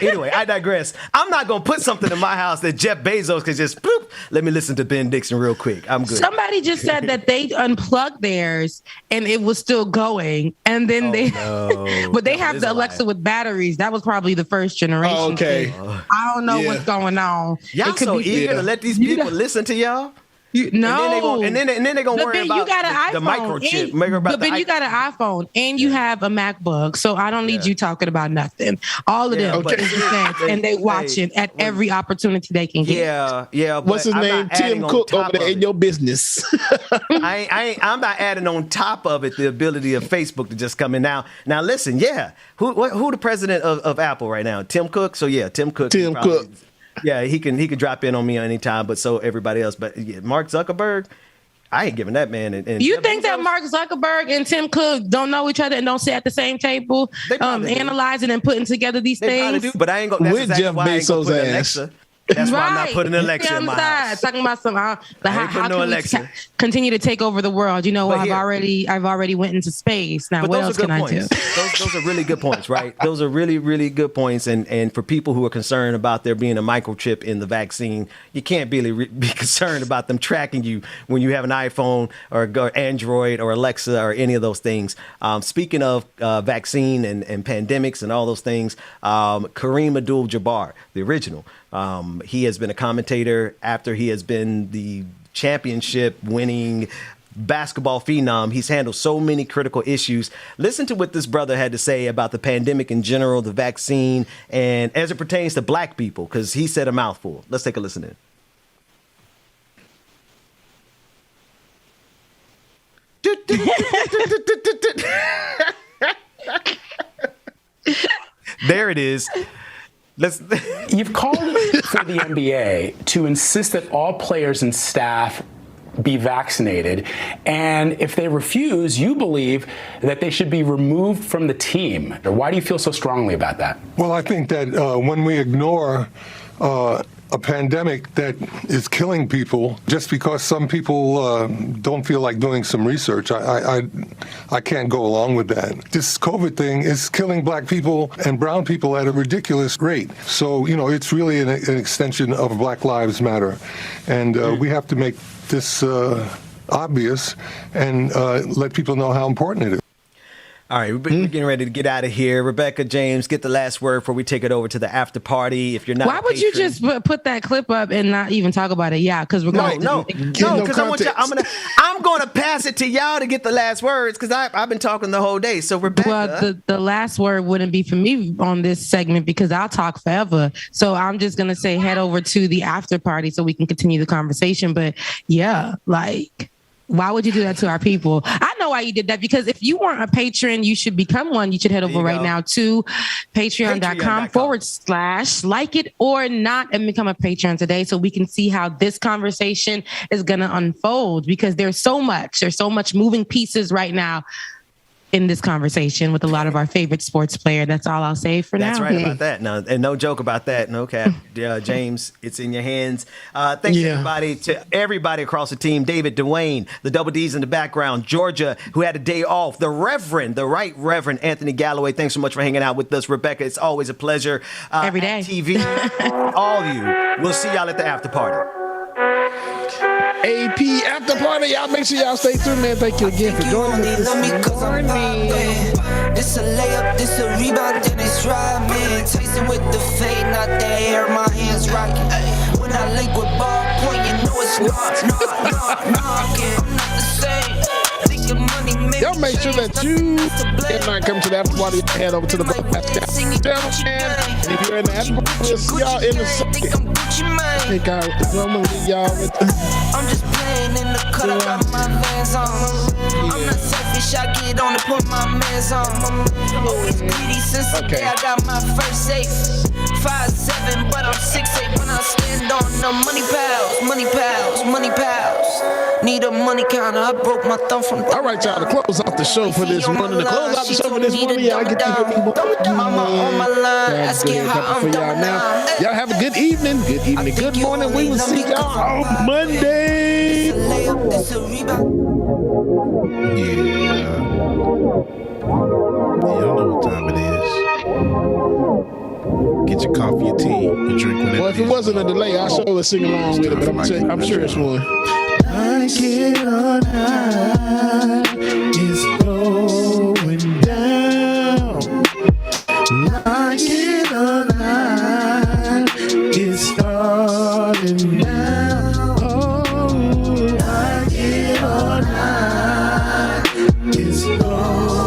Anyway, I digress. I'm not gonna put something in my house that Jeff Bezos could just bloop. Let me listen to Ben Dixon real quick. I'm good. Somebody just said that they unplugged theirs and it was still going, and then but they have the Alexa with batteries. That was probably the first generation. Oh, okay. I don't know what's going on. Y'all so eager to let these people listen to y'all? No, and then they're gonna worry about the microchip. But you got an iPhone and you have a MacBook, so I don't need you talking about nothing. All of them, and they watching at every opportunity they can get. Yeah. What's his name? Tim Cook over there in your business. I'm not adding on top of it the ability of Facebook to just come in now. Now listen, who the president of Apple right now? Tim Cook. So Tim Cook. Yeah, he can drop in on me anytime, but so everybody else. But Mark Zuckerberg, I ain't giving that man. And you think that Mark Zuckerberg and Tim Cook don't know each other and don't sit at the same table, analyzing and putting together these things? Do, but I ain't gonna. With Jeff Bezos' ass. That's why I'm not putting an Alexa in my house. Talking about how can we continue to take over the world? I've already went into space. Now, what else can I do? Those are really good points, right? Those are really, really good points. And for people who are concerned about there being a microchip in the vaccine, you can't really be concerned about them tracking you when you have an iPhone or Android or Alexa or any of those things. Speaking of vaccine and pandemics and all those things, Kareem Abdul-Jabbar, the original, he has been a commentator after he has been the championship-winning basketball phenom. He's handled so many critical issues. Listen to what this brother had to say about the pandemic in general, the vaccine, and as it pertains to black people, because he said a mouthful. Let's take a listen in. There it is. You've called for the NBA to insist that all players and staff be vaccinated, and if they refuse, you believe that they should be removed from the team. Why do you feel so strongly about that? Well, I think that when we ignore a pandemic that is killing people just because some people don't feel like doing some research, I can't go along with that. This COVID thing is killing black people and brown people at a ridiculous rate. So, it's really an extension of Black Lives Matter. And we have to make this obvious and let people know how important it is. All right, we're getting ready to get out of here. Rebecca, James, get the last word before we take it over to the after party. If you're not, why would you just put that clip up and not even talk about it? Yeah, because we're going. No, because I'm going to pass it to y'all to get the last words because I've been talking the whole day. So Rebecca, well, the last word wouldn't be for me on this segment because I'll talk forever. So I'm just gonna say head over to the after party so we can continue the conversation. But yeah, like. Why would you do that to our people? I know why you did that, because if you weren't a patron, you should become one. You should head over right now to patreon.com/like it or not and become a patron today so we can see how this conversation is going to unfold, because there's so much moving pieces right now in this conversation with a lot of our favorite sports player. That's all I'll say for now. That's right about that. No, and no joke about that. No cap. James, it's in your hands. Thanks to everybody across the team. David, Dwayne, the Double D's in the background, Georgia, who had a day off, the Right Reverend Anthony Galloway. Thanks so much for hanging out with us. Rebecca, it's always a pleasure. Every day. TV, all of you. We'll see y'all at the after party. AP after party. Y'all make sure y'all stay tuned, man. Thank you again for joining us. This a layup, this a rebound, then it's right, man. Tasting with the fade, not the air, my hands rocking. When I link with ball point, you know it's not, I'm not the same. Y'all make sure that you cannot come to the after party. Head over to the broadcast channel, man. And if you're in the after party, we'll see y'all in the second. I think I'm gonna leave y'all with I'm just playing in the cut, I got my Vans on. I'm not selfish, I get on and put my mans on. Always greedy since the day I got my first safe. 5'7", but I'm 6'8" when I stand on the money pals. Need a money counter, I broke my thumb from. All right, y'all, to close out the show for this morning. Y'all get to hear me. Mama on my line, asking how I'm doing now. Y'all have a good evening, good morning. We will see y'all on Monday. Y'all know what time it is. Get your coffee, your tea, your drink, whatever. Well, if it wasn't a delay, I sure would sing along with it, but I'm sure it's one. Like it or not, it's going down. Like it or not, it's starting now. Oh, like it or not, it's going